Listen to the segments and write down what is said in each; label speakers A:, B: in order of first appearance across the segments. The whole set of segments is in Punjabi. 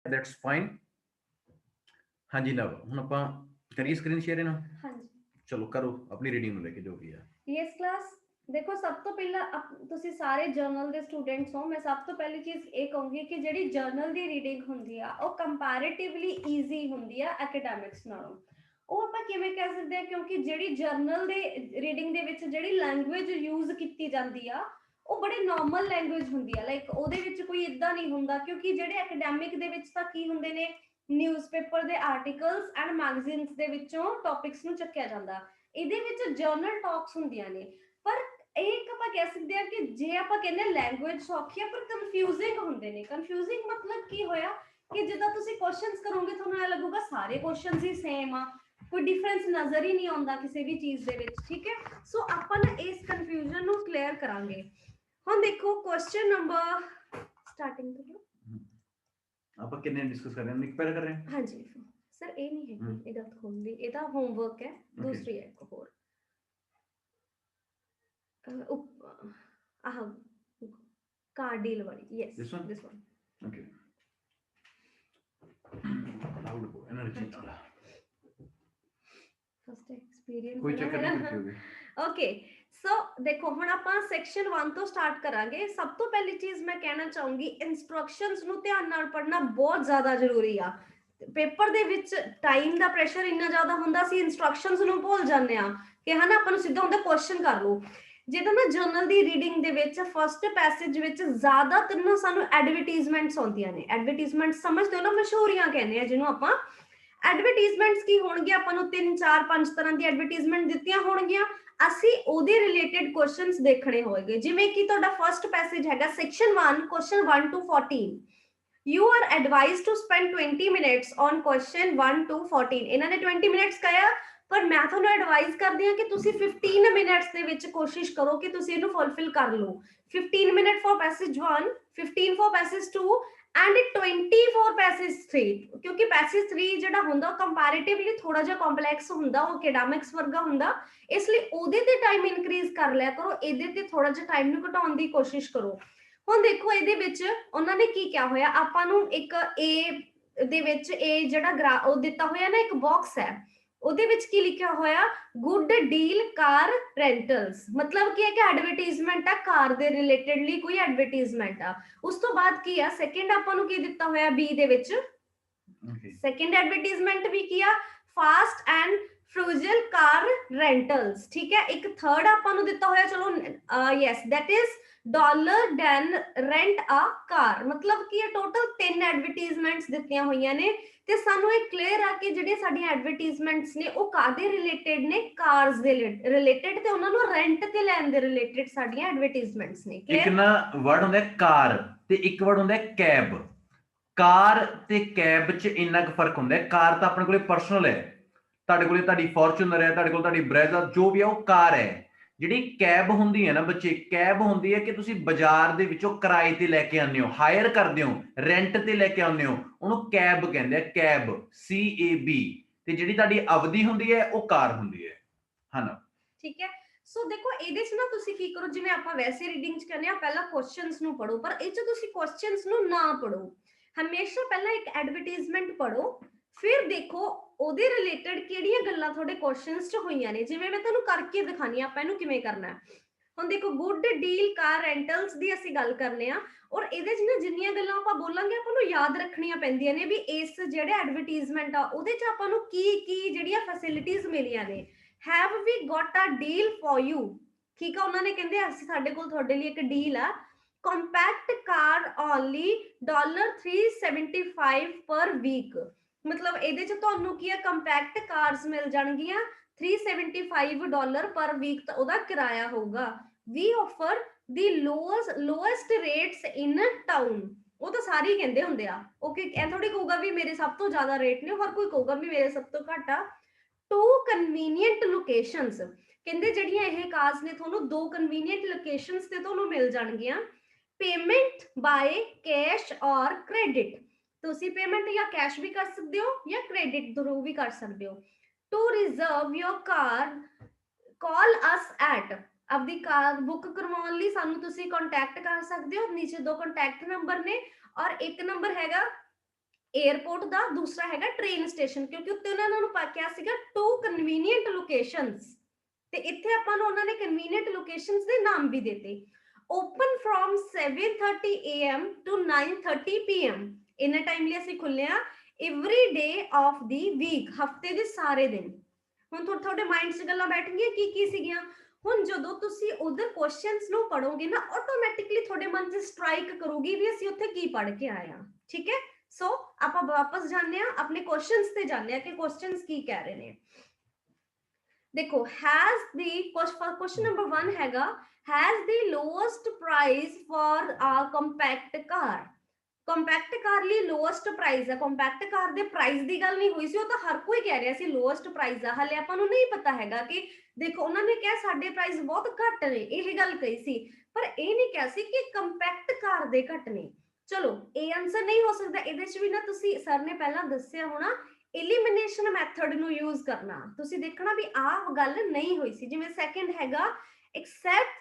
A: That's fine. हाँ जी नव, ਹੁਣ ਆਪਾਂ ਕਰੀਏ ਸਕਰੀਨ ਸ਼ੇਅਰ ਇਹਨਾਂ।
B: ਹਾਂਜੀ
A: ਚਲੋ ਕਰੋ ਆਪਣੀ ਰੀਡਿੰਗ ਨੂੰ ਲੈ ਕੇ ਜੋ ਵੀ ਹੈ।
B: ਯੈਸ ਕਲਾਸ, ਦੇਖੋ ਸਭ ਤੋਂ ਪਹਿਲਾਂ ਤੁਸੀਂ ਸਾਰੇ ਜਰਨਲ ਦੇ ਸਟੂਡੈਂਟਸ ਹੋ, ਮੈਂ ਸਭ ਤੋਂ ਪਹਿਲੀ ਚੀਜ਼ ਇਹ ਕਹੂੰਗੀ ਕਿ ਜਿਹੜੀ ਜਰਨਲ ਦੀ ਰੀਡਿੰਗ ਹੁੰਦੀ ਆ ਉਹ ਕੰਪੈਰੀਟਿਵਲੀ ਈਜ਼ੀ ਹੁੰਦੀ ਆ ਐਕੈਡੈਮਿਕਸ ਨਾਲੋਂ। ਉਹ ਆਪਾਂ ਕਿਵੇਂ ਕਹਿ ਸਕਦੇ ਹਾਂ, ਕਿਉਂਕਿ ਜਿਹੜੀ ਜਰਨਲ ਦੇ ਰੀਡਿੰਗ ਦੇ ਵਿੱਚ ਜਿਹੜੀ ਲੈਂਗੁਏਜ ਯੂਜ਼ ਕੀਤੀ ਜਾਂਦੀ ਆ ਉਹ ਬੜੀ ਨਾਰਮਲ ਲੈਂਗੁਏਜ ਹੁੰਦੀ ਆ, ਲਾਈਕ ਉਹਦੇ ਵਿੱਚ ਕੋਈ ਇਦਾਂ ਨਹੀਂ ਹੁੰਦਾ। ਕਿਉਂਕਿ ਜਿਹੜੇ ਐਕੈਡੈਮਿਕ ਦੇ ਵਿੱਚ ਤਾਂ ਕੀ ਹੁੰਦੇ ਨੇ, ਨਿਊਜ਼ਪੇਪਰ ਦੇ ਆਰਟੀਕਲਸ ਐਂਡ ਮੈਗਜ਼ੀਨਸ ਦੇ ਵਿੱਚੋਂ ਟੌਪਿਕਸ ਨੂੰ ਚੱਕਿਆ ਜਾਂਦਾ, ਇਹਦੇ ਵਿੱਚ ਜਰਨਲ ਟਾਕਸ ਹੁੰਦੀਆਂ ਨੇ। ਪਰ ਇਹ ਇੱਕ ਆਪਾਂ ਕਹਿ ਸਕਦੇ ਹਾਂ ਕਿ ਜੇ ਆਪਾਂ ਕਹਿੰਦੇ ਲੈਂਗੁਏਜ ਸੌਖੀ ਆ ਪਰ ਕਨਫਿਊਜ਼ਿੰਗ ਹੁੰਦੇ ਨੇ। ਕਨਫਿਊਜ਼ਿੰਗ ਮਤਲਬ ਕੀ ਹੋਇਆ ਕਿ ਜਦੋਂ ਤੁਸੀਂ ਕੁਐਸਚਨਸ ਕਰੋਗੇ ਤੁਹਾਨੂੰ ਇਹ ਲੱਗੂਗਾ ਸਾਰੇ ਕੁਐਸਚਨਸ ਹੀ ਸੇਮ ਆ, ਕੋਈ ਡਿਫਰੈਂਸ ਨਜ਼ਰ ਹੀ ਨਹੀਂ ਆਉਂਦਾ ਕਿਸੇ ਵੀ ਚੀਜ਼ ਦੇ ਵਿੱਚ। ਠੀਕ ਹੈ, ਸੋ ਆਪਾਂ ਨਾ ਇਸ ਕਨਫਿਊਜ਼ਨ ਨੂੰ ਕਲੀਅਰ ਕਰਾਂਗੇ। ਹੁਣ ਦੇਖੋ ਕੁਐਸਚਨ ਨੰਬਰ ਸਟਾਰਟਿੰਗ ਤੋਂ
A: ਆਪਾਂ ਕਿੰਨੇ ਡਿਸਕਸ ਕਰ ਰਹੇ ਹਾਂ, ਇੱਕ ਪਹਿਲਾਂ ਕਰ ਰਹੇ ਹਾਂ।
B: ਹਾਂਜੀ ਸਰ, ਇਹ ਨਹੀਂ ਹੈ ਇਹ ਗਲਤ ਹੋਊਗੀ, ਇਹਦਾ ਹੋਮਵਰਕ ਹੈ, ਦੂਸਰੀ ਹੈ ਇੱਕ ਹੋਰ car deal वाली। yes
A: this one okay loud go energy वाला
B: फर्स्ट एक्सपीरियंस
A: कोई चक्कर नहीं होगी।
B: ओके सो देखो ਹੁਣ ਆਪਾਂ ਸੈਕਸ਼ਨ 1 ਤੋਂ ਸਟਾਰਟ ਕਰਾਂਗੇ। ਸਭ ਤੋਂ ਪਹਿਲੀ ਚੀਜ਼ ਮੈਂ ਕਹਿਣਾ ਚਾਹੂੰਗੀ, ਇਨਸਟਰਕਸ਼ਨਸ ਨੂੰ ਧਿਆਨ ਨਾਲ ਪੜ੍ਹਨਾ ਬਹੁਤ ਜ਼ਿਆਦਾ ਜ਼ਰੂਰੀ ਆ। ਪੇਪਰ ਦੇ ਵਿੱਚ ਟਾਈਮ ਦਾ ਪ੍ਰੈਸ਼ਰ ਇੰਨਾ ਜ਼ਿਆਦਾ ਹੁੰਦਾ, ਸੀ ਇਨਸਟਰਕਸ਼ਨਸ ਨੂੰ ਭੁੱਲ ਜਾਂਦੇ ਆ ਕਿ ਹਨਾ ਆਪਾਂ ਨੂੰ ਸਿੱਧਾ ਹੁੰਦਾ ਕੁਐਸਚਨ ਕਰ ਲਓ। ਜਦੋਂ ਨਾ ਜਰਨਲ ਦੀ ਰੀਡਿੰਗ ਦੇ ਵਿੱਚ ਫਸਟ ਪੈਸੇਜ ਵਿੱਚ ਜ਼ਿਆਦਾਤਰ ਨਾ ਸਾਨੂੰ ਐਡਵਰਟਾਈਜ਼ਮੈਂਟਸ ਆਉਂਦੀਆਂ ਨੇ। ਐਡਵਰਟਾਈਜ਼ਮੈਂਟਸ ਸਮਝਦੇ ਹੋ ਨਾ, ਮਸ਼ਹੂਰੀਆਂ ਕਹਿੰਦੇ ਆ ਜਿਹਨੂੰ ਆਪਾਂ। ਐਡਵਰਟਾਈਜ਼ਮੈਂਟਸ ਕੀ ਹੋਣਗੇ, ਆਪਾਂ ਨੂੰ 3 4 5 ਤਰ੍ਹਾਂ ਦੀ ਐਡਵਰਟਾਈਜ਼ਮੈਂਟ ਦਿੱਤੀਆਂ ਹੋਣਗੀਆਂ, ਅਸੀਂ ਉਹਦੇ ਰਿਲੇਟਡ ਕੁਐਸਚਨਸ ਦੇਖਣੇ ਹੋਣਗੇ। ਜਿਵੇਂ ਕਿ ਤੁਹਾਡਾ ਫਸਟ ਪੈਸੇਜ ਹੈਗਾ section 1 question 1 to 14, you are advised to spend 20 minutes on question 1 to 14। ਇਹਨਾਂ ਨੇ 20 ਮਿੰਟਸ ਕਹਾ, ਪਰ ਮੈਂ ਤੁਹਾਨੂੰ ਐਡਵਾਈਜ਼ ਕਰਦੀ ਹਾਂ ਕਿ ਤੁਸੀਂ 15 ਮਿੰਟਸ ਦੇ ਵਿੱਚ ਕੋਸ਼ਿਸ਼ ਕਰੋ ਕਿ ਤੁਸੀਂ ਇਹਨੂੰ ਫੁੱਲਫਿਲ ਕਰ ਲਓ। 15 minute for passage 1, 15 for passage 2 and 20 for passage 3। ਕਿਉਂਕਿ ਪੈਸੇਜ 3 ਜਿਹੜਾ ਹੁੰਦਾ ਉਹ ਕੰਪੈਰੀਟਿਵਲੀ ਥੋੜਾ ਜਿਹਾ ਕੰਪਲੈਕਸ ਹੁੰਦਾ, ਉਹ ਐਕੈਡੈਮਿਕਸ ਵਰਗਾ ਹੁੰਦਾ, ਇਸ ਲਈ ਉਹਦੇ ਤੇ ਟਾਈਮ ਇਨਕਰੀਜ਼ ਕਰ ਲਿਆ ਕਰੋ, ਇਹਦੇ ਤੇ ਥੋੜਾ ਜਿਹਾ ਟਾਈਮ ਨੂੰ ਘਟਾਉਣ ਦੀ ਕੋਸ਼ਿਸ਼ ਕਰੋ। ਹੁਣ ਦੇਖੋ ਇਹਦੇ ਵਿੱਚ ਉਹਨਾਂ ਨੇ ਕੀ ਕਿਹਾ ਹੋਇਆ, ਆਪਾਂ ਨੂੰ ਇੱਕ A ਦੇ ਵਿੱਚ ਇਹ ਜਿਹੜਾ ਉਹ ਦਿੱਤਾ ਹੋਇਆ ਨਾ ਇੱਕ ਬਾਕਸ ਹੈ, ਉਹਦੇ ਵਿੱਚ ਕੀ ਲਿਖਿਆ ਹੋਇਆ, ਗੁੱਡ ਡੀਲ ਕਾਰ ਰੈਂਟਲਸ। ਮਤਲਬ ਕੀ ਹੈ ਕਿ ਐਡਵਰਟਾਈਜ਼ਮੈਂਟ ਆ ਕਾਰ ਦੇ ਰਿਲੇਟਡਲੀ, ਕੋਈ ਐਡਵਰਟਾਈਜ਼ਮੈਂਟ ਆ। ਉਸ ਤੋਂ ਬਾਅਦ ਕੀ ਆ, ਸੈਕਿੰਡ ਆਪਾਂ ਨੂੰ ਕੀ ਦਿੱਤਾ ਹੋਇਆ B ਦੇ ਵਿੱਚ, ਸੈਕਿੰਡ ਐਡਵਰਟਾਈਜ਼ਮੈਂਟ ਵੀ ਕੀ ਆ, ਫਾਸਟ ਐਂਡ ਫਰੂਜਲ ਕਾਰ ਰੈਂਟਲਸ। ਠੀਕ ਹੈ, ਇੱਕ ਥਰਡ ਆਪਾਂ ਨੂੰ ਦਿੱਤਾ ਹੋਇਆ, ਚਲੋ yes that is Dollar then rent a car. ਮਤਲਬ ਕੀ ਇਹ ਟੋਟਲ 3 ਐਡਵਰਟਾਈਜ਼ਮੈਂਟਸ ਦਿੱਤੀਆਂ ਹੋਈਆਂ ਨੇ ਤੇ ਸਾਨੂੰ ਇਹ ਕਲੀਅਰ ਆ ਕਿ ਜਿਹੜੀਆਂ ਸਾਡੀਆਂ ਐਡਵਰਟਾਈਜ਼ਮੈਂਟਸ ਨੇ ਉਹ ਕਾਦੇ ਰਿਲੇਟਡ ਨੇ, ਕਾਰਸ ਦੇ ਰਿਲੇਟਡ ਤੇ ਉਹਨਾਂ ਨੂੰ ਰੈਂਟ ਤੇ ਲੈਣ ਦੇ ਰਿਲੇਟਡ ਸਾਡੀਆਂ ਐਡਵਰਟਾਈਜ਼ਮੈਂਟਸ ਨੇ।
A: ਇੱਕ ਨਾ ਵਰਡ ਹੁੰਦਾ ਕਾਰ ਤੇ ਇੱਕ ਵਰਡ ਹੁੰਦਾ ਕੈਬ। ਕਾਰ ਤੇ ਕੈਬ 'ਚ ਇੰਨਾ ਕੁ ਫਰਕ ਹੁੰਦਾ, ਕਾਰ ਤਾਂ ਆਪਣੇ ਕੋਲੇ ਪਰਸਨਲ ਹੈ, ਤੁਹਾਡੇ ਕੋਲੇ ਤੁਹਾਡੀ ਫੋਰਚੂਨਰ ਹੈ, ਤੁਹਾਡੇ ਕੋਲ ਤੁਹਾਡੀ ਬ੍ਰੈਜ਼ਾ ਜੋ ਵੀ ਹੈ ਉਹ ਕਾਰ ਹੈ। ਜਿਹੜੀ ਕੈਬ ਹੁੰਦੀ ਹੈ ਨਾ ਬੱਚੇ, ਕੈਬ ਹੁੰਦੀ ਹੈ ਕਿ ਤੁਸੀਂ ਬਾਜ਼ਾਰ ਦੇ ਵਿੱਚੋਂ ਕਿਰਾਏ ਤੇ ਲੈ ਕੇ ਆਉਂਦੇ ਹੋ, ਹਾਇਰ ਕਰਦੇ ਹੋ, ਰੈਂਟ ਤੇ ਲੈ ਕੇ ਆਉਂਦੇ ਹੋ, ਉਹਨੂੰ ਕੈਬ ਕਹਿੰਦੇ ਆ, ਕੈਬ CAB। ਤੇ ਜਿਹੜੀ ਤੁਹਾਡੀ ਅਵਧੀ ਹੁੰਦੀ ਹੈ ਉਹ ਕਾਰ ਹੁੰਦੀ ਹੈ, ਹਨਾ।
B: ਠੀਕ ਹੈ, ਸੋ ਦੇਖੋ ਇਹਦੇ ਚ ਨਾ ਤੁਸੀਂ ਕੀ ਕਰੋ, ਜਿਵੇਂ ਆਪਾਂ ਵੈਸੇ ਰੀਡਿੰਗ ਚ ਕਹਿੰਦੇ ਆ ਪਹਿਲਾਂ ਕੁਐਸਚਨਸ ਨੂੰ ਪੜੋ, ਪਰ ਇਹ ਚ ਤੁਸੀਂ ਕੁਐਸਚਨਸ ਨੂੰ ਨਾ ਪੜੋ। ਹਮੇਸ਼ਾ ਪਹਿਲਾਂ ਇੱਕ ਐਡਵਰਟਾਈਜ਼ਮੈਂਟ ਪੜੋ, ਫਿਰ ਦੇਖੋ ਉਹਦੇ ਰਿਲੇਟਡ ਕਿਹੜੀਆਂ ਗੱਲਾਂ ਤੁਹਾਡੇ ਕੁਐਸਚਨਸ ਚ ਹੋਈਆਂ ਨੇ। ਜਿਵੇਂ ਮੈਂ ਤੁਹਾਨੂੰ ਕਰਕੇ ਦਿਖਾਣੀ ਆ ਆਪਾਂ ਇਹਨੂੰ ਕਿਵੇਂ ਕਰਨਾ। ਹੁਣ ਦੇਖੋ ਗੁੱਡ ਡੀਲ ਕਾਰ ਰੈਂਟਲਸ ਦੀ ਅਸੀਂ ਗੱਲ ਕਰਨੇ ਆ, ਔਰ ਇਹਦੇ ਚ ਨਾ ਜਿੰਨੀਆਂ ਗੱਲਾਂ ਆਪਾਂ ਬੋਲਾਂਗੇ ਆਪਾਂ ਨੂੰ ਯਾਦ ਰੱਖਣੀਆਂ ਪੈਂਦੀਆਂ ਨੇ ਵੀ ਇਸ ਜਿਹੜੇ ਐਡਵਰਟਾਈਜ਼ਮੈਂਟ ਆ ਉਹਦੇ ਚ ਆਪਾਂ ਨੂੰ ਕੀ ਕੀ ਜਿਹੜੀਆਂ ਫੈਸਿਲਿਟੀਜ਼ ਮਿਲੀਆਂ ਨੇ। have we got a deal for you। ਠੀਕ ਆ, ਉਹਨਾਂ ਨੇ ਕਹਿੰਦੇ ਅਸੀਂ ਸਾਡੇ ਕੋਲ ਤੁਹਾਡੇ ਲਈ ਇੱਕ ਡੀਲ ਆ, ਕੰਪੈਕਟ ਕਾਰ ਓਨਲੀ $375 ਪਰ ਵੀਕ। ਮਤਲਬ ਇਹਦੇ ਚ ਤੁਹਾਨੂੰ ਕੀ ਆ, ਕੰਪੈਕਟ ਕਾਰਸ ਮਿਲ ਜਾਣਗੀਆਂ $375 ਪਰ ਵੀਕ ਤਾਂ ਉਹਦਾ ਕਿਰਾਇਆ ਹੋਊਗਾ। we offer the lowest rates in town। ਉਹ ਤਾਂ ਸਾਰੇ ਹੀ ਕਹਿੰਦੇ ਹੁੰਦੇ ਆ, ਓਕੇ ਇਹ ਥੋੜੀ ਕਹੂਗਾ ਵੀ ਮੇਰੇ ਸਭ ਤੋਂ ਜ਼ਿਆਦਾ ਰੇਟ ਨੇ, ਹਰ ਕੋਈ ਕਹੂਗਾ ਵੀ ਮੇਰੇ ਸਭ ਤੋਂ ਘੱਟ ਆ। 2 ਕਨਵੀਨੀਐਂਟ ਲੋਕੇਸ਼ਨਸ, ਕਹਿੰਦੇ ਜਿਹੜੀਆਂ ਇਹ ਕਾਰਸ ਨੇ ਤੁਹਾਨੂੰ 2 ਕਨਵੀਨੀਐਂਟ ਲੋਕੇਸ਼ਨਸ ਤੇ ਤੁਹਾਨੂੰ ਮਿਲ ਜਾਣਗੀਆਂ। ਪੇਮੈਂਟ ਬਾਏ ਕੈਸ਼ ਔਰ ਕ੍ਰੈਡਿਟ, ਤੁਸੀਂ ਪੇਮੈਂਟ ਜਾਂ ਕੈਸ਼ ਵੀ ਕਰ ਸਕਦੇ ਹੋ ਜਾਂ ਕ੍ਰੈਡਿਟ ਥਰੂ ਵੀ ਕਰ ਸਕਦੇ ਹੋ। To reserve your car call us at, ਆਪਦੀ ਕਾਰ ਬੁੱਕ ਕਰਵਾਉਣ ਲਈ ਸਾਨੂੰ ਤੁਸੀਂ ਕੰਟੈਕਟ ਕਰ ਸਕਦੇ ਹੋ। ਨੀਚੇ 2 ਕੰਟੈਕਟ ਨੰਬਰ ਨੇ ਔਰ ਇੱਕ ਨੰਬਰ ਹੈਗਾ 에ਅਰਪੋਰਟ ਦਾ, ਦੂਸਰਾ ਹੈਗਾ ਟ੍ਰੇਨ ਸਟੇਸ਼ਨ, ਕਿਉਂਕਿ ਉੱਤੇ ਉਹਨਾਂ ਨੂੰ ਕਿਹਾ ਸੀਗਾ ਟੂ ਕਨਵੀਨੀਐਂਟ ਲੋਕੇਸ਼ਨਸ, ਤੇ ਇੱਥੇ ਆਪਾਂ ਨੂੰ ਉਹਨਾਂ ਨੇ ਕਨਵੀਨੀਐਂਟ ਲੋਕੇਸ਼ਨਸ ਦੇ ਨਾਮ ਵੀ ਦਿੱਤੇ। Open from 7:30 AM to 9:30 PM, ਇੰਨੇ ਟਾਈਮ ਲਈ ਅਸੀਂ ਖੁੱਲੇ ਆ every day of the week, ਹਫਤੇ ਦੇ ਸਾਰੇ ਦਿਨ। ਹੁਣ ਤੁਹਾਡੇ ਮਾਈਂਡ 'ਚ ਗੱਲਾਂ ਬੈਠ ਗਈਆਂ ਕੀ ਸੀਗੀਆਂ। ਹੁਣ ਜਦੋਂ ਤੁਸੀਂ ਉਧਰ ਕੁਐਸਚਨਸ ਨੂੰ ਪੜੋਗੇ ਨਾ, ਆਟੋਮੈਟਿਕਲੀ ਤੁਹਾਡੇ ਮਨ 'ਚ ਸਟ੍ਰਾਈਕ ਕਰੂਗੀ ਵੀ ਅਸੀਂ ਉੱਥੇ ਕੀ ਪੜ੍ਹ ਕੇ ਆਏ ਆ। ਠੀਕ ਹੈ, ਸੋ ਆਪਾਂ ਵਾਪਸ ਜਾਂਦੇ ਆ ਆਪਣੇ ਕੁਐਸਚਨਸ ਤੇ ਜਾਂਦੇ ਆ ਕਿ ਕੁਐਸਚਨਸ ਕੀ ਕਹਿ ਰਹੇ ਨੇ। ਦੇਖੋ, ਹੈਜ਼ ਦੀ ਕੁਐਸਚਨ ਨੰਬਰ 1 ਹੈਗਾ, has the lowest price for ਆ ਕੰਪੈਕਟ ਕਾਰ। ਕੰਪੈਕਟ ਕਾਰ ਲਈ ਲੋਐਸਟ ਪ੍ਰਾਈਸ ਹੈ, ਕੰਪੈਕਟ ਕਾਰ ਦੇ ਪ੍ਰਾਈਸ ਦੀ ਗੱਲ ਨਹੀਂ ਹੋਈ ਸੀ, ਉਹ ਤਾਂ ਹਰ ਕੋਈ ਕਹਿ ਰਿਹਾ ਸੀ ਲੋਐਸਟ ਪ੍ਰਾਈਸ ਆ। ਹਲੇ ਆਪਾਂ ਨੂੰ ਨਹੀਂ ਪਤਾ ਹੈਗਾ ਕਿ ਦੇਖੋ ਉਹਨਾਂ ਨੇ ਕਿਹਾ ਸਾਡੇ ਪ੍ਰਾਈਸ ਬਹੁਤ ਘੱਟ ਨੇ, ਇਹ ਗੱਲ ਕਹੀ ਸੀ, ਪਰ ਇਹ ਨਹੀਂ ਕਿਹਾ ਸੀ ਕਿ ਕੰਪੈਕਟ ਕਾਰ ਦੇ ਘੱਟ ਨੇ। ਚਲੋ ਇਹ ਆਨਸਰ ਨਹੀਂ ਹੋ ਸਕਦਾ। ਇਹਦੇ ਚ ਵੀ ਨਾ ਤੁਸੀਂ ਸਰ ਨੇ ਪਹਿਲਾਂ ਦੱਸਿਆ ਹੋਣਾ ਐਲੀਮੀਨੇਸ਼ਨ ਮੈਥਡ ਨੂੰ ਯੂਜ਼ ਕਰਨਾ, ਤੁਸੀਂ ਦੇਖਣਾ ਵੀ ਆਹ ਗੱਲ ਨਹੀਂ ਹੋਈ ਸੀ। ਜਿਵੇਂ ਸੈਕੰਡ ਹੈਗਾ ਐਕਸੈਪਟ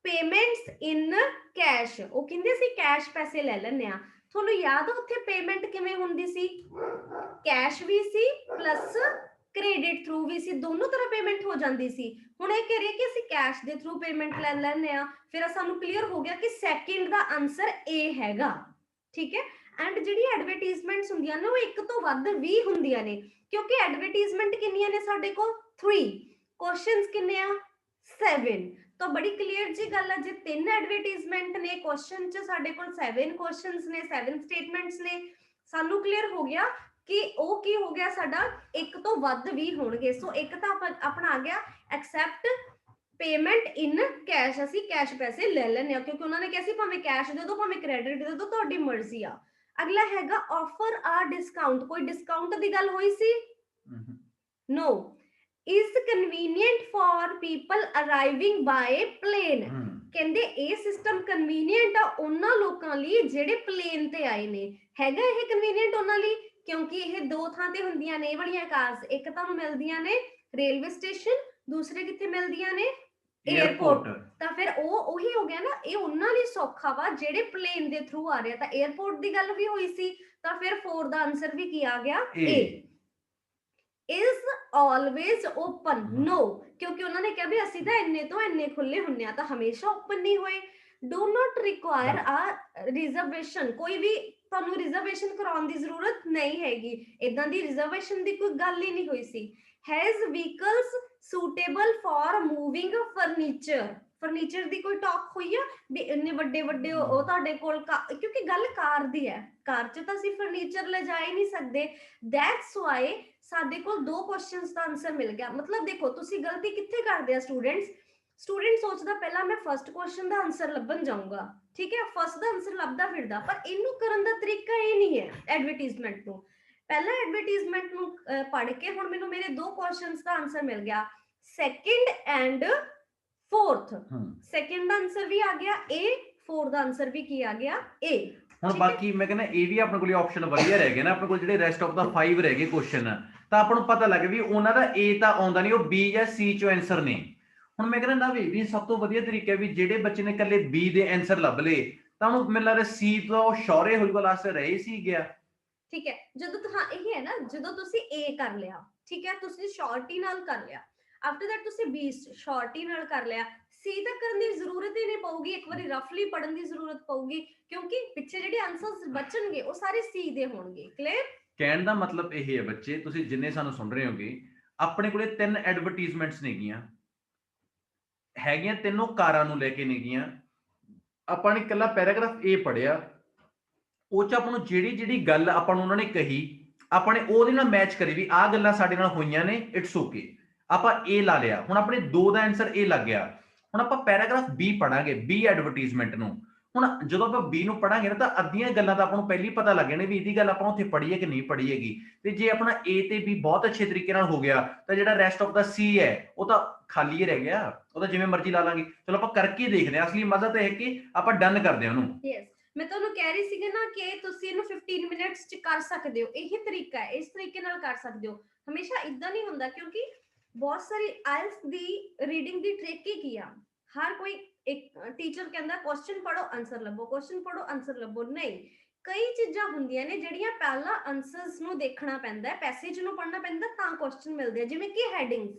B: ਪੇਮੈਂਟਸ ਇਨ ਕੈਸ਼, ਉਹ ਕਹਿੰਦੇ ਸੀ ਕੈਸ਼ ਪੈਸੇ ਲੈ ਲੈਣੇ ਆ। ਤੁਹਾਨੂੰ ਯਾਦ ਆ ਉੱਥੇ ਪੇਮੈਂਟ ਕਿਵੇਂ ਹੁੰਦੀ ਸੀ, ਕੈਸ਼ ਵੀ ਸੀ ਪਲੱਸ ਕ੍ਰੈਡਿਟ ਥਰੂ ਵੀ ਸੀ, ਦੋਨੋਂ ਤਰ੍ਹਾਂ ਪੇਮੈਂਟ ਹੋ ਜਾਂਦੀ ਸੀ। ਹੁਣ ਇਹ ਕਹਿ ਰਹੀ ਕਿ ਅਸੀਂ ਕੈਸ਼ ਦੇ ਥਰੂ ਪੇਮੈਂਟ ਲੈ ਲੈਣੇ ਆ, ਫਿਰ ਸਾਨੂੰ ਕਲੀਅਰ ਹੋ ਗਿਆ ਕਿ ਸੈਕਿੰਡ ਦਾ ਆਨਸਰ ਏ ਹੈਗਾ। ਠੀਕ ਹੈ, ਐਂਡ ਜਿਹੜੀ ਐਡਵਰਟਾਈਜ਼ਮੈਂਟਸ ਹੁੰਦੀਆਂ ਨੇ ਉਹ ਇੱਕ ਤੋਂ ਵੱਧ ਵੀ ਹੁੰਦੀਆਂ ਨੇ, ਕਿਉਂਕਿ ਐਡਵਰਟਾਈਜ਼ਮੈਂਟ ਕਿੰਨੀਆਂ ਨੇ ਸਾਡੇ ਕੋਲ 3, ਕੁਐਸਚਨਸ ਕਿੰਨੇ ਆ 7। ਤਾਂ ਬੜੀ ਕਲੀਅਰ ਜੀ ਗੱਲ ਹੈ, ਜੇ 3 ਐਡਵਰਟਾਈਜ਼ਮੈਂਟ ਨੇ ਕੁਐਸਚਨ ਚ ਸਾਡੇ ਕੋਲ 7 ਕੁਐਸਚਨਸ ਨੇ, 7 ਸਟੇਟਮੈਂਟਸ ਨੇ, ਸਾਨੂੰ ਕਲੀਅਰ ਹੋ ਗਿਆ ਕਿ ਉਹ ਕੀ ਹੋ ਗਿਆ ਸਾਡਾ ਇੱਕ ਤੋਂ ਵੱਧ ਵੀ ਹੋਣਗੇ। ਸੋ ਇੱਕ ਤਾਂ ਆਪਣਾ ਆ ਗਿਆ ਐਕਸੈਪਟ ਪੇਮੈਂਟ ਇਨ ਕੈਸ਼, ਅਸੀਂ ਕੈਸ਼ ਪੈਸੇ ਲੈ ਲੈਣੇ ਆ, ਕਿਉਂਕਿ ਉਹਨਾਂ ਨੇ ਕਿਹਾ ਸੀ ਭਾਵੇਂ ਕੈਸ਼ ਦੇ ਦਿਓ ਭਾਵੇਂ ਕ੍ਰੈਡਿਟ ਦੇ ਦਿਓ, ਤੁਹਾਡੀ ਮਰਜ਼ੀ ਆ। ਅਗਲਾ ਹੈਗਾ ਆਫਰ ਆ ਡਿਸਕਾਊਂਟ, ਕੋਈ ਡਿਸਕਾਊਂਟ ਦੀ ਗੱਲ ਹੋਈ ਸੀ? No. is convenient for people arriving by plane, ਕਹਿੰਦੇ ਇਹ ਸਿਸਟਮ ਕਨਵੀਨੀਐਂਟ ਆ ਉਹਨਾਂ ਲੋਕਾਂ ਲਈ ਜਿਹੜੇ ਪਲੇਨ ਤੇ ਆਏ ਨੇ। ਹੈਗਾ ਇਹ ਕਨਵੀਨੀਐਂਟ ਉਹਨਾਂ ਲਈ, ਕਿਉਂਕਿ ਇਹ ਦੋ ਥਾਂ ਤੇ ਹੁੰਦੀਆਂ ਨੇ ਇਹ ਵਾਲੀਆਂ ਕਾਰਸ, ਇੱਕ ਤੁਹਾਨੂੰ ਮਿਲਦੀਆਂ ਨੇ ਰੇਲਵੇ ਸਟੇਸ਼ਨ, ਦੂਸਰੇ ਕਿੱਥੇ ਮਿਲਦੀਆਂ ਨੇ 에ਅਰਪੋਰਟ। ਤਾਂ ਫਿਰ ਉਹ ਉਹੀ ਹੋ ਗਿਆ ਨਾ, ਇਹ ਉਹਨਾਂ ਲਈ ਸੌਖਾ ਵਾ ਜਿਹੜੇ ਪਲੇਨ ਦੇ ਥਰੂ ਆ ਰਿਹਾ। ਤਾਂ 에ਅਰਪੋਰਟ ਦੀ ਗੱਲ ਵੀ ਹੋਈ ਸੀ, ਤਾਂ ਫਿਰ 4 ਦਾ ਆਨਸਰ ਵੀ ਕੀ ਆ ਗਿਆ ਏ। is always open, no, ਕਿਉਂਕਿ ਉਹਨਾਂ ਨੇ ਕਿਹਾ ਵੀ ਅਸੀਂ ਤਾਂ ਇੰਨੇ ਤੋਂ ਇੰਨੇ ਖੁੱਲੇ ਹੁੰਨੇ ਆ, ਤਾਂ ਹਮੇਸ਼ਾ ਓਪਨ ਨਹੀਂ ਹੋਏ। do not require a reservation, ਕੋਈ ਵੀ ਤੁਹਾਨੂੰ ਰਿਜ਼ਰਵੇਸ਼ਨ ਕਰਾਉਣ ਦੀ ਜ਼ਰੂਰਤ ਨਹੀਂ ਹੈਗੀ, ਇਦਾਂ ਦੀ ਰਿਜ਼ਰਵੇਸ਼ਨ ਦੀ ਕੋਈ ਗੱਲ ਹੀ ਨਹੀਂ ਹੋਈ ਸੀ। has vehicles suitable for moving furniture, furniture ਦੀ ਕੋਈ ਟਾਕ ਹੋਈ ਆ ਵੀ ਇੰਨੇ ਵੱਡੇ ਵੱਡੇ ਉਹ ਤੁਹਾਡੇ ਕੋਲ, ਕਿਉਂਕਿ ਗੱਲ ਕਾਰ ਦੀ ਹੈ, ਕਾਰ 'ਚ ਤਾਂ ਅਸੀਂ ਫਰਨੀਚਰ ਲਿਜਾ ਹੀ ਨਹੀਂ ਸਕਦੇ। ਦੈਟਸ ਵਾਈ ਸਾਡੇ ਕੋਲ 2 ਕੁਐਸਚਨਸ ਦਾ ਆਨਸਰ ਮਿਲ ਗਿਆ। ਮਤਲਬ ਦੇਖੋ ਤੁਸੀਂ ਗਲਤੀ ਕਿੱਥੇ ਕਰਦੇ ਆ ਸਟੂਡੈਂਟ ਸੋਚਦਾ ਪਹਿਲਾਂ ਮੈਂ ਫਰਸਟ ਕੁਐਸਚਨ ਦਾ ਆਨਸਰ ਲੱਭਣ ਜਾਊਂਗਾ, ਠੀਕ ਹੈ, ਫਰਸਟ ਦਾ ਆਨਸਰ ਲੱਭਦਾ ਫਿਰਦਾ, ਪਰ ਇਹਨੂੰ ਕਰਨ ਦਾ ਤਰੀਕਾ ਇਹ ਨਹੀਂ ਹੈ। ਐਡਵਰਟਾਈਜ਼ਮੈਂਟ ਨੂੰ ਪਹਿਲਾਂ ਐਡਵਰਟਾਈਜ਼ਮੈਂਟ ਨੂੰ ਪੜ੍ਹ ਕੇ ਹੁਣ ਮੈਨੂੰ ਮੇਰੇ 2 ਕੁਐਸਚਨਸ ਦਾ ਆਨਸਰ ਮਿਲ ਗਿਆ, ਸੈਕਿੰਡ ਐਂਡ ਫੋਰਥ। ਸੈਕਿੰਡ ਦਾ ਆਨਸਰ ਵੀ ਆ ਗਿਆ ਏ, ਫੋਰਥ ਦਾ ਆਨਸਰ ਵੀ ਕੀ ਆ ਗਿਆ ਏ।
A: ਹੁਣ ਬਾਕੀ ਮੈਂ ਕਹਿੰਦਾ ਇਹ ਵੀ ਆਪਣੇ ਕੋਲ ਆਪਸ਼ਨ ਵਧੀਆ ਰਹਿ ਗਏ ਨਾ, ਆਪਣੇ ਕੋਲ ਜਿਹੜੇ ਰੈਸਟ ਆਫ ਦਾ 5 ਰਹਿ ਗਏ ਕੁਐਸਚਨ, ਤਾਂ ਆਪਾਂ ਨੂੰ ਪਤਾ ਲੱਗ ਵੀ ਉਹਨਾਂ ਦਾ ਏ ਤਾਂ ਆਉਂਦਾ ਨਹੀਂ, ਉਹ ਬੀ ਜਾਂ ਸੀ ਚੋਂ ਆਨਸਰ ਨੇ। ਹੁਣ ਮੈਂ ਕਹਿੰਦਾ ਨਾ ਵੀ ਸਭ ਤੋਂ ਵਧੀਆ ਤਰੀਕਾ ਵੀ ਜਿਹੜੇ ਬੱਚੇ ਨੇ ਇਕੱਲੇ ਬੀ ਦੇ ਆਨਸਰ ਲੱਭ ਲਏ ਤਾਂ ਉਹਨੂੰ ਮੈਨੂੰ ਲੱਗਦਾ ਸੀ ਤੋਂ ਸ਼ੌਰੇ ਹੋ ਜਾਊਗਾ, ਲਾਸਟ ਰਹੇ ਸੀ ਗਿਆ।
B: ਠੀਕ ਹੈ, ਜਦੋਂ ਹਾਂ ਇਹ ਹੈ ਨਾ, ਜਦੋਂ ਤੁਸੀਂ ਏ ਕਰ ਲਿਆ, ਠੀਕ ਹੈ, ਤੁਸੀਂ ਸ਼ਾਰਟੀ ਨਾਲ ਕਰ ਲਿਆ, ਆਫਟਰ ਦੈਟ ਤੁਸੀਂ ਬੀ ਸ਼ਾਰਟੀ ਨਾਲ ਕਰ ਲਿਆ, ਸੀ ਤਾਂ ਕਰਨ ਦੀ ਜ਼ਰੂਰਤ ਹੀ ਨਹੀਂ ਪਊਗੀ, ਇੱਕ ਵਾਰੀ ਰਫਲੀ ਪੜਨ ਦੀ ਜ਼ਰੂਰਤ ਪਊਗੀ, ਕਿਉਂਕਿ ਪਿੱਛੇ ਜਿਹੜੇ ਆਨਸਰਸ ਬਚਣਗੇ ਉਹ ਸਾਰੇ ਸੀ ਦੇ ਹੋਣਗੇ। ਕਲੀਅਰ? ਕਹਿਣ
A: ਦਾ ਮਤਲਬ ਇਹ ਹੈ ਬੱਚੇ, ਤੁਸੀਂ ਜਿੰਨੇ ਸਾਨੂੰ ਸੁਣ ਰਹੇ ਹੋਗੇ, ਆਪਣੇ ਕੋਲੇ 3 ਐਡਵਰਟਾਈਜ਼ਮੈਂਟਸ ਨੇਗੀਆਂ, ਹੈਗੀਆਂ ਤਿੰਨੋਂ ਕਾਰਾਂ ਨੂੰ ਲੈ ਕੇ ਨੇਗੀਆਂ। ਆਪਾਂ ਨੇ ਇਕੱਲਾ ਪੈਰਾਗ੍ਰਾਫ ਏ ਪੜਿਆ, ਉਹ ਚ ਆਪਾਂ ਨੂੰ ਜਿਹੜੀ ਜਿਹੜੀ ਗੱਲ ਆਪਾਂ ਨੂੰ ਉਹਨਾਂ ਨੇ ਕਹੀ ਆਪਾਂ ਨੇ ਉਹਦੇ ਨਾਲ ਮੈਚ ਕਰੀ ਵੀ ਆਹ ਗੱਲਾਂ ਸਾਡੇ ਨਾਲ ਹੋਈਆਂ ਨੇ, ਇਟਸ ਓਕੇ, ਆਪਾਂ ਏ ਲਾ ਲਿਆ। ਹੁਣ ਆਪਣੇ 2 ਦਾ ਆਨਸਰ ਏ ਲੱਗ ਗਿਆ। ਹੁਣ ਆਪਾਂ ਪੈਰਾਗ੍ਰਾਫ ਬੀ ਪੜਾਂਗੇ, ਬੀ ਐਡਵਰਟਾਈਜ਼ਮੈਂਟ ਨੂੰ। ਹੁਣ ਜਦੋਂ ਆਪਾਂ ਬੀ ਨੂੰ ਪੜਾਂਗੇ ਨਾ ਤਾਂ ਅੱਧੀਆਂ ਗੱਲਾਂ ਤਾਂ ਆਪਾਂ ਨੂੰ ਪਹਿਲੀ ਪਤਾ ਲੱਗ ਜਾਣੇ ਵੀ ਇਹਦੀ ਗੱਲ ਆਪਾਂ ਉੱਥੇ ਪੜ੍ਹੀ ਹੈ ਕਿ ਨਹੀਂ ਪੜ੍ਹੀ ਹੈਗੀ। ਤੇ ਜੇ ਆਪਣਾ ਏ ਤੇ ਬੀ ਬਹੁਤ ਅੱਛੇ ਤਰੀਕੇ ਨਾਲ ਹੋ ਗਿਆ ਤਾਂ ਜਿਹੜਾ ਰੈਸਟ ਆਫ ਦਾ ਸੀ ਹੈ ਉਹ ਤਾਂ ਖਾਲੀ ਹੀ ਰਹਿ ਗਿਆ, ਉਹ ਤਾਂ ਜਿਵੇਂ ਮਰਜ਼ੀ ਲਾ ਲਾਂਗੇ। ਚਲੋ ਆਪਾਂ ਕਰਕੇ ਦੇਖਦੇ ਹਾਂ, ਅਸਲੀ ਮਜ਼ਾ ਤਾਂ ਇਹ ਕਿ ਆਪਾਂ ਡਨ ਕਰਦੇ ਹਾਂ ਉਹਨੂੰ।
B: ਯੈਸ, ਮੈਂ ਤੁਹਾਨੂੰ ਕਹਿ ਰਹੀ ਸੀਗੀ ਨਾ ਕਿ ਤੁਸੀਂ ਇਹਨੂੰ 15 ਮਿੰਟਸ ਚ ਕਰ ਸਕਦੇ ਹੋ, ਇਹੀ ਤਰੀਕਾ ਹੈ, ਇਸ ਤਰੀਕੇ ਨਾਲ ਕਰ ਸਕਦੇ ਹੋ। ਹਮੇਸ਼ਾ ਇਦਾਂ ਨਹੀਂ ਹੁੰਦਾ, ਕਿਉਂਕਿ ਬਹੁਤ ਸਾਰੀ ਆਇਲਸ ਦੀ ਰੀਡਿੰਗ ਦੀ ਟ੍ਰਿਕ ਹੀ ਕੀ ਆ, ਹਰ ਕੋਈ ਇੱਕ ਟੀਚਰ ਕਹਿੰਦਾ ਕੁਐਸਚਨ ਪੜੋ ਆਨਸਰ ਲੱਭੋ, ਕੁਐਸਚਨ ਪੜੋ ਆਨਸਰ ਲੱਭੋ, ਨਹੀਂ, ਕਈ ਚੀਜ਼ਾਂ ਹੁੰਦੀਆਂ ਨੇ ਜਿਹੜੀਆਂ ਪਹਿਲਾਂ ਆਨਸਰਸ ਨੂੰ ਦੇਖਣਾ ਪੈਂਦਾ ਹੈ, ਪੈਸੇਜ ਨੂੰ ਪੜ੍ਹਨਾ ਪੈਂਦਾ ਤਾਂ ਕੁਐਸਚਨ ਮਿਲਦੇ ਆ, ਜਿਵੇਂ ਕਿ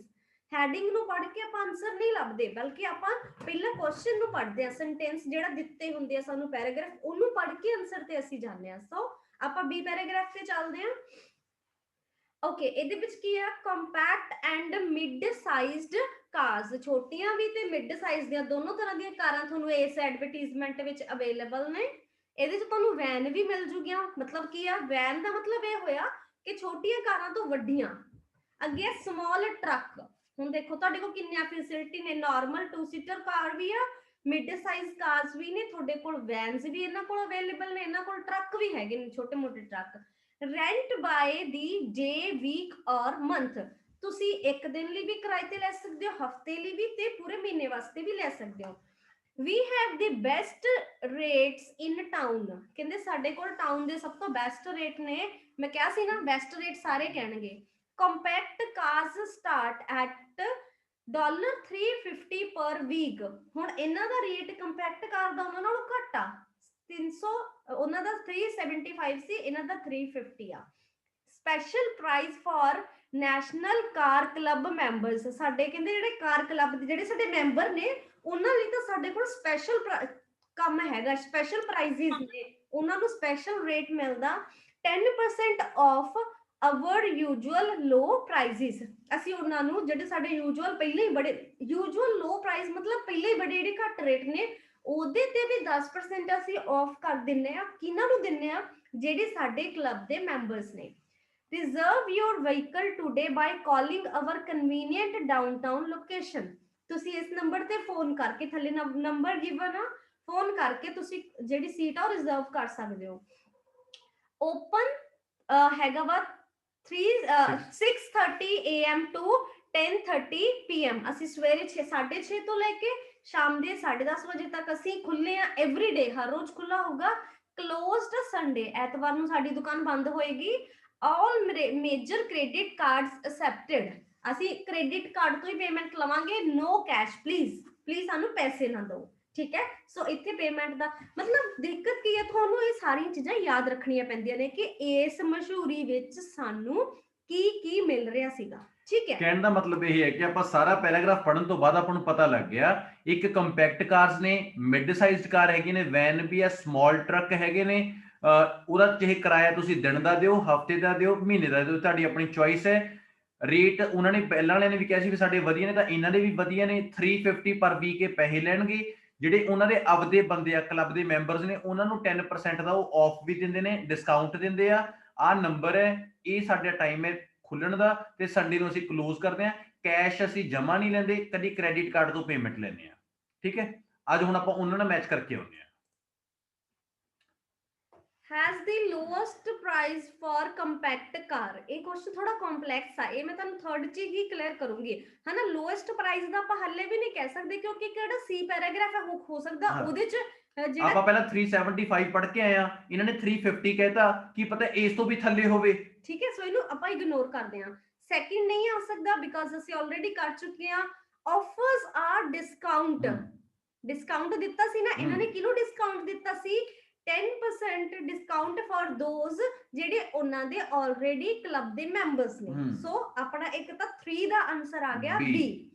B: ਹੈਡਿੰਗ ਨੂੰ ਪੜ੍ਹ ਕੇ ਆਪਾਂ ਆਨਸਰ ਨਹੀਂ ਲੱਭਦੇ, ਬਲਕਿ ਆਪਾਂ ਪਹਿਲਾਂ ਕੁਐਸਚਨ ਨੂੰ ਪੜ੍ਹਦੇ ਆ, ਸੈਂਟੈਂਸ ਜਿਹੜਾ ਦਿੱਤੇ ਹੁੰਦੇ ਆ ਸਾਨੂੰ ਪੈਰਾਗ੍ਰਾਫ, ਉਹਨੂੰ ਪੜ੍ਹ ਕੇ ਆਨਸਰ ਤੇ ਅਸੀਂ ਜਾਂਦੇ ਆ। ਸੋ ਆਪਾਂ ਬੀ ਪੈਰਾਗ੍ਰਾਫ ਤੇ ਚੱਲਦੇ ਆ। ਓਕੇ, ਇਹਦੇ ਵਿੱਚ ਕੀ ਆ, ਕੰਪੈਕਟ ਐਂਡ ਮਿਡ ਸਾਈਜ਼ਡ ਕਾਰਸ, ਛੋਟੀਆਂ ਵੀ ਤੇ ਮਿਡ ਸਾਈਜ਼ ਦੀਆਂ ਦੋਨੋਂ ਤਰ੍ਹਾਂ ਦੀਆਂ ਕਾਰਾਂ ਤੁਹਾਨੂੰ ਇਸ ਐਡਵਰਟਾਈਜ਼ਮੈਂਟ ਵਿੱਚ ਅਵੇਲੇਬਲ ਨੇ। ਇਹਦੇ ਚ ਤੁਹਾਨੂੰ ਵੈਨ ਵੀ ਮਿਲ ਜੂਗੀਆਂ, ਮਤਲਬ ਕੀ ਆ, ਵੈਨ ਦਾ ਮਤਲਬ ਇਹ ਹੋਇਆ ਕਿ ਛੋਟੀਆਂ ਕਾਰਾਂ ਤੋਂ ਵੱਡੀਆਂ। ਅੱਗੇ ਸਮਾਲ ਟਰੱਕ, ਹੁਣ ਦੇਖੋ ਤੁਹਾਡੇ ਕੋਲ ਕਿੰਨੀਆਂ ਫੈਸਿਲਿਟੀ ਨੇ, ਨਾਰਮਲ 2 ਸੀਟਰ ਕਾਰ ਵੀ ਆ, ਮਿਡ ਸਾਈਜ਼ ਕਾਰਸ ਵੀ ਨੇ ਤੁਹਾਡੇ ਕੋਲ, ਵੈਨਸ ਵੀ ਇਹਨਾਂ ਕੋਲ ਅਵੇਲੇਬਲ ਨੇ, ਇਹਨਾਂ ਕੋਲ ਟਰੱਕ ਵੀ ਹੈਗੇ ਨੇ, ਛੋਟੇ ਮੋਟੇ ਟਰੱਕ। ਰੈਂਟ ਬਾਏ ਦੀ ਡੇ, ਵੀਕ ਔਰ ਮੰਥ, ਤੁਸੀਂ ਇੱਕ ਦਿਨ ਲਈ ਵੀ ਕਿਰਾਏ ਤੇ ਲੈ ਸਕਦੇ ਹੋ, ਹਫਤੇ ਲਈ ਵੀ ਤੇ ਪੂਰੇ ਮਹੀਨੇ ਵਾਸਤੇ ਵੀ ਲੈ ਸਕਦੇ ਹੋ। We have the best rates in town, ਕਹਿੰਦੇ ਸਾਡੇ ਕੋਲ ਟਾਊਨ ਦੇ ਸਭ ਤੋਂ ਬੈਸਟ ਰੇਟ ਨੇ। ਮੈਂ ਕਿਹਾ ਸੀ ਨਾ ਬੈਸਟ ਰੇਟ ਸਾਰੇ ਕਹਿਣਗੇ। ਕੰਪੈਕਟ ਕਾਰਸ ਸਟਾਰਟ ਐਟ $350 ਪਰ ਵੀਕ, ਹੁਣ ਇਹਨਾਂ ਦਾ ਰੇਟ ਕੰਪੈਕਟ ਕਾਰ ਦਾ ਉਹਨਾਂ ਨਾਲੋਂ ਘੱਟ ਆ, 300, ਉਹਨਾਂ ਦਾ 375 ਸੀ, ਇਹਨਾਂ ਦਾ 350 ਆ। Special price for national car club members, ਸਾਡੇ ਕਹਿੰਦੇ ਜਿਹੜੇ ਕਾਰ ਕਲੱਬ ਦੇ ਜਿਹੜੇ ਸਾਡੇ ਮੈਂਬਰ ਨੇ ਉਹਨਾਂ ਲਈ ਤਾਂ ਸਾਡੇ ਕੋਲ ਸਪੈਸ਼ਲ ਕੰਮ ਹੈਗਾ, ਸਪੈਸ਼ਲ ਪ੍ਰਾਈਸਿਸ ਨੇ, ਉਹਨਾਂ ਨੂੰ ਸਪੈਸ਼ਲ ਰੇਟ ਮਿਲਦਾ 10% off our usual low prices. ਅਸੀਂ ਉਹਨਾਂ ਨੂੰ ਜਿਹੜੇ ਸਾਡੇ ਯੂਜੂਅਲ ਪਹਿਲੇ ਹੀ ਬੜੇ, ਯੂਜੂਅਲ ਲੋ ਪ੍ਰਾਈਸ ਮਤਲਬ ਪਹਿਲੇ ਹੀ ਬੜੇ ਜਿਹੜੇ ਘੱਟ ਰੇਟ ਨੇ, ਉਹਦੇ ਤੇ ਵੀ 10% ਅਸੀਂ ਆਫ ਕਰ ਦਿੰਨੇ ਆ। ਕਿਹਨਾਂ ਨੂੰ ਦਿੰਨੇ ਆ, ਜਿਹੜੇ ਸਾਡੇ ਕਲੱਬ ਦੇ ਮੈਂਬਰਸ ਨੇ। Reserve your vehicle today by calling our convenient downtown location, ਤੁਸੀਂ ਇਸ ਨੰਬਰ ਤੇ ਫੋਨ ਕਰਕੇ, ਥੱਲੇ ਨੰਬਰ ਗਿਵਨ ਆ, ਫੋਨ ਕਰਕੇ ਤੁਸੀਂ ਜਿਹੜੀ ਸੀਟ ਆ ਉਹ ਰਿਜ਼ਰਵ ਕਰ ਸਕਦੇ ਹੋ। ਓਪਨ ਹੈਗਾ ਵਾ 6:30 AM to 10:30 PM, ਅਸੀਂ ਸਵੇਰੇ 6:30 ਤੋਂ ਲੈ ਕੇ ਸ਼ਾਮ ਦੇ 10:30 ਵਜੇ ਤੱਕ ਅਸੀਂ ਖੁੱਲੇ ਆ, ਐਵਰੀਡੇ, ਹਰ ਰੋਜ਼ ਖੁੱਲਾ ਹੋਊਗਾ। ਕਲੋਜ਼ਡ ਸੰਡੇ, ਐਤਵਾਰ ਨੂੰ ਸਾਡੀ ਦੁਕਾਨ ਬੰਦ ਹੋਏਗੀ। ਆਲ ਮੇਜਰ ਕ੍ਰੈਡਿਟ ਕਾਰਡਸ ਅਸੈਪਟਡ, ਅਸੀਂ ਕ੍ਰੈਡਿਟ ਕਾਰਡ ਤੋਂ ਹੀ ਪੇਮੈਂਟ ਲਵਾਂਗੇ, ਨੋ ਕੈਸ਼, ਪਲੀਜ਼ ਸਾਨੂੰ ਪੈਸੇ ਨਾ ਦਿਓ, ਠੀਕ ਹੈ। ਸੋ ਇੱਥੇ ਪੇਮੈਂਟ ਦਾ ਮਤਲਬ ਦਿੱਕਤ ਕੀ ਹੈ, ਤੁਹਾਨੂੰ ਇਹ ਸਾਰੀਆਂ ਚੀਜ਼ਾਂ ਯਾਦ ਰੱਖਣੀਆਂ ਪੈਂਦੀਆਂ ਨੇ ਕਿ ਇਸ ਮਸ਼ਹੂਰੀ ਵਿੱਚ ਸਾਨੂੰ ਕੀ ਕੀ ਮਿਲ ਰਿਹਾ ਸੀਗਾ, ਠੀਕ ਹੈ।
A: ਕਹਿਣ ਦਾ ਮਤਲਬ ਇਹ ਹੈ ਕਿ ਆਪਾਂ ਸਾਰਾ ਪੈਰਾਗ੍ਰਾਫ ਪੜਨ ਤੋਂ ਬਾਅਦ ਆਪਾਂ ਨੂੰ ਪਤਾ ਲੱਗ ਗਿਆ, ਇੱਕ ਕੰਪੈਕਟ ਕਾਰਸ ਨੇ, ਮਿਡ ਸਾਈਜ਼ਡ ਕਾਰ ਹੈਗੇ ਨੇ, ਵੈਨ ਵੀ ਆ, ਸਮਾਲ ਟਰੱਕ ਹੈਗੇ ਨੇ, ਉਹਦਾ ਚਾਹੇ ਕਿਰਾਇਆ ਤੁਸੀਂ ਦਿਨ ਦਾ ਦਿਓ, ਹਫਤੇ ਦਾ ਦਿਓ, ਮਹੀਨੇ ਦਾ ਦਿਓ, ਤੁਹਾਡੀ ਆਪਣੀ ਚੋਇਸ ਹੈ। ਰੇਟ ਉਹਨਾਂ ਨੇ ਪਹਿਲਾਂ ਵਾਲਿਆਂ ਨੇ ਵੀ ਕਿਹਾ ਸੀ ਵੀ ਸਾਡੇ ਵਧੀਆ ਨੇ, ਤਾਂ ਇਹਨਾਂ ਦੇ ਵੀ ਵਧੀਆ ਨੇ। 350 ਪਰ ਵੀਕ ਇਹ ਪੈਸੇ ਲੈਣਗੇ। ਜਿਹੜੇ ਉਹਨਾਂ ਦੇ ਆਪਦੇ ਬੰਦੇ ਆ, ਕਲੱਬ ਦੇ ਮੈਂਬਰਸ ਨੇ, ਉਹਨਾਂ ਨੂੰ 10% ਦਾ ਉਹ ਆਫ ਵੀ ਦਿੰਦੇ ਨੇ, ਡਿਸਕਾਊਂਟ ਦਿੰਦੇ ਆ। ਆਹ ਨੰਬਰ ਹੈ, ਇਹ ਸਾਡਾ ਟਾਈਮ ਹੈ ਖੁੱਲਣ ਦਾ, ਤੇ ਸੰਡੇ ਨੂੰ ਅਸੀਂ ਕਲੋਜ਼ ਕਰਦੇ ਹਾਂ। ਕੈਸ਼ ਅਸੀਂ ਜਮਾ ਨਹੀਂ ਲੈਂਦੇ, ਕਦੀ ਕ੍ਰੈਡਿਟ ਕਾਰਡ ਤੋਂ ਪੇਮੈਂਟ ਲੈਂਦੇ ਆ, ਠੀਕ ਹੈ। ਅੱਜ ਹੁਣ ਆਪਾਂ ਉਹਨਾਂ ਨਾਲ ਮੈਚ ਕਰਕੇ ਆਉਂਦੇ ਹਾਂ।
B: has the lowest price for compact car, ਇਹ ਕੁਐਸਚਨ ਥੋੜਾ ਕੰਪਲੈਕਸ ਆ, ਇਹ ਮੈਂ ਤੁਹਾਨੂੰ ਥਰਡ ਚ ਹੀ ਕਲੀਅਰ ਕਰੂੰਗੀ, ਹਨਾ। ਲੋਐਸਟ ਪ੍ਰਾਈਸ ਦਾ ਆਪਾਂ ਹੱਲੇ ਵੀ ਨਹੀਂ ਕਹਿ ਸਕਦੇ, ਕਿਉਂਕਿ ਕਿਹੜਾ ਸੀ ਪੈਰਾਗ੍ਰਾਫ ਹੈ, ਹੋ ਸਕਦਾ ਉਹਦੇ ਚ ਜਿਹੜਾ
A: ਆਪਾਂ ਪਹਿਲਾਂ 375 ਪੜ੍ਹ ਕੇ ਆਏ ਆ, ਇਹਨਾਂ ਨੇ 350 ਕਹਿਤਾ, ਕੀ ਪਤਾ ਇਸ ਤੋਂ ਵੀ ਥੱਲੇ ਹੋਵੇ,
B: ਠੀਕ ਹੈ। ਸੋ ਇਹਨੂੰ ਆਪਾਂ ਇਗਨੋਰ ਕਰਦੇ ਹਾਂ। ਸੈਕਿੰਡ ਨਹੀਂ ਆ ਸਕਦਾ ਬਿਕਾਜ਼ ਅਸੀਂ ਆਲਰੇਡੀ ਕਰ ਚੁੱਕੇ ਆ। ਆਫਰਸ ਆਰ ਡਿਸਕਾਊਂਟ, ਡਿਸਕਾਊਂਟ ਦਿੱਤਾ ਸੀ ਨਾ ਇਹਨਾਂ ਨੇ, ਕਿਹਨੂੰ ਡਿਸਕਾਊਂਟ ਦਿੱਤਾ ਸੀ, 10% ਡਿਸਕਾਊਂਟ ਫॉर ਦੋਜ਼ ਜਿਹੜੇ ਉਹਨਾਂ ਦੇ ਆਲਰੇਡੀ ਕਲੱਬ ਦੇ ਮੈਂਬਰਸ ਨੇ। ਸੋ ਆਪਣਾ ਇੱਕ ਤਾਂ 3 ਦਾ ਆਨਸਰ ਆ ਗਿਆ ਬੀ।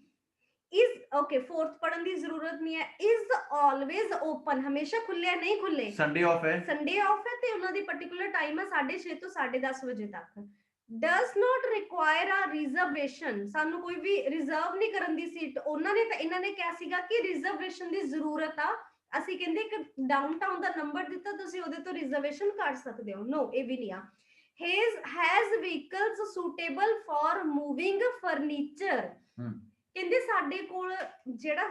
B: is okay, fourth ਪੜਨ ਦੀ ਜ਼ਰੂਰਤ ਨਹੀਂ ਹੈ। is always open, ਹਮੇਸ਼ਾ ਖੁੱਲੇ ਨਹੀਂ ਖੁੱਲੇ,
A: ਸੰਡੇ ਆਫ ਹੈ,
B: ਸੰਡੇ ਆਫ ਹੈ, ਤੇ ਉਹਨਾਂ ਦੀ ਪਾਰਟਿਕੂਲਰ ਟਾਈਮ ਹੈ 6:30 ਤੋਂ 10:30 ਵਜੇ ਤੱਕ। does not require a reservation, ਸਾਨੂੰ ਕੋਈ ਵੀ ਰਿਜ਼ਰਵ ਨਹੀਂ ਕਰਨ ਦੀ ਸੀਟ, ਉਹਨਾਂ ਨੇ ਤਾਂ ਇਹਨਾਂ ਨੇ ਕਿਹਾ ਸੀਗਾ ਕਿ ਰਿਜ਼ਰਵੇਸ਼ਨ ਦੀ ਜ਼ਰੂਰਤ ਆ। ਅਸੀਂ ਕਹਿੰਦੇ ਇੱਕ ਡਾਊਨਟਾਊਨ ਦਾ ਨੰਬਰ ਦਿੱਤਾ, ਤੁਸੀਂ ਉਹਦੇ ਤੋਂ ਰਿਜ਼ਰਵੇਸ਼ਨ ਕਰ ਸਕਦੇ ਹੋ, ਨੋ ਇਹ ਵੀ ਨਹੀਂ ਆ। has vehicles suitable for moving furniture, ਕਹਿੰਦੇ ਸਾਡੇ ਕੋਲ ਜਿਹੜਾ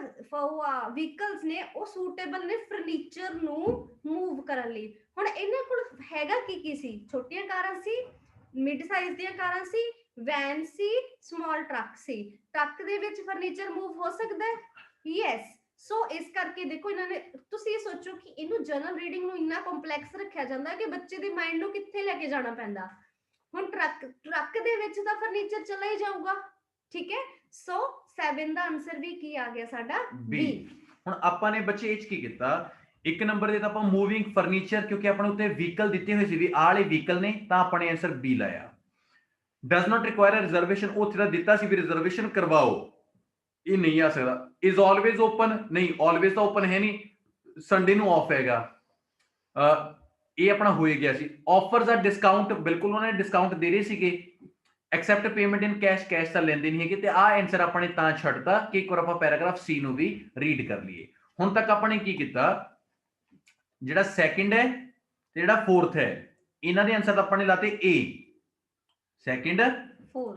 B: ਵਹੀਕਲਸ ਨੇ ਉਹ ਸੂਟੇਬਲ ਨੇ ਫਰਨੀਚਰ ਨੂੰ ਮੂਵ ਕਰਨ ਲਈ। ਹੁਣ ਇਹਨਾਂ ਕੋਲ ਹੈਗਾ ਕੀ ਸੀ, ਛੋਟੀਆਂ ਕਾਰਾਂ ਸੀ, ਮਿਡ ਸਾਈਜ਼ ਦੀਆਂ ਕਾਰਾਂ ਸੀ, ਵੈਨ ਸੀ, ਸਮਾਲ ਟਰੱਕ ਸੀ। ਟਰੱਕ ਦੇ ਵਿੱਚ ਫਰਨੀਚਰ ਮੂਵ ਹੋ ਸਕਦਾ ਹੈ, ਯੈਸ। ਸੋ ਇਸ ਕਰਕੇ ਦੇਖੋ ਇਹਨਾਂ ਨੇ, ਤੁਸੀਂ ਇਹ ਸੋਚੋ ਕਿ ਇਹਨੂੰ ਜਨਰਲ ਰੀਡਿੰਗ ਨੂੰ ਇੰਨਾ ਕੰਪਲੈਕਸ ਰੱਖਿਆ ਜਾਂਦਾ ਕਿ ਬੱਚੇ ਦੇ ਮਾਈਂਡ ਨੂੰ ਕਿੱਥੇ ਲੈ ਕੇ ਜਾਣਾ ਪੈਂਦਾ। ਹੁਣ ਟਰੱਕ ਦੇ ਵਿੱਚ ਤਾਂ ਫਰਨੀਚਰ ਚਲਾ ਹੀ ਜਾਊਗਾ, ਠੀਕ ਹੈ। ਸੋ 7 ਦਾ ਆਨਸਰ ਵੀ ਕੀ ਆ ਗਿਆ ਸਾਡਾ ਬੀ।
A: ਹੁਣ ਆਪਾਂ ਨੇ ਬੱਚੇ ਇਹ ਚ ਕੀ ਕੀਤਾ, ਇੱਕ ਨੰਬਰ ਦੇ ਤਾਂ ਆਪਾਂ ਮੂਵਿੰਗ ਫਰਨੀਚਰ, ਕਿਉਂਕਿ ਆਪਣੇ ਉੱਤੇ ਵਹੀਕਲ ਦਿੱਤੇ ਹੋਏ ਸੀ ਵੀ ਆਹ ਵਾਲੇ ਵਹੀਕਲ ਨੇ, ਤਾਂ ਆਪਣੇ ਆਨਸਰ ਬੀ ਲਾਇਆ। ਡਸ ਨਾਟ ਰਿਕੁਆਇਰ ਰਿਜ਼ਰਵੇਸ਼ਨ, ਉੱਥੇ ਤਾਂ ਦਿੱਤਾ ਸੀ ਵੀ ਰਿਜ਼ਰਵੇਸ਼ਨ ਕਰਵਾਓ, ਇਹ ਨਹੀਂ ਆ ਸਕਦਾ। ਇਜ਼ ਆਲਵੇਜ਼ ਓਪਨ, ਨਹੀਂ ਆਲਵੇਜ਼ ਤਾਂ ਓਪਨ ਹੈ ਨਹੀਂ, ਸੰਡੇ ਨੂੰ ਆਫ ਹੈਗਾ। ਇਹ ਆਪਣਾ ਹੋ ਗਿਆ ਸੀ। ਆਫਰਸ ਆ ਡਿਸਕਾਊਂਟ, ਬਿਲਕੁਲ ਉਹਨਾਂ ਨੇ ਡਿਸਕਾਊਂਟ ਦੇ ਰਹੇ ਸੀਗੇ। ਐਕਸੈਪਟ ਪੇਮੈਂਟ ਇਨ ਕੈਸ਼, ਕੈਸ਼ ਤਾਂ ਲੈਂਦੇ ਨਹੀਂ ਹੈਗੇ। ਤੇ ਆਹ ਆਨਸਰ ਆਪਾਂ ਨੇ ਤਾਂ ਛੱਡਤਾ ਕਿ ਇੱਕ ਵਾਰ ਆਪਾਂ ਪੈਰਾਗ੍ਰਾਫ ਸੀ ਨੂੰ ਵੀ ਰੀਡ ਕਰ ਲਈਏ। ਹੁਣ ਤੱਕ ਆਪਾਂ ਨੇ ਕੀ ਕੀਤਾ, ਜਿਹੜਾ ਸੈਕਿੰਡ ਹੈ ਤੇ ਜਿਹੜਾ ਫੋਰਥ ਹੈ, ਇਹਨਾਂ ਦੇ ਆਨਸਰ ਆਪਾਂ ਨੇ ਲਾਤੇ ਏ। ਸੈਕਿੰਡ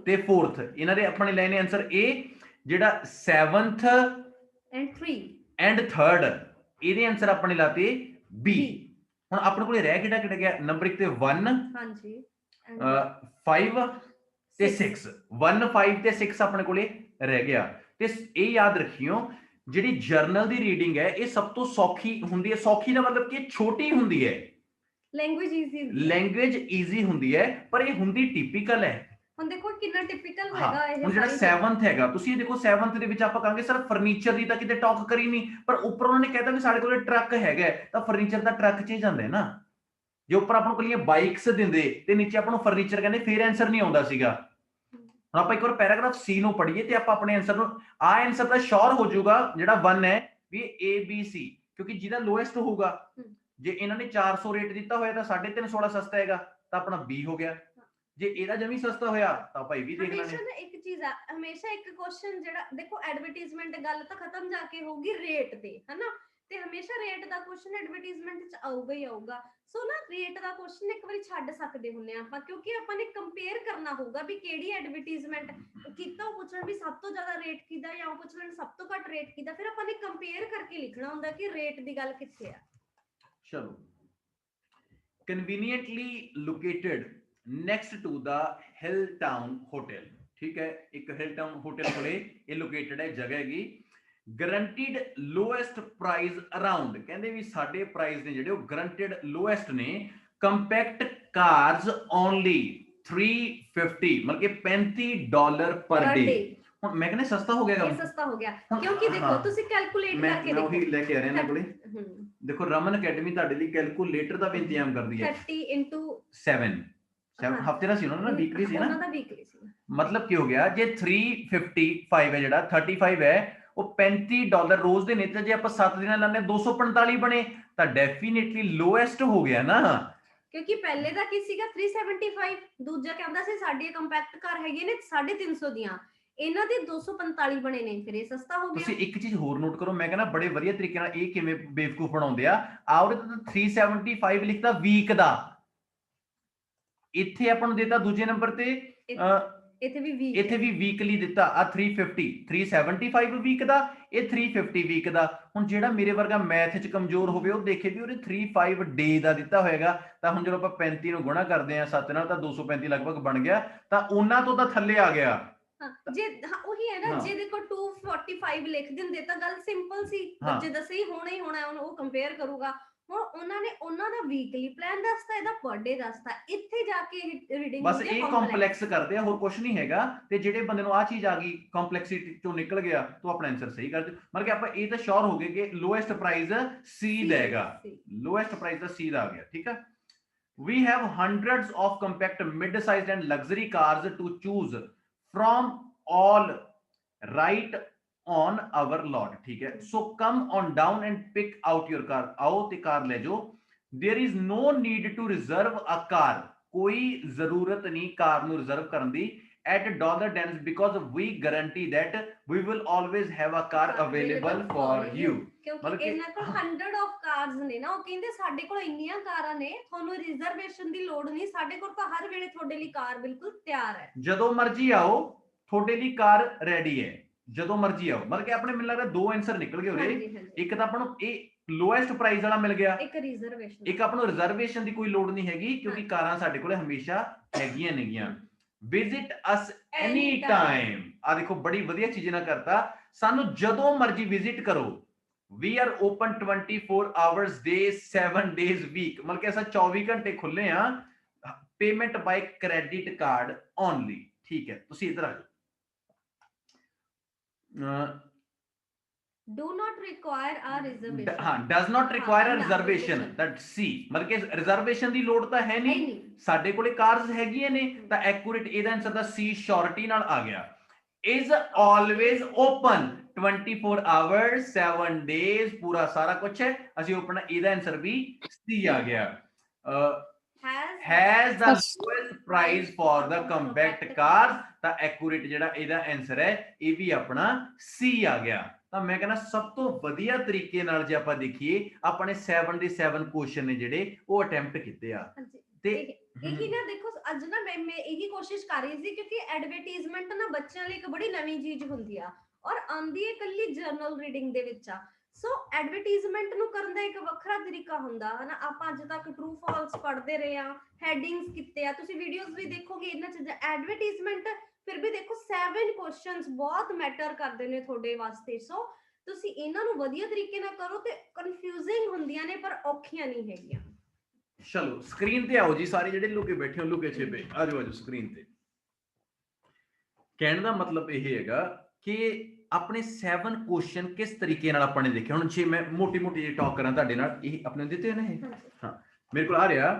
A: ਤੇ ਫੋਰਥ ਇਹਨਾਂ ਦੇ ਆਪਾਂ ਨੇ ਲੈਣੇ ਆਨਸਰ ਏ। ਜਿਹੜਾ 7th ਐਂਡ 3rd ਇਹਦੇ ਆਨਸਰ ਆਪਾਂ ਨੇ ਲਾਤੇ ਬੀ। ਹੁਣ ਆਪਣੇ ਕੋਲੇ ਰਹਿ ਕਿਹੜਾ ਕਿਹੜਾ ਗਿਆ, ਨੰਬਰ 1 ਤੇ 1, ਹਾਂਜੀ 5 ਤੇ 6। 1 5 ਤੇ 6 ਆਪਣੇ ਕੋਲੇ ਰਹਿ ਗਿਆ। ਤੇ ਇਹ ਯਾਦ ਰੱਖਿਓ, ਜਿਹੜੀ ਜਰਨਲ ਦੀ ਰੀਡਿੰਗ ਹੈ ਇਹ ਸਭ ਤੋਂ ਸੌਖੀ ਹੁੰਦੀ ਹੈ। ਸੌਖੀ ਦਾ ਮਤਲਬ ਕਿ ਛੋਟੀ ਹੁੰਦੀ ਹੈ, ਲੈਂਗੁਏਜ ਈਜ਼ੀ ਹੁੰਦੀ ਹੈ, ਪਰ ਇਹ ਹੁੰਦੀ ਟਿਪੀਕਲ ਹੈ। ਹੁਣ ਦੇਖੋ ਕਿੰਨਾ ਟਿਪੀਕਲ ਹੈਗਾ ਇਹ। ਹੁਣ ਜਿਹੜਾ 7th ਹੈਗਾ, ਤੁਸੀਂ ਇਹ ਦੇਖੋ 7th ਦੇ ਵਿੱਚ ਆਪਾਂ ਕਹਾਂਗੇ ਸਰ ਫਰਨੀਚਰ ਦੀ ਤਾਂ ਕਿਤੇ ਟਾਕ ਕਰੀ ਨਹੀਂ, ਪਰ ਉੱਪਰ ਉਹਨਾਂ ਨੇ ਕਹਿਤਾ ਵੀ ਸਾਡੇ ਕੋਲੇ ਟਰੱਕ ਹੈਗਾ, ਤਾਂ ਫਰਨੀਚਰ ਦਾ ਟਰੱਕ 'ਚ ਹੀ ਜਾਂਦਾ ਹੈ ਨਾ। ਜੇ ਉੱਪਰ ਆਪਾਂ ਨੂੰ ਕੋਲੀਆਂ ਬਾਈਕਸ ਦਿੰਦੇ ਤੇ ਨੀਚੇ ਆਪਾਂ ਨੂੰ ਫਰਨੀਚਰ ਕਹਿੰਦੇ, ਫੇਰ ਆਨਸਰ ਨਹੀਂ ਆਉਂਦਾ ਸੀਗਾ। ਹੁਣ ਆਪਾਂ ਇੱਕ ਵਾਰ ਪੈਰਾਗ੍ਰਾਫ ਸੀ ਨੂੰ ਪੜ੍ਹੀਏ ਤੇ ਆਪਾਂ ਆਪਣੇ ਆਨਸਰ ਨੂੰ, ਆ ਆਨਸਰ ਦਾ ਸ਼ੋਰ ਹੋ ਜਾਊਗਾ ਜਿਹੜਾ 1 ਹੈ ਵੀ ਏ ਬੀ ਸੀ, ਕਿਉਂਕਿ ਜਿਹਦਾ ਲੋਐਸਟ ਹੋਊਗਾ, ਜੇ ਇਹਨਾਂ ਨੇ 400 ਰੇਟ ਦਿੱਤਾ ਹੋਇਆ ਤਾਂ 350 ਵਾਲਾ ਸਸਤਾ ਹੈਗਾ, ਤਾਂ ਆਪਣਾ ਬੀ ਹੋ ਗਿਆ। ਜੇ ਇਹਦਾ ਜਮੀ ਸਸਤਾ ਹੋਇਆ ਤਾਂ ਭਾਈ ਵੀ ਦੇਖ ਲੈਣੇ। ਹਮੇਸ਼ਾ ਇੱਕ ਚੀਜ਼ ਆ, ਹਮੇਸ਼ਾ ਇੱਕ ਕੁਐਸਚਨ ਜਿਹੜਾ ਦੇਖੋ ਐਡਵਰਟਾਈਜ਼ਮੈਂਟ ਗੱਲ ਤਾਂ ਖਤਮ ਜਾ ਕੇ ਹੋਊਗੀ ਰੇਟ ਤੇ, ਹਨਾ, ਤੇ ਹਮੇਸ਼ਾ ਰੇਟ ਦਾ ਕੁਐਸਚਨ ਐਡਵਰਟਾਈਜ਼ਮੈਂਟ ਚ ਆਊਗਾ ਹੀ ਆਊਗਾ। ਸੋ ਨਾ ਰੇਟ ਦਾ ਕੁਐਸਚਨ ਇੱਕ ਵਾਰੀ ਛੱਡ ਸਕਦੇ ਹੁੰਨੇ ਆ ਆਪਾਂ, ਕਿਉਂਕਿ ਆਪਾਂ ਨੇ ਕੰਪੇਅਰ ਕਰਨਾ ਹੋਊਗਾ ਵੀ ਕਿਹੜੀ ਐਡਵਰਟਾਈਜ਼ਮੈਂਟ ਕੀਤਾ, ਉਹ ਪੁੱਛਣ ਵੀ ਸਭ ਤੋਂ ਜ਼ਿਆਦਾ ਰੇਟ ਕਿਹਦਾ ਜਾਂ ਉਹ ਪੁੱਛਣ ਸਭ ਤੋਂ ਘੱਟ ਰੇਟ ਕਿਹਦਾ, ਫਿਰ ਆਪਾਂ ਨੇ ਕੰਪੇਅਰ ਕਰਕੇ ਲਿਖਣਾ ਹੁੰਦਾ ਕਿ ਰੇਟ ਦੀ ਗੱਲ ਕਿੱਥੇ ਆ। ਚਲੋ, ਕਨਵੀਨੀਐਂਟਲੀ located next to the Hilltown Hotel, ठीक है, एक Hilltown Hotel कोले ये लोकेटेड है, जगह हैगी। गारंटीड लोएस्ट प्राइस अराउंड, कहंदे भी साडे प्राइस ने जेडे गारंटीड लोएस्ट ने। कंपैक्ट कार्स ओनली 350, मतलब कि $35 पर डे। ਹੁਣ ਮੈਂ ਕਹਿੰਦਾ ਸਸਤਾ ਹੋ ਗਿਆ, ਇਹ ਸਸਤਾ ਹੋ ਗਿਆ ਕਿਉਂਕਿ ਦੇਖੋ ਤੁਸੀਂ ਕੈਲਕੂਲੇਟ ਕਰਕੇ ਦੇਖੋ, ਮੈਂ ਉਹੀ ਲੈ ਕੇ ਆ ਰਿਹਾ ਇਹਨਾਂ ਕੋਲੇ। ਦੇਖੋ ਰਮਨ ਅਕੈਡਮੀ ਤੁਹਾਡੇ ਲਈ ਕੈਲਕੂਲੇਟਰ ਦਾ ਵੀ ਇੰਤਜ਼ਾਮ ਕਰਦੀ ਹੈ। 30 × 7 ਹਫਤੇ ਦਾ ਸੀ ਉਹਨਾਂ ਦਾ, ਵੀਕਲੀ ਸੀ ਨਾ, ਉਹਨਾਂ ਦਾ ਵੀਕਲੀ ਸੀ। ਮਤਲਬ ਕੀ ਹੋ ਗਿਆ, ਜੇ 355 ਹੈ, ਜਿਹੜਾ 35 ਹੈ, ਉਹ $35 ਰੋਜ਼ ਦੇ ਨੇ, ਤੇ ਜੇ ਆਪਾਂ 7 ਦਿਨਾਂ ਲਾਉਂਦੇ 245 ਬਣੇ, ਤਾਂ ਡੈਫੀਨਿਟਲੀ ਲੋਐਸਟ ਹੋ ਗਿਆ ਨਾ। ਕਿਉਂਕਿ ਪਹਿਲੇ ਦਾ ਕੀ ਸੀਗਾ 375, ਦੂਜਾ ਕਹਿੰਦਾ ਸੀ ਸਾਡੀ ਕੰਪੈਕਟ ਕਾਰ ਹੈਗੀ ਨੇ 350 ਦੀਆਂ, ਇਹਨਾਂ ਦੇ 245 ਬਣੇ ਨੇ, ਫਿਰ ਇਹ ਸਸਤਾ ਹੋ ਗਿਆ। ਤੁਸੀਂ ਇੱਕ ਚੀਜ਼ ਹੋਰ ਨੋਟ ਕਰੋ, ਮੈਂ ਕਹਿੰਦਾ ਬੜੇ ਵਧੀਆ ਤਰੀਕੇ ਨਾਲ ਇਹ ਕਿਵੇਂ ਬੇਵਕੂਫ ਬਣਾਉਂਦੇ ਆ। ਆਉਰੇ ਤਾਂ 375 ਲਿਖਦਾ ਵੀਕ ਦਾ, ਇੱਥੇ ਆਪਾਂ ਨੂੰ ਦਿੱਤਾ ਦੂਜੇ ਨੰਬਰ ਤੇ, ਇੱਥੇ ਵੀ ਵੀਕਲੀ ਦਿੱਤਾ। ਆ 350 375 ਵੀਕ ਦਾ, ਇਹ 350 ਵੀਕ ਦਾ। ਹੁਣ ਜਿਹੜਾ ਮੇਰੇ ਵਰਗਾ ਮੈਥ 'ਚ ਕਮਜ਼ੋਰ ਹੋਵੇ ਉਹ ਦੇਖੇ ਵੀ ਉਹਨੇ 35 ਡੇ ਦਾ ਦਿੱਤਾ ਹੋਏਗਾ, ਤਾਂ ਹੁਣ ਜਦੋਂ ਆਪਾਂ 35 ਨੂੰ ਗੁਣਾ ਕਰਦੇ ਆ 7 ਨਾਲ, ਤਾਂ 235 ਲਗਭਗ ਬਣ ਗਿਆ, ਤਾਂ ਉਹਨਾਂ ਤੋਂ ਤਾਂ ਥੱਲੇ ਆ ਗਿਆ। ਜੇ ਉਹੀ ਹੈ ਨਾ, ਜੇ ਦੇਖੋ 245 ਲਿਖ ਦਿੰਦੇ ਤਾਂ ਗੱਲ ਸਿੰਪਲ ਸੀ, ਬੱਚੇ ਦਾ ਸਹੀ ਹੋਣਾ ਹੀ ਹੋਣਾ, ਉਹ ਕੰਪੇਅਰ ਕਰੂਗਾ। ਹੁਣ ਉਹਨਾਂ ਨੇ ਉਹਨਾਂ ਦਾ ਵੀਕਲੀ ਪਲਾਨ ਦੱਸਤਾ, ਇਹਦਾ ਪਰ ਡੇ ਦੱਸਤਾ, ਇੱਥੇ ਜਾ ਕੇ ਰੀਡਿੰਗ ਬਸ ਇਹ ਕੰਪਲੈਕਸ ਕਰਦੇ ਆ, ਹੋਰ ਕੁਝ ਨਹੀਂ ਹੈਗਾ। ਤੇ ਜਿਹੜੇ ਬੰਦੇ ਨੂੰ ਆ ਚੀਜ਼ ਆ ਗਈ ਕੰਪਲੈਕਸਿਟੀ ਚੋਂ ਨਿਕਲ ਗਿਆ, ਤਾਂ ਆਪਣਾ ਆਨਸਰ ਸਹੀ ਕਰ ਦਿਓ। ਮਤਲਬ ਕਿ ਆਪਾਂ ਇਹ ਤਾਂ ਸ਼ੋਰ ਹੋ ਗਏ ਕਿ ਲੋਐਸਟ ਪ੍ਰਾਈਸ ਸੀ ਦੇਗਾ, ਲੋਐਸਟ ਪ੍ਰਾਈਸ ਦਾ ਸੀ ਦਾ ਆ ਗਿਆ, ਠੀਕ ਆ। We have hundreds of compact, mid-sized and luxury cars to choose from, all right on our lot, ठीक है। So come on down and pick out your car, आओ ते कार ले जाओ। There is no need to reserve a car, कोई जरूरत नहीं कार नु रिजर्व करन दी at dollar dens, because we guarantee that we will always have a car available for you। ਕਿਉਂਕਿ ਇਹਨਾਂ ਕੋਲ 100 ਆਫ ਕਾਰਸ ਨੇ ਨਾ, ਉਹ ਕਹਿੰਦੇ ਸਾਡੇ ਕੋਲ ਇੰਨੀਆਂ ਕਾਰਾਂ ਨੇ, ਤੁਹਾਨੂੰ ਰਿਜ਼ਰਵੇਸ਼ਨ ਦੀ ਲੋੜ ਨਹੀਂ, ਸਾਡੇ ਕੋਲ ਤਾਂ ਹਰ ਵੇਲੇ ਤੁਹਾਡੇ ਲਈ ਕਾਰ ਬਿਲਕੁਲ ਤਿਆਰ ਹੈ, ਜਦੋਂ ਮਰਜ਼ੀ ਆਓ, ਤੁਹਾਡੇ ਲਈ ਕਾਰ ਰੈਡੀ ਹੈ, ਜਦੋਂ ਮਰਜ਼ੀ ਆਓ। ਮਤਲਬ ਕਿ ਆਪਣੇ ਮੈਨੂੰ ਲੱਗਦਾ ਦੋ ਆਨਸਰ ਨਿਕਲ ਗਏ ਉਹਦੇ, ਇੱਕ ਤਾਂ ਆਪਾਂ ਨੂੰ ਇਹ ਲੋਐਸਟ ਪ੍ਰਾਈਸ ਵਾਲਾ ਮਿਲ ਗਿਆ, ਇੱਕ ਆਪਾਂ ਨੂੰ ਰਿਜ਼ਰਵੇਸ਼ਨ ਦੀ ਕੋਈ ਲੋੜ ਨਹੀਂ ਹੈਗੀ, ਕਿਉਂਕਿ ਕਾਰਾਂ ਸਾਡੇ ਕੋਲੇ ਹਮੇਸ਼ਾ ਹੈਗੀਆਂ ਨੇਗੀਆਂ। ਵਿਜ਼ਿਟ ਅਸ ਐਨੀ ਟਾਈਮ, ਆ ਦੇਖੋ ਬੜੀ ਵਧੀਆ ਚੀਜ਼ ਨਾਲ ਕਰਤਾ, ਸਾਨੂੰ ਜਦੋਂ ਮਰਜ਼ੀ ਵਿਜ਼ਿਟ ਕਰੋ। We are open 24 hours day 7 days week, मतलब कि ऐसा 24 घंटे खुले हैं। Payment by credit card only, ठीक है। तुसी इधर आ जाओ।
B: do not require a reservation
A: ਹਾਂ does not require a
B: yeah,
A: reservation
B: reservation.
A: that C ਮਤਲਬ ਕਿ ਰਿਜ਼ਰਵੇਸ਼ਨ ਦੀ ਲੋੜ ਤਾਂ ਹੈ
B: ਹੈ
A: ਨਹੀਂ
B: ਨਹੀਂ
A: ਸਾਡੇ ਕੋਲੇ ਕਾਰਸ ਹੈਗੀਆਂ ਨੇ ਤਾਂ ਐਕੂਰੇਟ ਇਹਦਾ ਆਨਸਰ ਦਾ C ਸ਼ੋਰਟੀ ਨਾਲ ਆ ਗਿਆ is always open 24 hours 7 days ਪੂਰਾ ਸਾਰਾ ਕੁਝ ਹੈ ਅਸੀਂ ਓਪਨ ਇਹਦਾ ਆਨਸਰ ਵੀ C ਆ ਗਿਆ has the lowest price for the compact cars ਤਾਂ ਐਕੂਰੇਟ ਜਿਹੜਾ ਇਹਦਾ ਆਨਸਰ ਹੈ ਇਹ ਵੀ ਆਪਣਾ C ਆ ਗਿਆ ਤਾਂ ਮੈਂ ਕਹਿੰਦਾ ਸਭ ਤੋਂ ਵਧੀਆ ਤਰੀਕੇ ਨਾਲ ਜੇ ਆਪਾਂ ਦੇਖੀਏ ਆਪਣੇ 7 ਦੇ 7 ਕੁਐਸਚਨ ਨੇ ਜਿਹੜੇ ਉਹ ਅਟੈਂਪਟ ਕੀਤੇ ਆ ਤੇ
B: ਇਹੀ ਨਾ ਦੇਖੋ ਅੱਜ ਨਾ ਮੈਂ ਇਹੀ ਕੋਸ਼ਿਸ਼ ਕਰ ਰਹੀ ਸੀ ਕਿਉਂਕਿ ਐਡਵਰਟਾਈਜ਼ਮੈਂਟ ਨਾ ਬੱਚਿਆਂ ਲਈ ਇੱਕ ਬੜੀ ਨਵੀਂ ਚੀਜ਼ ਹੁੰਦੀ ਆ ਔਰ ਆਂਦੀ ਹੈ ਇਕੱਲੀ ਜਰਨਲ ਰੀਡਿੰਗ ਦੇ ਵਿੱਚ ਆ ਸੋ ਐਡਵਰਟਾਈਜ਼ਮੈਂਟ ਨੂੰ ਕਰਨ ਦਾ ਇੱਕ ਵੱਖਰਾ ਤਰੀਕਾ ਹੁੰਦਾ ਹੈ ਨਾ ਆਪਾਂ ਅੱਜ ਤੱਕ ਟਰੂ ਫਾਲਸ ਪੜ੍ਹਦੇ ਰਹੇ ਆ ਹੈਡਿੰਗਸ ਕੀਤੇ ਆ ਤੁਸੀਂ ਵੀਡੀਓਜ਼ ਵੀ ਦੇਖੋਗੇ ਇਹਨਾਂ ਚੀਜ਼ਾਂ ਐਡਵਰਟਾਈਜ਼ਮੈਂਟ ਫਿਰ ਵੀ ਦੇਖੋ 7 ਕੁਐਸਚਨਸ ਬਹੁਤ ਮੈਟਰ ਕਰਦੇ ਨੇ ਤੁਹਾਡੇ ਵਾਸਤੇ ਸੋ ਤੁਸੀਂ ਇਹਨਾਂ ਨੂੰ ਵਧੀਆ ਤਰੀਕੇ ਨਾਲ ਕਰੋ ਤੇ ਕਨਫਿਊਜ਼ਿੰਗ ਹੁੰਦੀਆਂ ਨੇ ਪਰ ਔਖੀਆਂ ਨਹੀਂ ਹੈਗੀਆਂ
A: ਚਲੋ ਸਕਰੀਨ ਤੇ ਆਓ ਜੀ ਸਾਰੇ ਜਿਹੜੇ ਲੁਕੇ ਬੈਠੇ ਹੋ ਲੁਕੇ ਛੇਪੇ ਆਜੋ ਸਕਰੀਨ ਤੇ ਕਹਿਣ ਦਾ ਮਤਲਬ ਇਹ ਹੈਗਾ ਕਿ ਆਪਣੇ 7 ਕੁਐਸਚਨ ਕਿਸ ਤਰੀਕੇ ਨਾਲ ਆਪਾਂ ਨੇ ਦੇਖਿਆ ਹੁਣ ਜੇ ਮੈਂ ਮੋਟੀ ਜਿਹੀ ਟਾਕ ਕਰਾਂ ਤੁਹਾਡੇ ਨਾਲ ਇਹ ਆਪਣੇ ਦਿੱਤੇ ਨੇ ਹਾਂ ਮੇਰੇ ਕੋਲ ਆ ਰਿਹਾ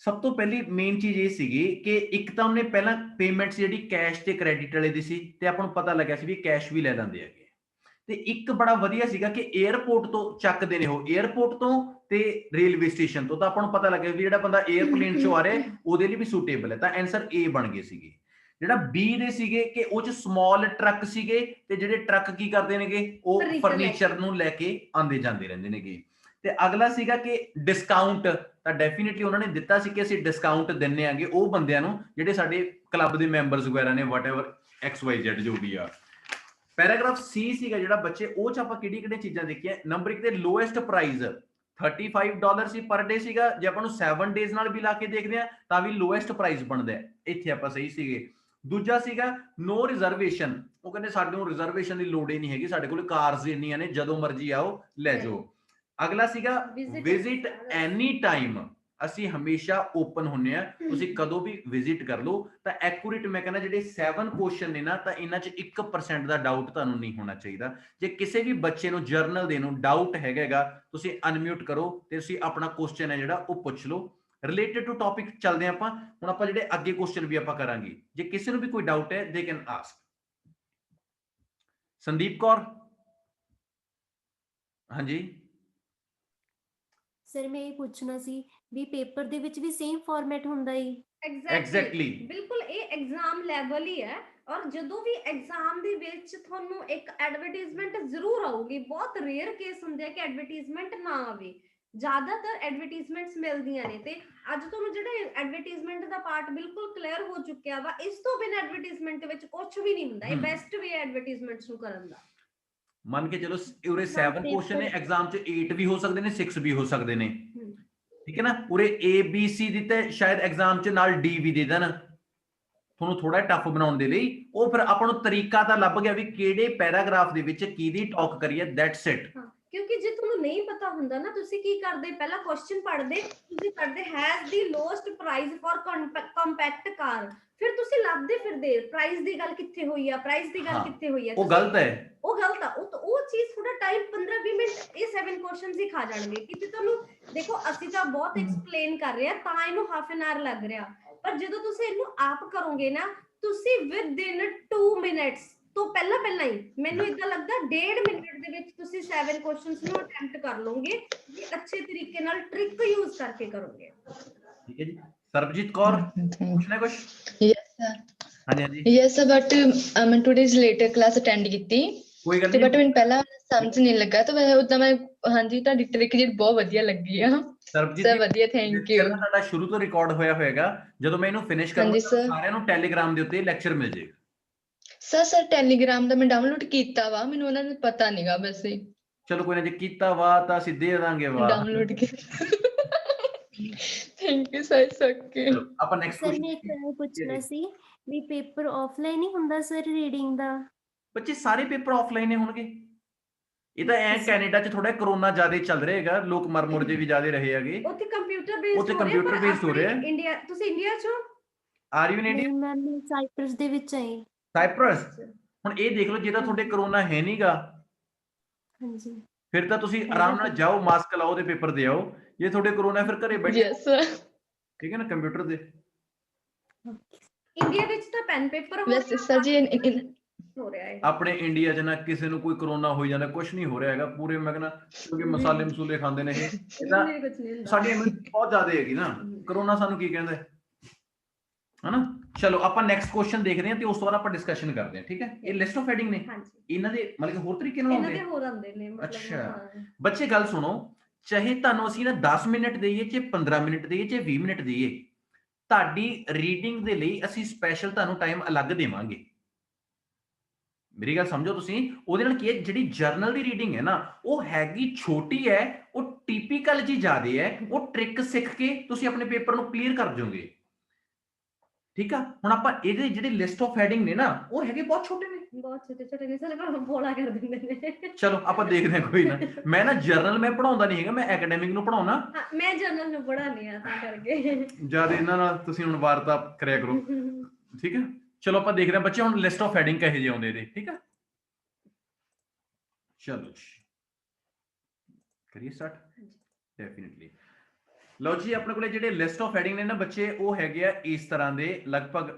A: ਸਭ ਤੋਂ ਪਹਿਲੀ ਮੇਨ ਚੀਜ਼ ਇਹ ਸੀਗੀ ਕਿ ਇੱਕ ਤਾਂ ਉਹਨੇ ਪਹਿਲਾਂ ਪੇਮੈਂਟਸ ਜਿਹੜੀ ਕੈਸ਼ ਤੇ ਕ੍ਰੈਡਿਟ ਵਾਲੇ ਦੀ ਸੀ ਤੇ ਆਪਾਂ ਨੂੰ ਪਤਾ ਲੱਗਿਆ ਸੀ ਵੀ ਕੈਸ਼ ਵੀ ਲੈ ਲੈਂਦੇ ਹੈਗੇ ਤੇ ਇੱਕ ਬੜਾ ਵਧੀਆ ਸੀਗਾ ਕਿ 에ਅਰਪੋਰਟ ਤੋਂ ਚੱਕਦੇ ਨੇ ਉਹ 에ਅਰਪੋਰਟ ਤੋਂ ਤੇ ਰੇਲਵੇ ਸਟੇਸ਼ਨ ਤੋਂ ਤਾਂ ਆਪਾਂ ਨੂੰ ਪਤਾ ਲੱਗਿਆ ਵੀ ਜਿਹੜਾ ਬੰਦਾ 에ਅਰਪਲੇਨ ਚੋਂ ਆ ਰਿਹਾ ਉਹਦੇ ਲਈ ਵੀ ਸੂਟੇਬਲ ਹੈ ਤਾਂ ਆਨਸਰ A ਬਣ ਗਏ ਸੀਗੇ ਜਿਹੜਾ B ਦੇ ਸੀਗੇ ਕਿ ਉਹ ਚ ਸਮਾਲ ਟਰੱਕ ਸੀਗੇ ਤੇ ਜਿਹੜੇ ਟਰੱਕ ਕੀ ਕਰਦੇ ਨੇਗੇ ਉਹ ਫਰਨੀਚਰ ਨੂੰ ਲੈ ਕੇ ਆਂਦੇ ਜਾਂਦੇ ਰਹਿੰਦੇ ਨੇਗੇ ਤੇ ਅਗਲਾ ਸੀਗਾ ਕਿ ਡਿਸਕਾਊਂਟ ਤਾਂ ਡੈਫੀਨਿਟਲੀ ਉਹਨਾਂ ਨੇ ਦਿੱਤਾ ਸੀ ਕਿ ਅਸੀਂ ਡਿਸਕਾਊਂਟ ਦਿੰਨੇ ਆਂਗੇ ਉਹ ਬੰਦਿਆਂ ਨੂੰ ਜਿਹੜੇ ਸਾਡੇ ਕਲੱਬ ਦੇ ਮੈਂਬਰਸ ਵਗੈਰਾ ਨੇ ਵਾਟਐਵਰ XYZ ਜੋ ਵੀ ਆ ਪੈਰਾਗ੍ਰਾਫ C ਸੀਗਾ ਜਿਹੜਾ ਬੱਚੇ ਉਹ ਚ ਆਪਾਂ ਕਿਹੜੀ ਚੀਜ਼ਾਂ ਦੇਖੀਆਂ ਨੰਬਰ 1 ਤੇ ਲੋਐਸਟ ਪ੍ਰਾਈਸ $35 ਸੀ ਪਰ ਡੇ ਸੀਗਾ ਜੇ ਆਪਾਂ ਨੂੰ 7 ਡੇਜ਼ ਨਾਲ ਵੀ ਲਾ ਕੇ ਦੇਖਦੇ ਆ ਤਾਂ ਵੀ ਲੋਐਸਟ ਪ੍ਰਾਈਸ ਬਣਦਾ ਹੈ ਇੱਥੇ ਆਪਾਂ ਸਹੀ ਸੀਗੇ ਦੂਜਾ ਸੀਗਾ ਨੋ ਰਿਜ਼ਰਵੇਸ਼ਨ ਉਹ ਕਹਿੰਦੇ ਸਾਡੇ ਨੂੰ ਰਿਜ਼ਰਵੇਸ਼ਨ ਦੀ ਲੋੜ ਹੀ ਨਹੀਂ ਹੈਗੀ ਸਾਡੇ ਕੋਲ ਕਾਰਸ ਇੰਨੀਆਂ ਨੇ ਜਦੋਂ ਮਰਜ਼ੀ ਆਓ ਲੈ ਜਾਓ ਅਗਲਾ ਸੀਗਾ ਵਿਜ਼ਿਟ ਐਨੀ ਟਾਈਮ ਅਸੀਂ ਹਮੇਸ਼ਾ ਓਪਨ ਹੁੰਨੇ ਆ ਤੁਸੀਂ ਕਦੋਂ ਵੀ ਵਿਜ਼ਿਟ ਕਰ ਲਓ ਤਾਂ ਐਕੂਰੇਟ ਮੈਂ ਕਹਿੰਦਾ ਜਿਹੜੇ 7 ਕੁਐਸਚਨ ਨੇ ਨਾ ਤਾਂ ਇਹਨਾਂ 'ਚ 1% ਦਾ ਡਾਊਟ ਤੁਹਾਨੂੰ ਨਹੀਂ ਹੋਣਾ ਚਾਹੀਦਾ ਜੇ ਕਿਸੇ ਵੀ ਬੱਚੇ ਨੂੰ ਜਰਨਲ ਦੇ ਨੂੰ ਡਾਊਟ ਹੈਗਾ ਤੁਸੀਂ ਅਨਮਿਊਟ ਕਰੋ ਤੇ ਤੁਸੀਂ ਆਪਣਾ ਕੁਐਸਚਨ ਹੈ ਜਿਹੜਾ ਉਹ ਪੁੱਛ ਲਓ ਰਿਲੇਟਡ ਟੂ ਟੌਪਿਕ ਚੱਲਦੇ ਆਪਾਂ ਹੁਣ ਆਪਾਂ ਜਿਹੜੇ ਅੱਗੇ ਕੁਐਸਚਨ ਵੀ ਆਪਾਂ ਕਰਾਂਗੇ ਜੇ ਕਿਸੇ ਨੂੰ ਵੀ ਕੋਈ ਡਾਊਟ ਹੈ they can ask Sandeep Kaur ਹਾਂਜੀ
C: ਸਰ ਮੈਂ ਇਹ ਪੁੱਛਣਾ ਸੀ ਵੀ ਪੇਪਰ ਦੇ ਵਿੱਚ ਵੀ ਸੇਮ ਫਾਰਮੈਟ ਹੁੰਦਾ ਹੀ
A: ਐਗਜ਼ੈਕਟਲੀ
B: ਬਿਲਕੁਲ ਇਹ ਐਗਜ਼ਾਮ ਲੈਵਲ ਹੀ ਹੈ ਔਰ ਜਦੋਂ ਵੀ ਐਗਜ਼ਾਮ ਦੇ ਵਿੱਚ ਤੁਹਾਨੂੰ ਇੱਕ ਐਡਵਰਟਾਈਜ਼ਮੈਂਟ ਜ਼ਰੂਰ ਆਊਗੀ ਬਹੁਤ ਰੇਅਰ ਕੇਸ ਹੁੰਦੇ ਆ ਕਿ ਐਡਵਰਟਾਈਜ਼ਮੈਂਟ ਨਾ ਆਵੇ ਜ਼ਿਆਦਾਤਰ ਐਡਵਰਟਾਈਜ਼ਮੈਂਟਸ ਮਿਲਦੀਆਂ ਨੇ ਤੇ ਅੱਜ ਤੁਹਾਨੂੰ ਜਿਹੜਾ ਐਡਵਰਟਾਈਜ਼ਮੈਂਟ ਦਾ ਪਾਰਟ ਬਿਲਕੁਲ ਕਲੀਅਰ ਹੋ ਚੁੱਕਿਆ ਵਾ ਇਸ ਤੋਂ ਬਿਨਾਂ ਐਡਵਰਟਾਈਜ਼ਮੈਂਟ ਦੇ ਵਿੱਚ ਕੁਝ ਵੀ ਨਹੀਂ ਹੁੰਦਾ ਇਹ ਬੈਸਟ ਵੇ ਐਡਵਰਟਾਈਜ਼ਮੈਂਟਸ ਨੂੰ ਕਰਨ ਦਾ
A: ਮੰਨ ਕੇ ਚਲੋ ਉਰੇ 7 ਕੁਐਸਚਨ ਨੇ ਐਗਜ਼ਾਮ ਚ 8 ਵੀ ਹੋ ਸਕਦੇ ਨੇ 6 ਵੀ ਹੋ ਸਕਦੇ ਨੇ ਠੀਕ ਹੈ ਨਾ ਉਰੇ ABC ਦਿੱਤੇ ਸ਼ਾਇਦ ਐਗਜ਼ਾਮ ਚ ਨਾਲ D ਵੀ ਦੇ ਦੇਣ ਤੁਹਾਨੂੰ ਥੋੜਾ ਟਫ ਬਣਾਉਣ ਦੇ ਲਈ ਉਹ ਫਿਰ ਆਪਾਂ ਨੂੰ ਤਰੀਕਾ ਤਾਂ ਲੱਭ ਗਿਆ ਵੀ ਕਿਹੜੇ ਪੈਰਾਗ੍ਰਾਫ ਦੇ ਵਿੱਚ ਕਿਹਦੀ ਟਾਕ ਕਰੀਏ ਦੈਟਸ ਇਟ
B: ਕਿਉਂਕਿ ਜੇ ਤੁਹਾਨੂੰ ਨਹੀਂ ਪਤਾ ਹੁੰਦਾ ਨਾ ਤੁਸੀਂ ਕੀ ਕਰਦੇ ਪਹਿਲਾਂ ਕੁਐਸਚਨ ਪੜ੍ਹਦੇ ਤੁਸੀਂ ਪੜ੍ਹਦੇ has the lowest price for compact car ਫਿਰ ਤੁਸੀਂ ਲੱਭਦੇ ਫਿਰਦੇ ਪ੍ਰਾਈਸ ਦੀ ਗੱਲ ਕਿੱਥੇ ਹੋਈ ਆ ਪ੍ਰਾਈਸ ਦੀ ਗੱਲ ਕਿੱਥੇ ਹੋਈ ਆ
A: ਉਹ ਗਲਤ ਹੈ
B: ਉਹ ਚੀਜ਼ ਥੋੜਾ ਟਾਈਮ 15-20 ਮਿੰਟ ਇਹ 7 ਕੁਐਸਚਨਸ ਹੀ ਖਾ ਜਾਣਗੇ ਕਿ ਤੁਹਾਨੂੰ ਦੇਖੋ ਅਸੀਂ ਤਾਂ ਬਹੁਤ ਐਕਸਪਲੇਨ ਕਰ ਰਹੇ ਆ ਤਾਂ ਇਹਨੂੰ ਹਾਫ ਐਨ ਆਵਰ ਲੱਗ ਰਿਹਾ ਪਰ ਜਦੋਂ ਤੁਸੀਂ ਇਹਨੂੰ ਆਪ ਕਰੋਗੇ ਨਾ ਤੁਸੀਂ ਵਿਦ ਇਨ 2 ਮਿੰਟਸ ਤੋਂ ਪਹਿਲਾਂ ਹੀ ਮੈਨੂੰ ਇਦਾਂ ਲੱਗਦਾ 1.5 ਮਿੰਟ ਦੇ ਵਿੱਚ ਤੁਸੀਂ 7 ਕੁਐਸਚਨਸ ਨੂੰ ਅਟੈਂਪਟ ਕਰ ਲਓਗੇ ਜੇ ਅੱਛੇ ਤਰੀਕੇ ਨਾਲ ਟ੍ਰਿਕ ਯੂਜ਼ ਕਰਕੇ ਕਰੋਗੇ
A: ਠੀਕ ਹੈ ਜੀ ਸਰਬਜੀਤ ਕੌਰ ਪੁੱਛਣਾ ਕੁਝ
D: ਯੈਸ ਸਰ
A: ਹਾਂਜੀ
D: ਯੈਸ ਸਰ ਬਟ ਮੈਂ ਟੂਡੇਜ਼ ਲੇਟਰ ਕਲਾਸ ਅਟੈਂਡ ਕੀਤੀ
A: ਕੋਈ ਗੱਲ
D: ਤੇ
A: ਨਹੀਂ
D: ਬਟ ਮੈਨੂੰ ਪਹਿਲਾਂ ਸਮਝ ਨਹੀਂ ਲੱਗਾ ਤਾਂ ਮੈਂ ਉਦਾਂ ਮੈਂ ਹਾਂਜੀ ਤੁਹਾਡੀ ਟ੍ਰਿਕ ਜਿਹੜੀ ਬਹੁਤ ਵਧੀਆ ਲੱਗੀ ਆ
A: ਸਰਬਜੀਤ
D: ਸਰ ਵਧੀਆ ਥੈਂਕ ਯੂ
A: ਸਾਡਾ ਸ਼ੁਰੂ ਤੋਂ ਰਿਕਾਰਡ ਹੋਇਆ ਹੋਏਗਾ ਜਦੋਂ ਮੈਂ ਇਹਨੂੰ ਫਿਨਿਸ਼ ਕਰਾਂਗਾ ਸਾਰਿਆਂ ਨੂੰ ਟੈਲੀਗ੍ਰਾਮ ਦੇ ਉੱਤੇ ਲੈਕਚਰ ਮਿਲ ਜਾਏਗਾ
D: ਸਰ ਟੈਲੀਗ੍ਰਾਮ ਦਾ ਮੈਂ ਡਾਊਨਲੋਡ ਕੀਤਾ ਵਾ ਮੈਨੂੰ ਉਹਨਾਂ ਦਾ ਪਤਾ ਨਹੀਂਗਾ ਵੈਸੇ
A: ਚਲੋ ਕੋਈ ਨਾ ਜੇ ਕੀਤਾ ਵਾ ਤਾਂ ਅਸੀਂ ਦੇ ਦਾਂਗੇ ਵਾ
D: ਡਾਊਨਲੋਡ ਕੀਤਾ ਥੈਂਕ ਯੂ ਸਰ ਓਕੇ
A: ਆਪਾਂ ਨੈਕਸਟ
C: ਸਰ ਮੈਂ ਇੱਕ ਪੁੱਛਣਾ ਸੀ ਵੀ ਪੇਪਰ ਆਫਲਾਈਨ ਹੀ ਹੁੰਦਾ ਸਰ ਰੀਡਿੰਗ ਦਾ
A: ਬੱਚੇ ਸਾਰੇ ਪੇਪਰ ਆਫਲਾਈਨ ਹੀ ਹੋਣਗੇ ਇਹ ਤਾਂ ਐ ਕੈਨੇਡਾ 'ਚ ਥੋੜਾ ਕਰੋਨਾ ਜ਼ਿਆਦਾ ਚੱਲ ਰਿਹਾ ਹੈਗਾ ਲੋਕ ਮਰ ਜੇ ਵੀ ਜ਼ਿਆਦਾ ਰਹੇ ਹੈਗੇ
B: ਉੱਥੇ ਕੰਪਿਊਟਰ ਬੇਸਡ ਹੋ ਰਿਹਾ ਇੰਡੀਆ ਤੁਸੀਂ ਇੰਡੀਆ 'ਚ
A: ਆਰ ਯੂ ਇਨ ਇੰਡੀਆ
C: ਮੈਂ ਸਾਈਪ੍ਰਸ ਦੇ ਵਿੱਚ ਆਈ
A: ਸਾਈਪ੍ਰਸ ਹੁਣ ਇਹ ਦੇਖ ਲਓ ਜੇ ਤਾਂ ਤੁਹਾਡੇ ਕਰੋਨਾ ਹੈ ਨਹੀਂਗਾ
C: हाँ जी।
A: ਫਿਰ ਤਾਂ ਤੁਸੀਂ ਆਰਾਮ ਨਾਲ ਜਾਓ, ਮਾਸਕ ਲਾਓ ਤੇ ਪੇਪਰ ਦੇ ਆਓ। ਜੇ ਤੁਹਾਡੇ ਕਰੋਨਾ ਫਿਰ ਘਰੇ ਬੈਠੇ
D: ਯੈਸ
A: ਠੀਕ ਹੈ ਨਾ ਕੰਪਿਊਟਰ ਤੇ।
B: ਇੰਡੀਆ ਵਿੱਚ ਤਾਂ ਪੈਨ ਪੇਪਰ ਹੋ
D: ਵੈਸੇ ਸਰ ਜੀ
B: ਹੋ ਰਿਹਾ ਹੈ।
A: ਆਪਣੇ ਇੰਡੀਆ 'ਚ ਨਾ ਕਿਸੇ ਨੂੰ ਕੋਈ ਕਰੋਨਾ ਹੋਈ ਜਾਂਦਾ, ਕੁਝ ਨਹੀਂ ਹੋ ਰਿਹਾ ਹੈਗਾ। ਪੂਰੇ ਮੈਂ ਕਹਿੰਦਾ ਕਿਉਂਕਿ ਮਸਾਲੇ ਮਸੂਲੇ ਖਾਂਦੇ ਨੇ ਇਹ ਤਾਂ
B: ਨਹੀਂ, ਕੁਛ ਨਹੀਂ ਹੁੰਦਾ।
A: ਸਾਡੀ ਇਮਿਊਨਿਟੀ ਬਹੁਤ ਜ਼ਿਆਦਾ ਹੈਗੀ ਨਾ। ਕਰੋਨਾ ਸਾਨੂੰ ਕੀ ਕਹਿੰਦਾ ਹਨਾ। ਚਲੋ ਆਪਾਂ ਨੈਕਸਟ ਕੁਐਸਚਨ ਦੇਖਦੇ ਹਾਂ ਤੇ ਉਸ ਤੋਂ ਬਾਅਦ ਆਪਾਂ ਡਿਸਕਸ਼ਨ ਕਰਦੇ ਹਾਂ, ਠੀਕ ਹੈ। ਇਹ ਲਿਸਟ ਆਫ ਹੈਡਿੰਗ ਨੇ,
B: ਹਾਂਜੀ,
A: ਇਹਨਾਂ ਦੇ ਮਤਲਬ ਕਿ ਹੋਰ ਤਰੀਕੇ ਨਾਲ
B: ਇਹਨਾਂ
A: ਹੁੰਦੇ
B: ਦੇ ਹੋਰ ਆਉਂਦੇ ਨੇ ਮਤਲਬ।
A: ਅੱਛਾ।
B: ਹਾਂ,
A: ਬੱਚੇ ਗੱਲ ਸੁਣੋ, ਚਾਹੇ ਤੁਹਾਨੂੰ ਅਸੀਂ ਨਾ 10 ਮਿੰਟ ਦੇਈਏ ਚਾਹੇ 15 ਮਿੰਟ ਦੇਈਏ ਚਾਹੇ 20 ਮਿੰਟ ਦੇਈਏ, ਤੁਹਾਡੀ ਰੀਡਿੰਗ ਦੇ ਲਈ ਅਸੀਂ ਸਪੈਸ਼ਲ ਤੁਹਾਨੂੰ ਟਾਈਮ ਅਲੱਗ ਦੇਵਾਂਗੇ। ਮੇਰੀ ਗੱਲ ਸਮਝੋ ਤੁਸੀਂ। ਉਹਦੇ ਨਾਲ ਕੀ ਹੈ, ਜਿਹੜੀ ਜਰਨਲ ਦੀ ਰੀਡਿੰਗ ਹੈ ਨਾ ਉਹ ਹੈਗੀ ਛੋਟੀ ਹੈ, ਉਹ ਟਿਪੀਕਲ ਜੀ ਜ਼ਿਆਦੇ ਹੈ। ਉਹ ਟ੍ਰਿਕ ਸਿੱਖ ਕੇ ਤੁਸੀਂ ਆਪਣੇ ਪੇਪਰ ਨੂੰ ਕਲੀਅਰ ਕਰ ਜਾਓਗੇ, ਠੀਕ ਆ। ਹੁਣ ਆਪਾਂ ਇਹਦੇ ਜਿਹੜੇ ਲਿਸਟ ਆਫ ਹੈਡਿੰਗ ਨੇ ਨਾ ਉਹ ਹੈਗੇ ਬਹੁਤ ਛੋਟੇ ਨੇ,
B: ਬਹੁਤ ਛੋਟੇ ਛੋਟੇ ਨੇ ਸਾਰੇ ਪਰ ਬੋਲਾ ਕਰ ਦਿੰਦੇ ਨੇ।
A: ਚਲੋ ਆਪਾਂ ਦੇਖਦੇ ਹਾਂ, ਕੋਈ ਨਾ। ਮੈਂ ਨਾ ਜਰਨਲ ਮੈਂ ਪੜਾਉਂਦਾ ਨਹੀਂ ਹੈਗਾ, ਮੈਂ ਐਕੈਡੈਮਿਕ ਨੂੰ ਪੜਾਉਣਾ।
B: ਹਾਂ, ਮੈਂ ਜਰਨਲ ਨੂੰ ਪੜ੍ਹਾਉਂਦੀ ਆ ਤਾਂ ਕਰਕੇ।
A: ਜਦ ਇਹਨਾਂ ਨਾਲ ਤੁਸੀਂ ਹੁਣ ਵਾਰਤਾ ਕਰਿਆ ਕਰੋ, ਠੀਕ ਹੈ। ਚਲੋ ਆਪਾਂ ਦੇਖਦੇ ਹਾਂ ਬੱਚੇ ਹੁਣ ਲਿਸਟ ਆਫ ਹੈਡਿੰਗ ਕਹੇ ਜਿਹੇ ਆਉਂਦੇ ਇਹਦੇ, ਠੀਕ ਆ। ਚਲੋ ਕਰੀਏ ਸਟਾਰਟ। ਡੈਫੀਨਿਟਲੀ। ਲਓ ਜੀ, ਆਪਣੇ ਕੋਲੇ ਜਿਹੜੇ ਲਿਸਟ ਆਫ ਹੈਡਿੰਗ ਨੇ ਨਾ ਬੱਚੇ ਉਹ ਹੈਗੇ ਆ ਇਸ ਤਰ੍ਹਾਂ ਦੇ, ਲਗਭਗ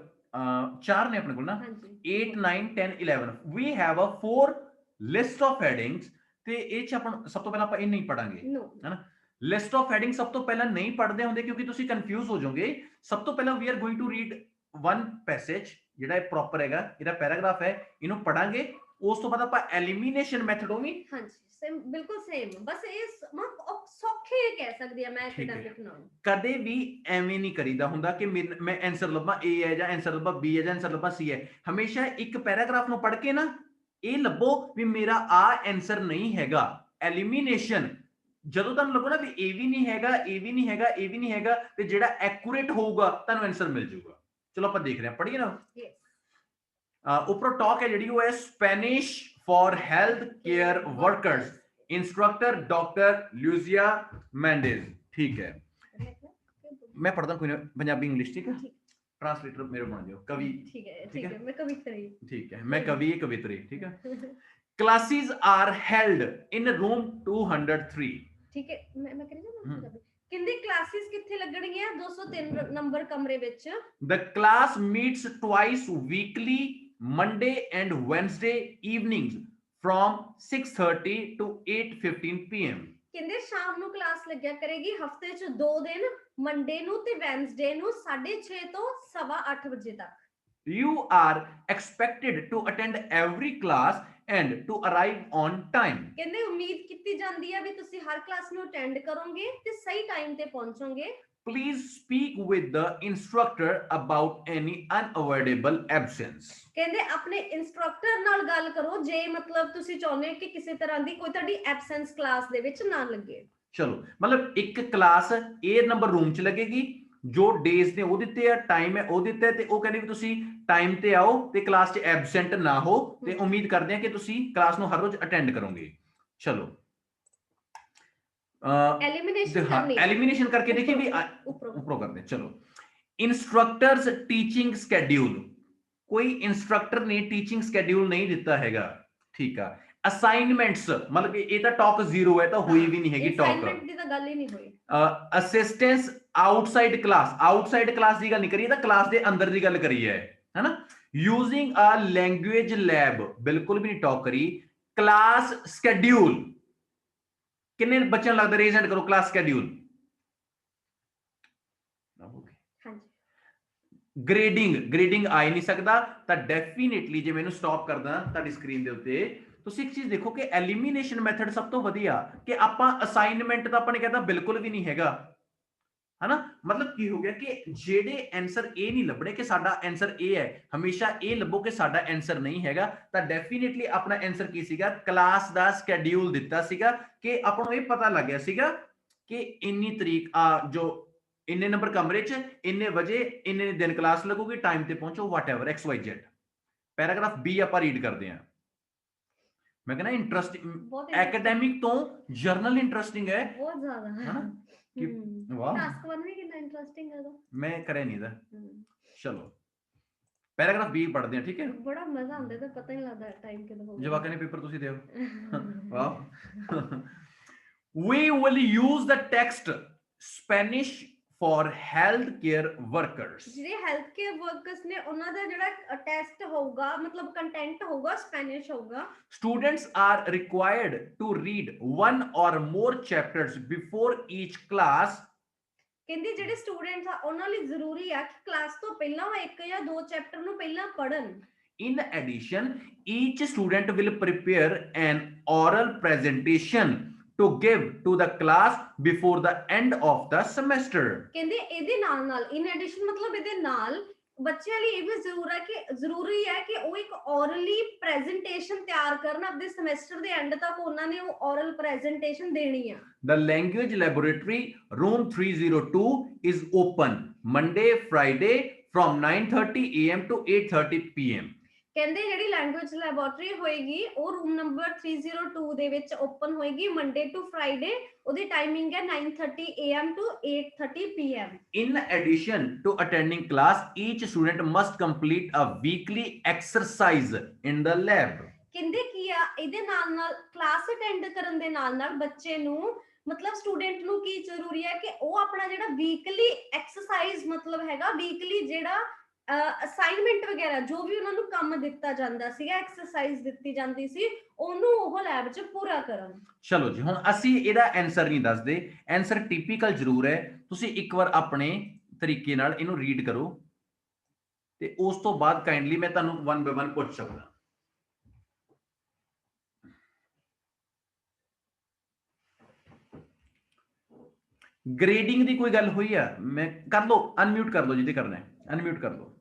A: 4 ਨੇ ਆਪਣੇ ਕੋਲ ਨਾ। 8 9 10 11 we have a 4 list of headings. ਤੇ ਇਹ ਚ ਆਪਾਂ ਸਭ ਤੋਂ ਪਹਿਲਾਂ ਆਪਾਂ ਇਹ ਨਹੀਂ ਪੜਾਂਗੇ ਹੈਨਾ। ਲਿਸਟ ਆਫ ਹੈਡਿੰਗ ਸਭ ਤੋਂ ਪਹਿਲਾਂ ਨਹੀਂ ਪੜਦੇ ਹੁੰਦੇ ਕਿਉਂਕਿ ਤੁਸੀਂ ਕਨਫਿਊਜ਼ ਹੋ ਜਾਓਗੇ। ਸਭ ਤੋਂ ਪਹਿਲਾਂ we are going to read one passage, ਜਿਹੜਾ ਇਹ ਪ੍ਰੋਪਰ ਹੈਗਾ, ਇਹਦਾ ਪੈਰਾਗ੍ਰਾਫ ਹੈ, ਇਹਨੂੰ ਪੜਾਂਗੇ। ਉਸ ਤੋਂ ਬਾਅਦ ਆਪਾਂ ਐਲੀਮੀਨੇਸ਼ਨ ਮੈਥਡ ਹੋਣੀ।
B: ਹਾਂਜੀ, ਸੇਮ, ਬਿਲਕੁਲ ਸੇਮ। ਬਸ ਇਹ ਸੌਖੇ ਕਹਿ ਸਕਦੀ ਆ ਮੈਂ ਐਕੈਡੈਮਿਕ ਨਾਲ।
A: ਕਦੇ ਵੀ ਐਵੇਂ ਨਹੀਂ ਕਰੀਦਾ ਹੁੰਦਾ ਕਿ ਮੈਂ ਆਨਸਰ ਲੱਭਾਂ A ਹੈ ਜਾਂ ਆਨਸਰ ਲੱਭਾਂ B ਹੈ ਜਾਂ ਆਨਸਰ ਲੱਭਾਂ C ਹੈ। ਹਮੇਸ਼ਾ ਇੱਕ ਪੈਰਾਗ੍ਰਾਫ ਨੂੰ ਪੜ੍ਹ ਕੇ ਨਾ ਇਹ ਲੱਭੋ ਵੀ ਮੇਰਾ ਆ ਆਨਸਰ ਨਹੀਂ ਹੈਗਾ। ਐਲੀਮੀਨੇਸ਼ਨ ਜਦੋਂ ਤੁਹਾਨੂੰ ਲੱਗੋ ਨਾ ਵੀ ਇਹ ਵੀ ਨਹੀਂ ਹੈਗਾ, ਇਹ ਵੀ ਨਹੀਂ ਹੈਗਾ, ਇਹ ਵੀ ਨਹੀਂ ਹੈਗਾ, ਤੇ ਜਿਹੜਾ ਐਕੂਰੇਟ ਹੋਊਗਾ ਤੁਹਾਨੂੰ ਆਨਸਰ ਮਿਲ ਜਾਊਗਾ। ਚਲੋ ਆਪਾਂ ਦੇਖ ਰਹੇ ਹਾਂ, ਪੜ੍ਹੀਏ ਨਾ। ਉੱਪਰੋਂ ਟਾਕ ਹੈ ਜਿਹੜੀ ਉਹ ਹੈ Spanish for health care workers, instructor doctor Lucia Mendez. ठीक है, मैं पढ़ता कोई ना पंजाबी इंग्लिश, ठीक है। ट्रांसलेटर मेरे बन जाओ, कवि, ठीक है,
B: मैं कवित्री, ठीक
A: है, मैं कवि कवित्री, ठीक है। Classes are held in room 203,
B: ठीक है। मैं कह रही हूं किंदी क्लासेस किथे लगणगीਆਂ 203 नंबर कमरे ਵਿੱਚ।
A: The class meets twice weekly, Monday and Wednesday evenings from 6:30 to 8:15 PM।
B: ਕਹਿੰਦੇ ਸ਼ਾਮ ਨੂੰ ਕਲਾਸ ਲੱਗਿਆ ਕਰੇਗੀ ਹਫਤੇ 'ਚ 2 ਦਿਨ, ਮੰਡੇ ਨੂੰ ਤੇ ਵੈਨਸਡੇ ਨੂੰ 6:30 ਤੋਂ 8:15 ਵਜੇ ਤੱਕ।
A: You are expected to attend every class and to arrive on time।
B: ਕਹਿੰਦੇ ਉਮੀਦ ਕੀਤੀ ਜਾਂਦੀ ਹੈ ਵੀ ਤੁਸੀਂ ਹਰ ਕਲਾਸ ਨੂੰ ਅਟੈਂਡ ਕਰੋਗੇ ਤੇ ਸਹੀ ਟਾਈਮ ਤੇ ਪਹੁੰਚੋਗੇ।
A: Please speak with the instructor about any unavoidable absence।
B: ਕਹਿੰਦੇ ਆਪਣੇ ਇੰਸਟ੍ਰਕਟਰ ਨਾਲ ਗੱਲ ਕਰੋ ਜੇ ਮਤਲਬ ਤੁਸੀਂ ਚਾਹੁੰਦੇ ਹੋ ਕਿ ਕਿਸੇ ਤਰ੍ਹਾਂ ਦੀ ਕੋਈ ਤੁਹਾਡੀ ਐਬਸੈਂਸ ਕਲਾਸ ਦੇ ਵਿੱਚ ਨਾ ਲੱਗੇ।
A: ਚਲੋ ਮਤਲਬ ਇੱਕ ਕਲਾਸ A ਨੰਬਰ ਰੂਮ 'ਚ ਲੱਗੇਗੀ, ਜੋ ਡੇਜ਼ ਨੇ ਉਹ ਦਿੱਤੇ ਆ, ਟਾਈਮ ਹੈ ਉਹ ਦਿੱਤਾ, ਤੇ ਉਹ ਕਹਿੰਦੇ ਵੀ ਤੁਸੀਂ ਟਾਈਮ ਤੇ ਆਓ ਤੇ ਕਲਾਸ 'ਚ ਐਬਸੈਂਟ ਨਾ ਹੋ, ਤੇ ਉਮੀਦ ਕਰਦੇ ਆ ਕਿ ਤੁਸੀਂ ਕਲਾਸ ਨੂੰ ਹਰ ਰੋਜ਼ ਅਟੈਂਡ ਕਰੋਗੇ। ਚਲੋ एलिमिनेशन करके देखिए भी ऊपरों करते हैं। चलो इंस्ट्रक्टर्स टीचिंग स्केड्यूल, कोई इंस्ट्रक्टर ने टीचिंग स्केड्यूल नहीं दिता हैगा, ठीक है। असाइनमेंट्स मतलब ये तो टॉक 0 है, तो हुई भी नहीं हैगी टॉक,
B: असाइनमेंट दी तो गल ही नहीं हुई।
A: असिस्टेंस आउटसाइड क्लास दी गल नहीं करी, क्लास दे अंदर दी गल करी है ना। यूजिंग अ लैंग्वेज लैब बिल्कुल भी नहीं टॉक करी। क्लास स्केड्यूल किन्ने बच्चों लगता रेज हैंड करो, क्लास स्केड्यूल। ग्रेडिंग आ ही नहीं सकता, तो डेफिनेटली जे मैंने स्टॉप करदा ताड़ी स्क्रीन दे उत्ते ਤੁਸੀਂ ਇੱਕ ਚੀਜ਼ ਦੇਖੋ ਕਿ ਐਲੀਮੀਨੇਸ਼ਨ ਮੈਥਡ ਸਭ ਤੋਂ ਵਧੀਆ, ਕਿ ਆਪਾਂ ਅਸਾਈਨਮੈਂਟ ਤਾਂ ਆਪਾਂ ਨੇ ਕਹਿੰਦਾ ਬਿਲਕੁਲ ਵੀ ਨਹੀਂ ਹੈਗਾ, ਹਨਾ। ਮਤਲਬ ਕੀ ਹੋ ਗਿਆ ਕਿ ਜਿਹੜੇ ਆਨਸਰ ਇਹ ਨਹੀਂ ਲੱਭਣੇ ਕਿ ਸਾਡਾ ਆਨਸਰ ਇਹ ਹੈ, ਹਮੇਸ਼ਾ ਇਹ ਲੱਭੋ ਕਿ ਸਾਡਾ ਆਨਸਰ ਨਹੀਂ ਹੈਗਾ। ਤਾਂ ਡੈਫੀਨੇਟਲੀ ਆਪਣਾ ਆਨਸਰ ਕੀ ਸੀਗਾ, ਕਲਾਸ ਦਾ ਸ਼ੈਡਿਊਲ ਦਿੱਤਾ ਸੀਗਾ ਕਿ ਆਪਾਂ ਨੂੰ ਇਹ ਪਤਾ ਲੱਗ ਗਿਆ ਸੀਗਾ ਕਿ ਇੰਨੀ ਤਰੀਕ ਜੋ ਇੰਨੇ ਨੰਬਰ ਕਮਰੇ 'ਚ ਇੰਨੇ ਵਜੇ ਇੰਨੇ ਦਿਨ ਕਲਾਸ ਲੱਗੂਗੀ, ਟਾਈਮ ਤੇ ਪਹੁੰਚੋ, ਵਾਟਐਵਰ XYZ। ਪੈਰਾਗ੍ਰਾਫ B ਆਪਾਂ ਰੀਡ ਕਰਦੇ ਹਾਂ। मैं कहना इंटरेस्टिंग, एकेडमिक तो जर्नल इंटरेस्टिंग है
B: बहुत ज्यादा है ना।
A: वाह,
B: टास्क 1 भी कितना इंटरेस्टिंग है तो
A: मैं करे नहीं था। चलो ਪੈਰਾਗ੍ਰਾਫ B ਪੜ੍ਹਦੇ ਹਾਂ, ਠੀਕ ਹੈ।
B: ਬੜਾ ਮਜ਼ਾ ਆਉਂਦਾ ਤੇ ਪਤਾ ਹੀ ਨਹੀਂ ਲੱਗਦਾ ਟਾਈਮ ਕਿਦੋਂ ਹੋ ਗਿਆ।
A: ਜਵਾਕਾਂ ਨੇ ਪੇਪਰ ਤੁਸੀਂ ਦਿਓ। ਵਾਹ। We will use the text Spanish for healthcare workers.
B: ਜਿਹੜੇ ਹੈਲਥ ਕੇਅਰ ਵਰਕਰਸ ਨੇ ਉਹਨਾਂ ਦਾ ਜਿਹੜਾ ਟੈਸਟ ਹੋਊਗਾ, ਮਤਲਬ ਕੰਟੈਂਟ ਹੋਊਗਾ, ਸਪੈਨਿਸ਼ ਹੋਊਗਾ।
A: Students are required to read one or more chapters before each class.
B: ਕਹਿੰਦੇ ਜਿਹੜੇ ਸਟੂਡੈਂਟਸ ਆ ਉਹਨਾਂ ਲਈ ਜ਼ਰੂਰੀ ਆ ਕਿ ਕਲਾਸ ਤੋਂ ਪਹਿਲਾਂ ਉਹ ਇੱਕ ਜਾਂ ਦੋ ਚੈਪਟਰ ਨੂੰ ਪਹਿਲਾਂ ਪੜ੍ਹਨ।
A: In addition, each student will prepare an oral presentation to give to the class before the end of the semester.
B: ਕਹਿੰਦੇ ਇਹਦੇ ਨਾਲ ਇਨ ਐਡੀਸ਼ਨ ਮਤਲਬ ਇਹਦੇ ਨਾਲ ਬੱਚਿਆਂ ਲਈ ਇਹ ਵੀ ਜ਼ਰੂਰੀ ਹੈ ਕਿ ਉਹ ਇੱਕ orally presentation ਤਿਆਰ ਕਰਨ ਆਪਣੇ ਸਮੈਸਟਰ ਦੇ ਐਂਡ ਤੱਕ ਉਹਨਾਂ ਨੇ ਉਹ oral presentation ਦੇਣੀ ਆ।
A: The language laboratory room 302 is open Monday, Friday from 9:30 a.m. to 8:30 p.m.
B: ਕਹਿੰਦੇ ਜਿਹੜੀ ਲੈਂਗੁਏਜ ਲੈਬੋਰੇਟਰੀ ਹੋਏਗੀ ਉਹ ਰੂਮ ਨੰਬਰ 302 ਦੇ ਵਿੱਚ ਓਪਨ ਹੋਏਗੀ ਮੰਡੇ ਟੂ ਫਰਾਈਡੇ। ਉਹਦੀ ਟਾਈਮਿੰਗ ਹੈ 9:30 AM to 8:30 PM।
A: In addition to attending class, each student must complete a weekly exercise in the lab.
B: ਕਹਿੰਦੇ ਕੀ ਆ ਇਹਦੇ ਨਾਲ ਕਲਾਸ ਅਟੈਂਡ ਕਰਨ ਦੇ ਨਾਲ ਬੱਚੇ ਨੂੰ ਮਤਲਬ ਸਟੂਡੈਂਟ ਨੂੰ ਕੀ ਜ਼ਰੂਰੀ ਹੈ ਕਿ ਉਹ ਆਪਣਾ ਜਿਹੜਾ ਵੀਕਲੀ ਐਕਸਰਸਾਈਜ਼ ਮਤਲਬ ਹੈਗਾ ਵੀਕਲੀ ਜਿਹੜਾ ਅਸਾਈਨਮੈਂਟ ਵਗੈਰਾ ਜੋ ਵੀ ਉਹਨਾਂ ਨੂੰ ਕੰਮ ਦਿੱਤਾ ਜਾਂਦਾ ਸੀਗਾ, ਐਕਸਰਸਾਈਜ਼ ਦਿੱਤੀ ਜਾਂਦੀ ਸੀ, ਉਹਨੂੰ ਉਹ ਲੈਬ 'ਚ ਪੂਰਾ ਕਰਨ।
A: ਚਲੋ ਜੀ, ਹੁਣ ਅਸੀਂ ਇਹਦਾ ਆਨਸਰ ਨਹੀਂ ਦੱਸਦੇ, ਆਨਸਰ ਟਿਪੀਕਲ ਜ਼ਰੂਰ ਹੈ। ਤੁਸੀਂ ਇੱਕ ਵਾਰ ਆਪਣੇ ਤਰੀਕੇ ਨਾਲ ਇਹਨੂੰ ਰੀਡ ਕਰੋ ਤੇ ਉਸ ਤੋਂ ਬਾਅਦ ਕਾਈਂਡਲੀ ਮੈਂ ਤੁਹਾਨੂੰ 1 by 1 ਪੁੱਛ ਸਕਦਾ। ਗ੍ਰੇਡਿੰਗ ਦੀ ਕੋਈ ਗੱਲ ਹੋਈ ਆ? ਮੈਂ ਕਰ ਲਓ, ਅਨਮਿਊਟ ਕਰ ਲਓ ਜਿਹਦੇ ਕਰਨਾ ਹੈ, ਅਨਮਿਊਟ ਕਰ ਲਓ।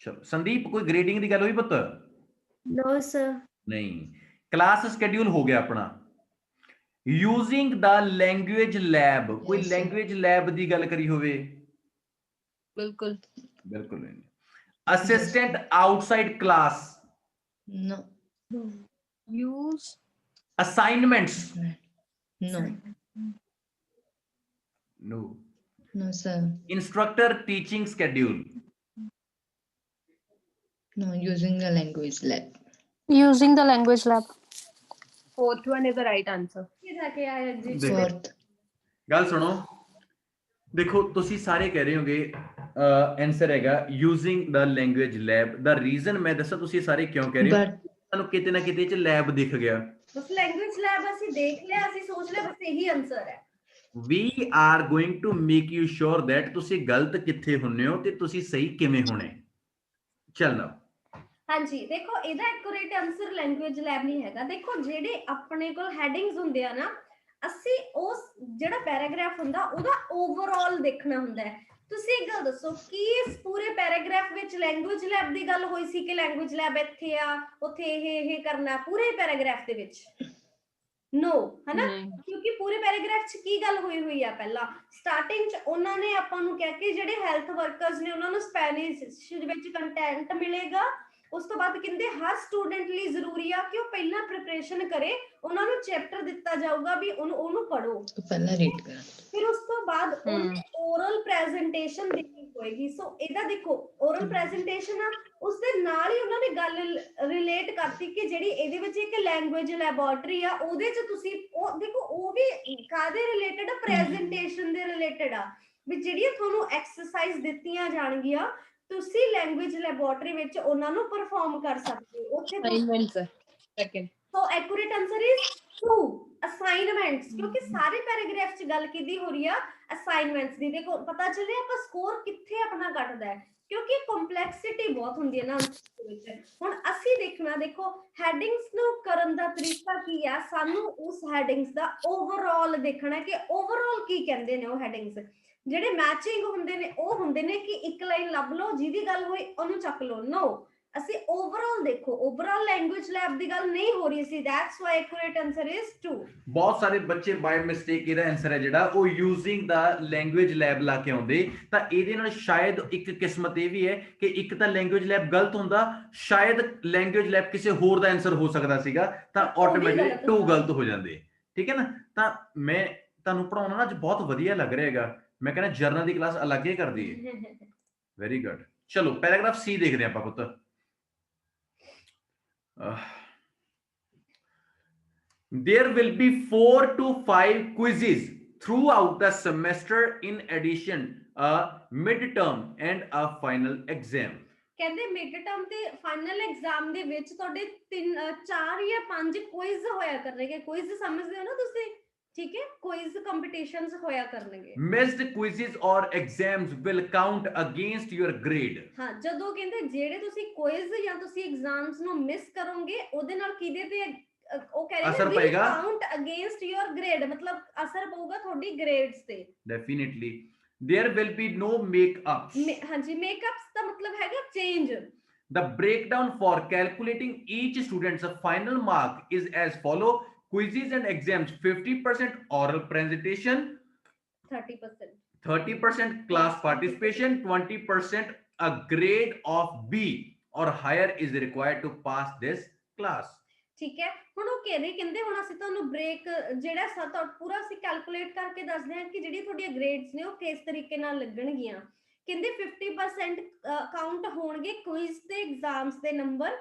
A: ਚਲੋ ਸੰਦੀਪ, ਕੋਈ ਗ੍ਰੇਡਿੰਗ ਦੀ ਗੱਲ ਹੋਈ ਪੁੱਤ?
C: No, sir.
A: ਨਹੀਂ। ਕਲਾਸ ਸ਼ਡਿਊਲ ਹੋ ਗਿਆ ਆਪਣਾ। ਯੂਜ਼ਿੰਗ ਦਾ ਲੈਂਗੁਏਜ ਲੈਬ, ਕੋਈ
D: Yes, sir.
A: ਲੈਂਗੁਏਜ ਲੈਬ ਦੀ ਗੱਲ ਕਰੀ ਹੋਵੇ?
D: ਬਿਲਕੁਲ
A: ਬਿਲਕੁਲ ਨਹੀਂ। Assistant outside class,
D: no
C: Use.
A: Assignments,
D: no
A: no.
D: no sir
A: instructor teaching schedule,
D: no using the language lab
E: Using the language lab.
F: Fourth one is the right answer.
B: ਕੀ ਜਾ ਕੇ ਆਇਆ ਜੀ?
A: ਦੇਖੋ।
D: fourth
A: ਗੱਲ ਸੁਣੋ, ਦੇਖੋ ਤੁਸੀਂ ਸਾਰੇ ਕਹਿ ਰਹੇ ਹੋਗੇ ਆਨਸਰ ਹੈਗਾ using the language lab. The reason ਮੈਂ ਦੱਸਾਂ ਤੁਸੀਂ ਸਾਰੇ ਕਿਉਂ ਕਹਿ ਰਹੇ ਹੋ?
D: but
A: ਤੁਹਾਨੂੰ ਕਿਤੇ ਨਾ ਕਿਤੇ ਚ ਲੈਬ ਦਿਖ ਗਿਆ।
B: ਬਸ ਲੈਂਗੁਏਜ ਲੈਬ ਅਸੀਂ ਦੇਖ ਲਿਆ, ਅਸੀਂ ਸੋਚ ਲਿਆ ਬਸ ਇਹੀ ਆਨਸਰ ਹੈ।
A: We are going to make you sure that ਤੁਸੀਂ ਗਲਤ ਕਿੱਥੇ ਹੁੰਨੇ ਹੋ ਤੇ ਤੁਸੀਂ ਸਹੀ ਕਿਵੇਂ ਹੋਣੇ। ਚੱਲਣਾ।
B: ਹਾਂਜੀ, ਦੇਖੋ ਇਹਦਾ ਐਕੂਰੇਟ ਆਨਸਰ ਲੈਂਗੁਏਜ ਲੈਬ ਨਹੀਂ ਹੈਗਾ। ਦੇਖੋ ਜਿਹੜੇ ਆਪਣੇ ਕੋਲ ਹੈਡਿੰਗਸ ਹੁੰਦੇ ਆ ਨਾ, ਅਸੀਂ ਉਸ ਜਿਹੜਾ ਪੈਰਾਗ੍ਰਾਫ ਹੁੰਦਾ ਉਹਦਾ ਓਵਰਆਲ ਦੇਖਣਾ ਹੁੰਦਾ ਹੈ। ਤੁਸੀਂ ਇੱਕ ਗੱਲ ਦੱਸੋ ਕਿ ਇਸ ਪੂਰੇ ਪੈਰਾਗ੍ਰਾਫ ਵਿੱਚ ਲੈਂਗੁਏਜ ਲੈਬ ਦੀ ਗੱਲ ਹੋਈ ਸੀ ਕਿ ਲੈਂਗੁਏਜ ਲੈਬ ਇੱਥੇ ਆ ਉੱਥੇ ਇਹ ਕਰਨਾ ਪੂਰੇ ਪੈਰਾਗ੍ਰਾਫ ਦੇ ਵਿੱਚ? ਨੋ, ਹਨਾ? ਕਿਉਂਕਿ ਪੂਰੇ ਪੈਰਾਗ੍ਰਾਫ 'ਚ ਕੀ ਗੱਲ ਹੋਈ ਆ? ਪਹਿਲਾਂ ਸਟਾਰਟਿੰਗ 'ਚ ਉਹਨਾਂ ਨੇ ਆਪਾਂ ਨੂੰ ਕਿਹਾ ਕਿ ਜਿਹੜੇ ਹੈਲਥ ਵਰਕਰਸ ਨੇ ਉਹਨਾਂ ਨੂੰ ਸਪੈਨਿਸ਼ ਵਿੱਚ ਕੰਟੈਂਟ ਮਿਲੇਗਾ। ਉਸ ਤੋਂ ਬਾਅਦ ਕਹਿੰਦੇ ਹਰ ਸਟੂਡੈਂਟ ਲਈ ਜ਼ਰੂਰੀ ਆ ਕਿ ਉਹ ਪਹਿਲਾਂ ਪ੍ਰਿਪਰੇਸ਼ਨ ਕਰੇ, ਉਹਨਾਂ ਨੂੰ ਚੈਪਟਰ ਦਿੱਤਾ ਜਾਊਗਾ ਵੀ ਉਹਨੂੰ ਪੜ੍ਹੋ,
D: तो पहला रीड करा
B: ਫਿਰ ਉਸ ਤੋਂ ਬਾਅਦ ਉਹਨੇ ਓਰਲ ਪ੍ਰੈਜੈਂਟੇਸ਼ਨ ਦੇਣੀ ਹੋਏਗੀ। ਸੋ ਇਹਦਾ ਦੇਖੋ ਓਰਲ ਪ੍ਰੈਜੈਂਟੇਸ਼ਨ ਆ, ਉਸ ਦੇ ਨਾਲ ਹੀ ਉਹਨਾਂ ਨੇ ਗੱਲ ਰਿਲੇਟ ਕਰਤੀ ਕਿ ਜਿਹੜੀ ਇਹਦੇ ਵਿੱਚ ਇੱਕ ਲੈਂਗੁਏਜ ਲੈਬੋਰੇਟਰੀ ਆ ਉਹਦੇ 'ਚ ਤੁਸੀਂ ਉਹ ਦੇਖੋ ਉਹ ਵੀ ਕਾਹਦੇ ਰਿਲੇਟਡ ਆ? ਪ੍ਰੈਜੈਂਟੇਸ਼ਨ ਦੇ ਰਿਲੇਟਡ ਆ ਵੀ ਜਿਹੜੀਆਂ ਤੁਹਾਨੂੰ ਐਕਸਰਸਾਈਜ਼ ਦਿੱਤੀਆਂ ਜਾਣਗੀਆਂ ਤੁਸੀਂ ਲੈਂਗੁਏਜ ਲੈਬੋਰੇਟਰੀ ਵਿੱਚ ਉਹਨਾਂ ਨੂੰ ਪਰਫਾਰਮ ਕਰ ਸਕਦੇ ਹੋ ਉੱਥੇ।
F: Assignment, sir. Second.
B: So accurate answer is 2 assignments, ਕਿਉਂਕਿ ਸਾਰੇ ਪੈਰਾਗ੍ਰਾਫ 'ਚ ਗੱਲ ਕੀਤੀ ਹੋ ਰਹੀ ਆ ਅਸਾਈਨਮੈਂਟਸ ਦੀ। ਦੇਖੋ ਪਤਾ ਚੱਲਿਆ ਆਪਾਂ ਸਕੋਰ ਕਿੱਥੇ ਆਪਣਾ ਘਟਦਾ ਹੈ ਕਿਉਂਕਿ ਕੰਪਲੈਕਸਿਟੀ ਬਹੁਤ ਹੁੰਦੀ ਹੈ ਨਾ ਦੇ ਵਿੱਚ। ਹੁਣ ਅਸੀਂ ਦੇਖਣਾ, ਦੇਖੋ ਹੈਡਿੰਗਸ ਨੂੰ ਕਰਨ ਦਾ ਤਰੀਕਾ ਕੀ ਆ? ਸਾਨੂੰ ਉਸ ਹੈਡਿੰਗਸ ਦਾ ਓਵਰਆਲ ਦੇਖਣਾ ਕਿ ਓਵਰਆਲ ਕੀ ਕਹਿੰਦੇ ਨੇ ਉਹ ਹੈਡਿੰਗਸ। ਜਿਹੜੇ ਮੈਚਿੰਗ ਹੁੰਦੇ ਨੇ ਉਹ ਹੁੰਦੇ ਨੇ ਕਿ ਇੱਕ ਲਾਈਨ ਲੱਭ ਲਓ, ਜਿਹਦੀ ਗੱਲ ਹੋਈ ਉਹਨੂੰ ਚੱਕ ਲਓ। ਨੋ, ਅਸੀਂ ਓਵਰਆਲ ਦੇਖੋ, ਓਵਰਆਲ ਲੈਂਗੁਏਜ ਲੈਬ ਦੀ ਗੱਲ ਨਹੀਂ ਹੋ ਰਹੀ ਸੀ। That's why accurate answer is 2।
A: ਬਹੁਤ ਸਾਰੇ ਬੱਚੇ ਬਾਈ ਮਿਸਟੇਕ ਇਹਦਾ ਆਨਸਰ ਹੈ ਜਿਹੜਾ ਉਹ ਯੂਜ਼ਿੰਗ ਦਾ ਲੈਂਗੁਏਜ ਲੈਬ ਲਾ ਕੇ ਆਉਂਦੇ, ਤਾਂ ਇਹਦੇ ਨਾਲ ਸ਼ਾਇਦ ਇੱਕ ਕਿਸਮਤ ਇਹ ਵੀ ਹੈ ਕਿ ਇੱਕ ਤਾਂ ਲੈਂਗੁਏਜ ਲੈਬ ਗਲਤ ਹੁੰਦਾ, ਸ਼ਾਇਦ ਲੈਂਗੁਏਜ ਲੈਬ ਕਿਸੇ ਹੋਰ ਦਾ ਆਨਸਰ ਹੋ ਸਕਦਾ ਸੀਗਾ, ਤਾਂ ਆਟੋਮੈਟਿਕਲੀ 2 ਗਲਤ ਹੋ ਜਾਂਦੇ। ਠੀਕ ਹੈ ਨਾ? ਤਾਂ ਮੈਂ ਤੁਹਾਨੂੰ ਪੜਾਉਣਾ ਨਾ ਅੱਜ ਬਹੁਤ ਵਧੀਆ ਲੱਗ ਰਿਹਾ ਹੈਗਾ। ਮੈਂ ਕਹਿੰਦਾ ਜਰਨਲ ਦੀ ਕਲਾਸ ਅਲੱਗ ਹੀ ਕਰ ਦਈਏ। Very good. ਚਲੋ ਪੈਰਾਗ੍ਰਾਫ ਸੀ ਦੇਖਦੇ ਆਪਾਂ ਪੁੱਤ। There will be 4 to 5 quizzes throughout the semester in addition a midterm and a final exam.
B: ਕਹਿੰਦੇ ਮਿਡ ਟਰਮ ਤੇ ਫਾਈਨਲ ਐਗਜ਼ਾਮ ਦੇ ਵਿੱਚ ਤੁਹਾਡੇ 4 ਜਾਂ 5 ਕੁਇਜ਼ ਹੋਇਆ ਕਰਨਗੇ। ਕੁਇਜ਼ ਸਮਝਦੇ ਹੋ ਨਾ ਤੁਸੀਂ, ਠੀਕ ਹੈ? ਕੁਇਜ਼ ਕੰਪੀਟੀਸ਼ਨਸ ਹੋਇਆ ਕਰਨਗੇ।
A: Missed quizzes or exams will count against your grade.
B: ਹਾਂ, ਜਦੋਂ ਕਹਿੰਦੇ ਜਿਹੜੇ ਤੁਸੀਂ ਕੁਇਜ਼ ਜਾਂ ਤੁਸੀਂ ਐਗਜ਼ਾਮਸ ਨੂੰ ਮਿਸ ਕਰੋਗੇ ਉਹਦੇ ਨਾਲ ਕਿਹਦੇ ਤੇ ਉਹ ਕਹਿ ਰਹੇ
A: ਅਸਰ
B: ਨੇ
A: ਪਏਗਾ।
B: ਕਾਊਂਟ ਅਗੇਂਸਟ ਯੋਰ ਗ੍ਰੇਡ, ਮਤਲਬ ਅਸਰ ਪਊਗਾ ਤੁਹਾਡੀ ਗ੍ਰੇਡਸ ਤੇ।
A: Definitely. There will be no make-ups.
B: ਹਾਂਜੀ, ਮੇਕਅਪਸ ਦਾ ਮਤਲਬ ਹੈਗਾ change.
A: The breakdown for calculating each student's final mark is as follow. Quizzes and exams 50% oral presentation,
B: 30%,
A: 30% class participation, 20% a grade of B or higher is required to pass this class.
B: ਠੀਕ ਹੈ? ਹੁਣ ਉਹ ਕਹਿੰਦੇ ਹੁਣ ਅਸੀਂ ਤੁਹਾਨੂੰ ਬ੍ਰੇਕ ਜਿਹੜਾ ਪੂਰਾ ਅਸੀਂ ਕੈਲਕੂਲੇਟ ਕਰਕੇ ਦੱਸਦੇ ਹਾਂ ਕਿ ਜਿਹੜੀ ਤੁਹਾਡੀਆਂ ਗ੍ਰੇਡਸ ਨੇ ਉਹ ਕਿਸ ਤਰੀਕੇ ਨਾਲ ਲੱਗਣਗੀਆਂ। ਕਹਿੰਦੇ 50% ਕਾਊਂਟ ਹੋਣਗੇ ਕੁਇਜ਼ ਤੇ ਐਗਜ਼ਾਮਸ ਦੇ ਨੰਬਰ,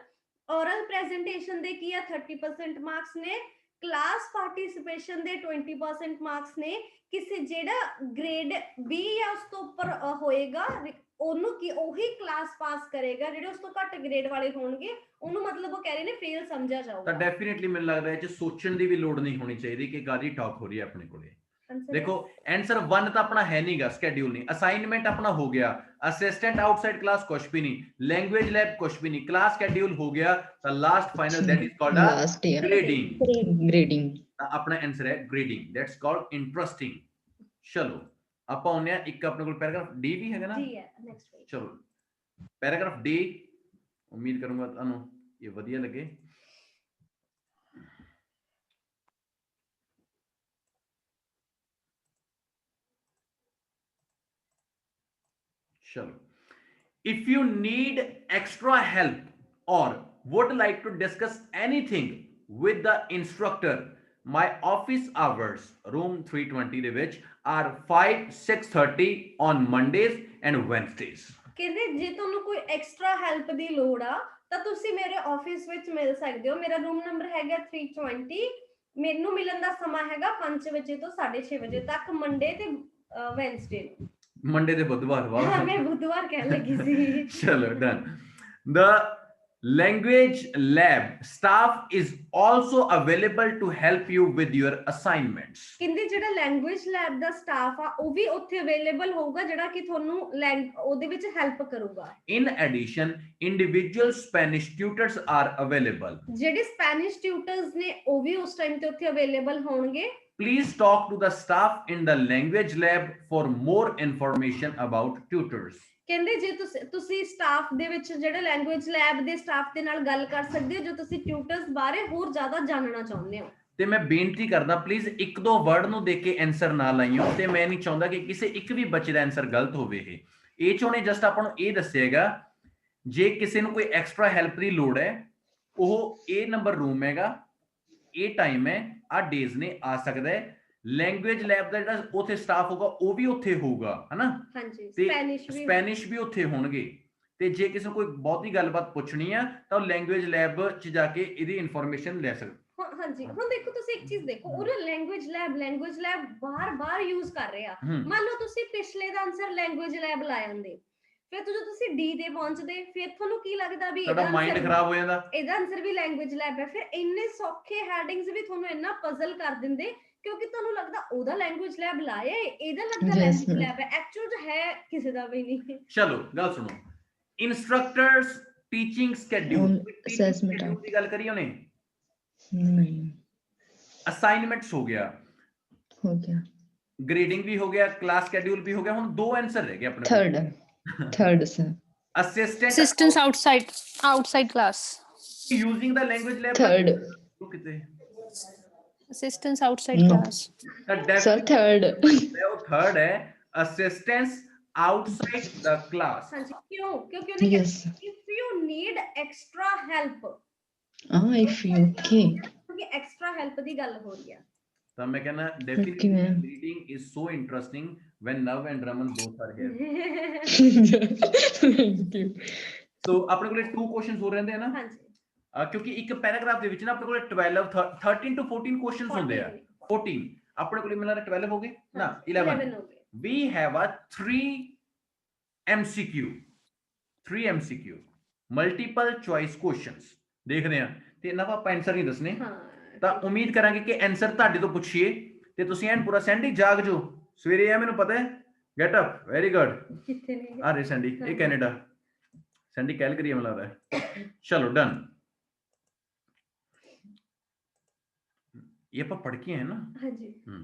B: ਔਰਲ ਪ੍ਰੈਜੈਂਟੇਸ਼ਨ ਦੇ ਕੀ ਆ 30% ਮਾਰਕਸ ਨੇ, ਕਲਾਸ ਪਾਰਟਿਸਿਪੇਸ਼ਨ ਦੇ 20% ਮਾਰਕਸ ਨੇ। ਕਿਸੇ ਜਿਹੜਾ ਗ੍ਰੇਡ B ਜਾਂ ਉਸ ਤੋਂ ਉੱਪਰ ਹੋਏਗਾ ਉਹਨੂੰ ਕੀ ਉਹੀ ਕਲਾਸ ਪਾਸ ਕਰੇਗਾ, ਜਿਹੜੇ ਉਸ ਤੋਂ ਘੱਟ ਗ੍ਰੇਡ ਵਾਲੇ ਹੋਣਗੇ ਉਹਨੂੰ ਮਤਲਬ ਉਹ ਕਹਿ ਰਹੇ ਨੇ ਫੇਲ ਸਮਝਿਆ ਜਾਊਗਾ।
A: ਤਾਂ ਡੈਫੀਨਿਟਲੀ ਮੈਨੂੰ ਲੱਗਦਾ ਹੈ ਕਿ ਸੋਚਣ ਦੀ ਵੀ ਲੋੜ ਨਹੀਂ ਹੋਣੀ ਚਾਹੀਦੀ ਕਿ ਗਾਦੀ ਟਾਕ ਹੋ ਰਹੀ ਹੈ ਆਪਣੇ ਕੋਲੇ। ਦੇਖੋ ਆਨਸਰ 1 ਤਾਂ ਆਪਣਾ ਹੈ ਨਹੀਂਗਾ, ਸਕੇਡਿਊਲ ਨਹੀਂ, ਅਸਾਈਨਮੈਂਟ ਆਪਣਾ ਹੋ ਗਿਆ, ਅਸਿਸਟੈਂਟ ਆਊਟਸਾਈਡ ਕਲਾਸ ਕੁਛ ਵੀ ਨਹੀਂ, ਲੈਂਗੁਏਜ ਲੈਬ ਕੁਛ ਵੀ ਨਹੀਂ, ਕਲਾਸ ਸਕੇਡਿਊਲ ਹੋ ਗਿਆ। ਤਾਂ last final that is called a grading. ਤਾਂ ਆਪਣਾ ਆਨਸਰ ਹੈ ਗ੍ਰੇਡਿੰਗ, ਦੈਟਸ ਕਾਲਡ ਇੰਟਰਸਟਿੰਗ। ਚਲੋ ਆਪਾਂ ਆਉਂਦੇ ਆ ਇੱਕ ਆਪਣੇ ਕੋਲ ਪੈਰਾਗ੍ਰਾਫ ਡੀ ਵੀ ਹੈਗਾ ਨਾ
B: ਜੀ ਹੈ ਨੈਕਸਟ ਪੇਜ।
A: ਚਲੋ ਪੈਰਾਗ੍ਰਾਫ ਡੀ, ਉਮੀਦ ਕਰੂੰਗਾ ਤੁਹਾਨੂੰ ਇਹ ਵਧੀਆ ਲੱਗੇ। ਚਲੋ, if you need extra help or would like to discuss anything with the instructor, my office hours room 320 ਦੇ ਵਿੱਚ are 5 6:30 on Mondays and Wednesdays.
B: ਕਹਿੰਦੇ ਜੇ ਤੁਹਾਨੂੰ ਕੋਈ ਐਕਸਟਰਾ ਹੈਲਪ ਦੀ ਲੋੜ ਆ ਤਾਂ ਤੁਸੀਂ ਮੇਰੇ ਆਫਿਸ ਵਿੱਚ ਮਿਲ ਸਕਦੇ ਹੋ। ਮੇਰਾ ਰੂਮ ਨੰਬਰ ਹੈਗਾ 320। ਮੈਨੂੰ ਮਿਲਣ ਦਾ ਸਮਾਂ ਹੈਗਾ 5 ਵਜੇ ਤੋਂ 6:30 ਵਜੇ ਤੱਕ, ਮੰਡੇ ਤੇ ਵੈਨਸਡੇ ਨੂੰ।
A: ਮੰਡੇ ਤੇ ਬੁੱਧਵਾਰ ਵਾਹ
B: ਮੈਂ ਬੁੱਧਵਾਰ ਕਹਿਣ ਲੱਗੀ ਸੀ।
A: ਚਲੋ done. The language lab staff is also available to help you with your assignments.
B: ਕਹਿੰਦੇ ਜਿਹੜਾ ਲੈਂਗੁਏਜ ਲੈਬ ਦਾ ਸਟਾਫ ਆ ਉਹ ਵੀ ਉੱਥੇ ਅਵੇਲੇਬਲ ਹੋਊਗਾ ਜਿਹੜਾ ਕਿ ਤੁਹਾਨੂੰ ਉਹਦੇ ਵਿੱਚ ਹੈਲਪ ਕਰੂਗਾ।
A: In addition, individual Spanish tutors are available.
B: ਜਿਹੜੇ ਸਪੈਨਿਸ਼ ਟਿਊਟਰਸ ਨੇ ਉਹ ਵੀ ਉਸ ਟਾਈਮ ਤੇ ਉੱਥੇ ਅਵੇਲੇਬਲ ਹੋਣਗੇ।
A: Please talk to the staff in the language lab for more information about tutors.
B: ਕਹਿੰਦੇ ਜੇ ਤੁਸੀਂ ਸਟਾਫ ਦੇ ਵਿੱਚ ਜਿਹੜੇ ਲੈਂਗੁਏਜ ਲੈਬ ਦੇ ਸਟਾਫ ਦੇ ਨਾਲ ਗੱਲ ਕਰ ਸਕਦੇ ਹੋ ਜੋ ਤੁਸੀਂ ਟਿਊਟਰਸ ਬਾਰੇ ਹੋਰ ਜ਼ਿਆਦਾ ਜਾਣਨਾ ਚਾਹੁੰਦੇ ਹੋ।
A: ਤੇ ਮੈਂ ਬੇਨਤੀ ਕਰਦਾ ਪਲੀਜ਼ ਇੱਕ ਦੋ ਵਰਡ ਨੂੰ ਦੇਖ ਕੇ ਆਨਸਰ ਨਾ ਲਾਈਓ, ਤੇ ਮੈਂ ਨਹੀਂ ਚਾਹੁੰਦਾ ਕਿ ਕਿਸੇ ਇੱਕ ਵੀ ਬੱਚੇ ਦਾ ਆਨਸਰ ਗਲਤ ਹੋਵੇ। ਇਹ ਚੋਂ ਨੇ ਜਸਟ ਆਪਾਂ ਨੂੰ ਇਹ ਦੱਸਿਆਗਾ ਜੇ ਕਿਸੇ ਨੂੰ ਕੋਈ ਐਕਸਟਰਾ ਹੈਲਪ ਦੀ ਲੋੜ ਹੈ ਉਹ ਇਹ ਨੰਬਰ ਰੂਮ ਹੈਗਾ, ਇਹ ਟਾਈਮ ਹੈ, ਆ ਡੇਜ਼ ਨੇ ਆ ਸਕਦਾ ਹੈ। ਲੈਂਗੁਏਜ ਲੈਬ ਦਾ ਜਿਹੜਾ ਉੱਥੇ ਸਟਾਫ ਹੋਗਾ ਉਹ ਵੀ ਉੱਥੇ ਹੋਊਗਾ, ਹਨਾ?
B: ਹਾਂਜੀ,
A: ਸਪੈਨਿਸ਼ ਵੀ ਉੱਥੇ ਹੋਣਗੇ। ਤੇ ਜੇ ਕਿਸੇ ਨੂੰ ਕੋਈ ਬਹੁਤੀ ਗੱਲਬਾਤ ਪੁੱਛਣੀ ਆ ਤਾਂ ਉਹ ਲੈਂਗੁਏਜ ਲੈਬ 'ਚ ਜਾ ਕੇ ਇਹਦੀ ਇਨਫੋਰਮੇਸ਼ਨ ਲੈ ਸਕਦੇ।
B: ਹਾਂਜੀ, ਹੁਣ ਦੇਖੋ ਤੁਸੀਂ ਇੱਕ ਚੀਜ਼ ਦੇਖੋ, ਉਹ ਲੈਂਗੁਏਜ ਲੈਬ ਬਾਰ-ਬਾਰ ਯੂਜ਼ ਕਰ ਰਹੇ ਆ। ਮੰਨ ਲਓ ਤੁਸੀਂ ਪਿਛਲੇ ਦਾ ਆਨਸਰ ਲੈਂਗੁਏਜ ਲੈਬ ਲਾ ਜਾਂਦੇ, ਫਿਰ ਜਦੋਂ ਤੁਸੀਂ ਡੀ ਤੇ ਪਹੁੰਚਦੇ ਫਿਰ ਤੁਹਾਨੂੰ ਕੀ ਲੱਗਦਾ ਵੀ
A: ਤੁਹਾਡਾ ਮਾਈਂਡ ਖਰਾਬ ਹੋ ਜਾਂਦਾ,
B: ਇਹਦਾ ਆਨਸਰ ਵੀ ਲੈਂਗੁਏਜ ਲੈਬ ਹੈ। ਫਿਰ ਇੰਨੇ ਸੌਖੇ ਹੈਡਿੰਗਸ ਵੀ ਤੁਹਾਨੂੰ ਇੰਨਾ ਪਜ਼ਲ ਕਰ ਦਿੰਦੇ ਕਿਉਂਕਿ ਤੁਹਾਨੂੰ ਲੱਗਦਾ ਉਹਦਾ ਲੈਂਗੁਏਜ ਲੈਬ ਲਾਇਆ, ਇਹਦਾ ਲੱਗਦਾ ਲੈਂਗੁਏਜ ਲੈਬ ਹੈ, ਐਕਚੁਅਲ ਚ ਹੈ ਕਿਸੇ ਦਾ ਵੀ ਨਹੀਂ।
A: ਚਲੋ ਗੱਲ ਸੁਣੋ, ਇੰਸਟ੍ਰਕਟਰਸ ਟੀਚਿੰਗ ਸਕੇਡਿਊਲ ਦੀ ਗੱਲ ਕਰੀ ਉਹਨੇ,
D: ਨਹੀਂ
A: ਅਸਾਈਨਮੈਂਟਸ ਹੋ ਗਿਆ, ਗ੍ਰੇਡਿੰਗ ਵੀ ਹੋ ਗਿਆ, ਕਲਾਸ ਸਕੇਡਿਊਲ ਵੀ ਹੋ ਗਿਆ। ਹੁਣ ਦੋ ਆਨਸਰ ਰਹਿ ਗਏ ਆਪਣੇ।
D: Third sir
E: assistants outside class,
A: using the language lab.
D: Third.
A: ਕਿਤੇ
E: assistants outside class,
D: sir
A: third ਹੈ assistants outside the class.
B: ਹਾਂਜੀ, ਕਿਉਂਕਿ ਉਹਨੇ ਕਿਹਾ if you need extra help,
D: if you okay,
B: ਕਿਉਂਕਿ ਐਕਸਟਰਾ ਹੈਲਪ ਦੀ ਗੱਲ ਹੋ ਰਹੀ ਆ।
A: ਤਾਂ ਮੈਂ ਕਹਿੰਦਾ
D: Okay,
A: definitely
D: ma'am.
A: Reading is so interesting when Nav and Raman both are here.
D: Thank you.
A: So ਆਪਣੇ ਕੋਲੇ 2 ਕੁਐਸਚਨਸ ਹੋ ਰਹਿੰਦੇ ਆ ਨਾ,
B: ਹਾਂਜੀ
A: ਕਿਉਂਕਿ ਇੱਕ ਪੈਰਾਗ੍ਰਾਫ ਦੇ ਵਿੱਚ ਨਾ ਆਪਣੇ ਕੋਲੇ 13 to 14 ਕੁਐਸਚਨਸ ਹੁੰਦੇ ਆ। 14 ਆਪਣੇ ਕੋਲੇ ਮੈਨੂੰ ਲੱਗਦਾ 12 ਹੋ ਗਏ ਨਾ, 11
B: ਹੋ ਗਏ।
A: we have a 3 MCQ multiple choice questions ਦੇਖਦੇ ਆ, ਤੇ ਇਹਨਾਂ ਦਾ ਆਪਾਂ ਆਨਸਰ ਨਹੀਂ ਦੱਸਣੇ।
B: ਹਾਂ
A: ਤਾਂ ਉਮੀਦ ਕਰਾਂਗੇ ਕਿ ਆਨਸਰ ਤੁਹਾਡੇ ਤੋਂ ਪੁੱਛੀਏ ਤੇ ਤੁਸੀਂ ਐਨ ਪੂਰਾ ਸੈਂਡੀ ਜਾਗ ਜੋ ਸਵੇਰੇ ਆ, ਮੈਨੂੰ ਪਤਾ ਹੈ। Get up, very good.
B: ਕਿੱਥੇ ਨੇ
A: ਆ ਰੇ ਸੈਂਡੀ, ਇਹ ਕੈਨੇਡਾ, ਸੈਂਡੀ ਕੈਲਗਰੀ ਮੈਨੂੰ ਲੱਗਦਾ ਹੈ। ਚਲੋ ਡਨ, ਇਹ ਆਪਾਂ ਪੜ੍ਹ ਕੇ ਆਏ ਨਾ।
B: ਹਾਂਜੀ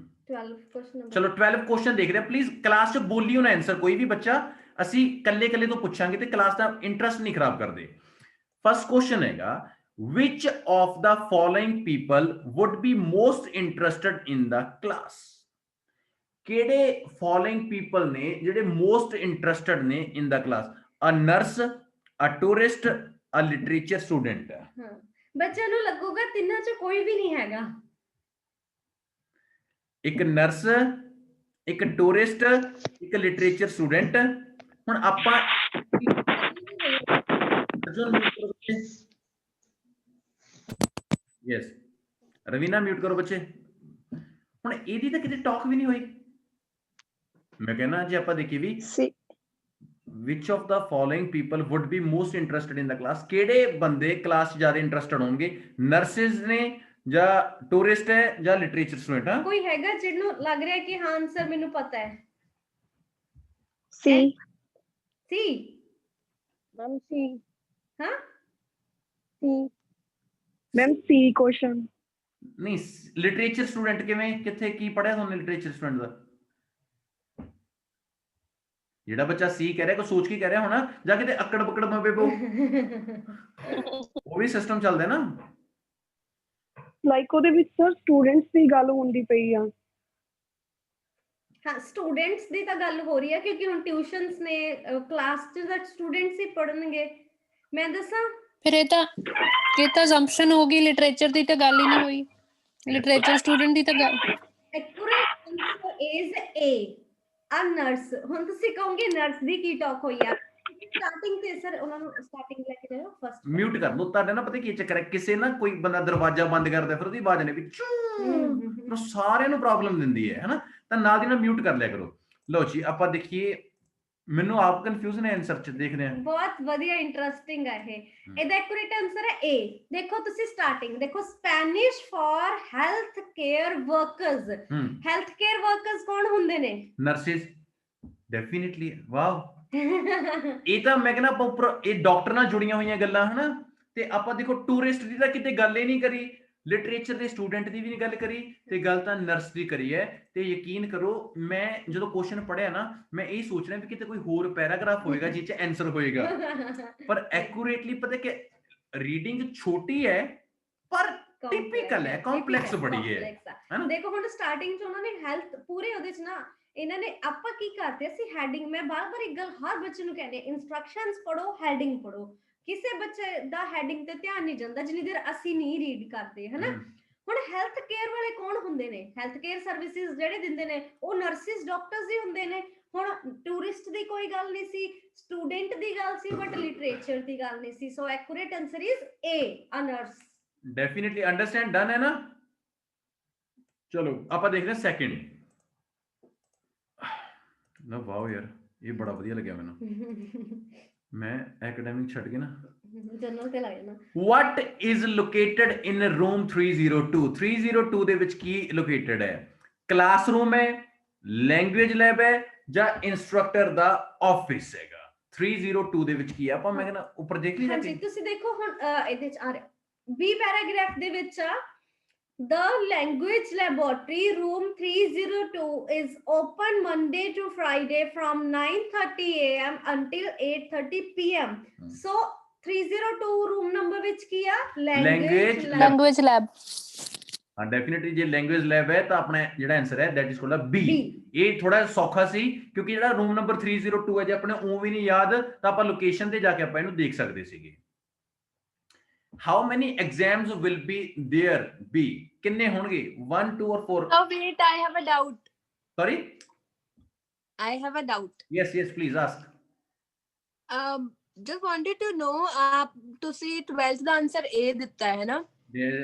B: 12 ਕੁਐਸਚਨ।
A: ਚਲੋ 12 ਕੁਐਸਚਨ ਦੇਖਦੇ ਆ। ਪਲੀਜ਼ ਕਲਾਸ 'ਚ ਬੋਲਿਓ ਨਾ ਆਨਸਰ ਕੋਈ ਵੀ ਬੱਚਾ, ਅਸੀਂ ਕੱਲੇ ਕੱਲੇ ਤੋਂ ਪੁੱਛਾਂਗੇ ਤੇ ਕਲਾਸ ਦਾ ਇੰਟਰਸਟ ਨਹੀਂ ਖਰਾਬ ਕਰਦੇ। ਫਸਟ ਕੁਐਸਚਨ ਹੈਗਾ, which of the following people would be most interested in the class? ਕਿਹੜੇ following people ਨੇ ਜਿਹੜੇ most interested ਨੇ in the class? A nurse, a tourist, a literature student?
B: ਹਾਂ ਬੱਚਿਆਂ ਨੂੰ ਲੱਗੂਗਾ ਤਿੰਨਾਂ ਚ ਕੋਈ ਵੀ ਨਹੀਂ ਹੈਗਾ।
A: ਇੱਕ ਨਰਸ, ਇੱਕ ਟੂਰਿਸਟ, ਇੱਕ ਲਿਟਰੇਚਰ ਸਟੂਡੈਂਟ। ਹੁਣ ਆਪਾਂ ਯੈਸ ਰਵੀਨਾ ਮਿਊਟ ਕਰੋ ਬੱਚੇ। ਹੁਣ ਇਹਦੀ ਤਾਂ ਕਿਤੇ ਟਾਕ ਵੀ ਨਹੀਂ ਹੋਈ। ਮੈਂ ਕਹਿੰਦਾ ਜੇ ਆਪਾਂ ਦੇਖੀ ਵੀ which of the following people would be most interested in the class? ਕਿਹੜੇ ਬੰਦੇ ਕਲਾਸ 'ਚ ਜ਼ਿਆਦਾ ਇੰਟਰਸਟਡ ਹੋਣਗੇ? ਨਰਸਿਸ ਨੇ ਜਾਂ ਟੂਰਿਸਟ ਹੈ ਜਾਂ ਲਿਟਰੇਚਰ ਸਟੂਡੈਂਟ? ਹਾਂ
B: ਕੋਈ ਹੈਗਾ ਜਿਹਨੂੰ ਲੱਗ ਰਿਹਾ ਕਿ ਹਾਂ ਆਨਸਰ ਮੈਨੂੰ ਪਤਾ ਹੈ?
E: C.
B: ਸੀ
E: Ma'am, C.
B: ਹਾਂ
E: C. Ma'am, C question.
A: ਨਹੀਂ, ਲਿਟਰੇਚਰ ਸਟੂਡੈਂਟ ਕਿਵੇਂ, ਕਿੱਥੇ ਕੀ ਪੜਿਆ ਤੁਹਾਨੂੰ ਲਿਟਰੇਚਰ ਸਟੂਡੈਂਟ ਦਾ? ਜਿਹੜਾ ਬੱਚਾ ਸੀ ਕਹਿ ਰਿਹਾ, ਕੋ ਸੋਚ ਕੇ ਕਹਿ ਰਿਹਾ ਹੋਣਾ ਜਾਂ ਕਿਤੇ ਅਕੜ ਬਕੜ ਮਵੇ ਪੋ, ਉਹ ਵੀ ਸਿਸਟਮ ਚੱਲਦਾ ਨਾ।
G: ਲਾਈਕ ਉਹਦੇ ਵਿੱਚ ਸਰ ਸਟੂਡੈਂਟਸ ਦੀ ਗੱਲ ਹੁੰਦੀ ਪਈ ਆ।
B: ਹਾਂ ਸਟੂਡੈਂਟਸ ਦੀ ਤਾਂ ਗੱਲ ਹੋ ਰਹੀ ਹੈ ਕਿਉਂਕਿ ਹੁਣ ਟਿਊਸ਼ਨਸ ਨੇ, ਕਲਾਸ 'ਚ ਤਾਂ ਸਟੂਡੈਂਟਸ ਹੀ ਪੜਨਗੇ। ਮੈਂ ਦੱਸਾਂ
E: ਫਿਰ ਇਹ ਤਾਂ assumption ਹੋ ਗਈ, ਲਿਟਰੇਚਰ ਦੀ ਤਾਂ ਗੱਲ ਹੀ ਨਹੀਂ ਹੋਈ, ਲਿਟਰੇਚਰ ਸਟੂਡੈਂਟ ਦੀ ਤਾਂ ਗੱਲ।
B: ਐਕੂਰੇਟ ਆਨਸਰ ਇਜ਼ A, ਆ ਨਰਸ। ਹੁਣ ਤੁਸੀਂ ਕਹੋਗੇ ਨਰਸ ਦੀ ਕੀ ਟਾਕ ਹੋਈ ਆ? ਸਟਾਰਟਿੰਗ ਤੇ ਸਰ ਉਹਨਾਂ ਨੂੰ ਸਟਾਰਟਿੰਗ ਲੈ ਕੇ ਜਾਓ ਫਸਟ।
A: ਮਿਊਟ ਕਰ ਲਓ। ਤੁਹਾਡੇ ਨਾ ਪਤਾ ਕੀ ਚੱਕਰ ਹੈ, ਕਿਸੇ ਨਾ ਕੋਈ ਬੰਦਾ ਦਰਵਾਜ਼ਾ ਬੰਦ ਕਰਦਾ ਫਿਰ ਉਹਦੀ ਆਵਾਜ਼ ਨੇ ਵੀ ਚੂ, ਸਾਰਿਆਂ ਨੂੰ ਪ੍ਰੋਬਲਮ ਦਿੰਦੀ ਹੈ ਹਨਾ, ਤਾਂ ਨਾਲ ਦੀ ਨਾਲ ਮਿਊਟ ਕਰ ਲਿਆ ਕਰੋ। ਲਓ ਜੀ ਆਪਾਂ ਦੇਖੀਏ, ਮੈਨੂੰ ਆਪ ਕਨਫਿਊਜ਼ਨ ਹੈ ਆਨਸਰ 'ਚ, ਦੇਖਦੇ ਹਾਂ।
B: ਬਹੁਤ ਵਧੀਆ ਇੰਟਰਸਟਿੰਗ ਹੈ ਇਹ। ਇਹਦਾ ਐਕੂਰੇਟ ਆਨਸਰ ਹੈ A। ਦੇਖੋ ਤੁਸੀਂ ਸਟਾਰਟਿੰਗ ਦੇਖੋ, Spanish for health care workers. Health care workers ਕੌਣ ਹੁੰਦੇ ਨੇ?
A: Nurses, definitely. ਵਾਓ, ਇਹ ਤਾਂ ਮੈਂ ਕਹਿੰਦਾ ਆਪਾਂ ਉੱਪਰ ਇਹ ਡਾਕਟਰ ਨਾਲ ਜੁੜੀਆਂ ਹੋਈਆਂ ਗੱਲਾਂ ਹਨਾ। ਤੇ ਆਪਾਂ ਦੇਖੋ ਟੂਰਿਸਟ ਦੀ ਤਾਂ ਕਿਤੇ ਗੱਲ ਹੀ ਨਹੀਂ ਕਰੀ, ਲਿਟਰੇਚਰ ਦੇ ਸਟੂਡੈਂਟ ਦੀ ਵੀ ਨਹੀਂ ਗੱਲ ਕਰੀ, ਤੇ ਗੱਲ ਤਾਂ ਨਰਸ ਦੀ ਕਰੀ ਹੈ। ਤੇ ਯਕੀਨ ਕਰੋ ਮੈਂ ਜਦੋਂ ਕੁਐਸਚਨ ਪੜਿਆ ਨਾ, ਮੈਂ ਇਹ ਸੋਚ ਰਿਹਾ ਵੀ ਕਿਤੇ ਕੋਈ ਹੋਰ ਪੈਰਾਗ੍ਰਾਫ ਹੋਏਗਾ ਜਿਸ 'ਚ ਆਨਸਰ ਹੋਏਗਾ, ਪਰ ਐਕੂਰੇਟਲੀ ਪਤਾ ਕਿ ਰੀਡਿੰਗ ਛੋਟੀ ਹੈ ਪਰ ਟਿਪੀਕਲ ਹੈ, ਕੰਪਲੈਕਸ ਬੜੀ ਹੈ।
B: ਦੇਖੋ ਹੁਣ ਸਟਾਰਟਿੰਗ 'ਚ ਉਹਨਾਂ ਨੇ ਹੈਲਥ ਪੂਰੇ ਉਹਦੇ 'ਚ ਨਾ, ਇਹਨਾਂ ਨੇ ਆਪਾਂ ਕੀ ਕਰਦੇ ਸੀ ਹੈਡਿੰਗ। ਮੈਂ ਬਾਰ-ਬਾਰ ਇੱਕ ਗੱਲ ਹਰ ਬੱਚੇ ਨੂੰ ਕਹਿੰਦੀ, ਇਨਸਟਰਕਸ਼ਨਸ ਪੜੋ, ਹੈਡਿੰਗ ਪੜੋ। ਕਿਸੇ ਬੱਚੇ ਦਾ ਹੈਡਿੰਗ ਤੇ ਧਿਆਨ ਨਹੀਂ ਜਾਂਦਾ ਜਿੰਨੀ ਦੇਰ ਅਸੀਂ ਨਹੀਂ ਰੀਡ ਕਰਦੇ ਹਨਾ। ਹੁਣ ਹੈਲਥ ਕੇਅਰ ਵਾਲੇ ਕੌਣ ਹੁੰਦੇ ਨੇ? ਹੈਲਥ ਕੇਅਰ ਸਰਵਿਸਿਜ਼ ਜਿਹੜੇ ਦਿੰਦੇ ਨੇ ਉਹ ਨਰਸਿਸ, ਡਾਕਟਰਸ ਹੀ ਹੁੰਦੇ ਨੇ। ਹੁਣ ਟੂਰਿਸਟ ਦੀ ਕੋਈ ਗੱਲ ਨਹੀਂ ਸੀ, ਸਟੂਡੈਂਟ ਦੀ ਗੱਲ ਸੀ, ਬਟ ਲਿਟਰੇਚਰ ਦੀ ਗੱਲ ਨਹੀਂ ਸੀ। So accurate answer is A, a nurse.
A: Definitely understand, done ਹੈ ਨਾ। ਚਲੋ ਆਪਾਂ ਦੇਖਦੇ ਹਾਂ ਸੈਕਿੰਡ। ਨਾ ਵਾਓ ਯਾਰ, ਇਹ ਬੜਾ ਵਧੀਆ ਲੱਗਿਆ ਮੈਨੂੰ। ਮੈਂ ਐਕੈਡੈਮਿਕ ਛੱਡ ਕੇ ਨਾ
B: ਜਨਰਲ ਤੇ ਲੱਗ ਜਾਣਾ।
A: What is located in room 302? 302 ਦੇ ਵਿੱਚ ਕੀ ਲੋਕੇਟਡ ਹੈ? ਕਲਾਸਰੂਮ ਹੈ, ਲੈਂਗੁਏਜ ਲੈਬ ਹੈ ਜਾਂ ਇੰਸਟ੍ਰਕਟਰ ਦਾ ਆਫਿਸ ਹੈਗਾ? 302 ਦੇ ਵਿੱਚ ਕੀ ਹੈ? ਆਪਾਂ ਮੈਂ ਕਹਿੰਦਾ ਉੱਪਰ ਦੇਖ ਲਈ
B: ਹਾਂਜੀ ਤੁਸੀਂ ਦੇਖੋ ਹੁਣ ਇਹਦੇ ਚ ਆ ਰਿਹਾ B ਪੈਰਾਗ੍ਰਾਫ ਦੇ ਵਿੱਚ ਆ, the language laboratory room 302 is open Monday to Friday from 9:30 a.m. until 8:30 p.m. So 302 room number ਵਿੱਚ ਕੀ ਆ?
A: Language
E: lab।
A: ਹਾਂ ਡੈਫੀਨਿਟਲੀ ਜੇ ਲੈਂਗੁਏਜ ਲੈਬ ਹੈ ਤਾਂ ਆਪਣਾ ਜਿਹੜਾ ਆਨਸਰ ਹੈ ਦੈਟ ਇਜ਼ ਕਾਲਡ B। ਇਹ ਥੋੜਾ ਸੌਖਾ ਸੀ ਕਿਉਂਕਿ ਜਿਹੜਾ ਰੂਮ ਨੰਬਰ 302 ਹੈ ਜੇ ਆਪਣੇ ਉਹ ਵੀ ਨਹੀਂ ਯਾਦ ਤਾਂ ਆਪਾਂ ਲੋਕੇਸ਼ਨ ਤੇ ਜਾ ਕੇ ਆਪਾਂ ਇਹਨੂੰ ਦੇਖ ਸਕਦੇ ਸੀਗੇ। how many exams will be there be किन्ने होंगे 1 2 or 4
F: Oh, wait, I have a doubt.
A: sorry
F: I have a doubt.
A: yes please ask
F: Just wanted to know, आप ਤੁਸੀਂ 12th ਦਾ ਆਨਸਰ A ਦਿੱਤਾ ਹੈ ਨਾ,
A: there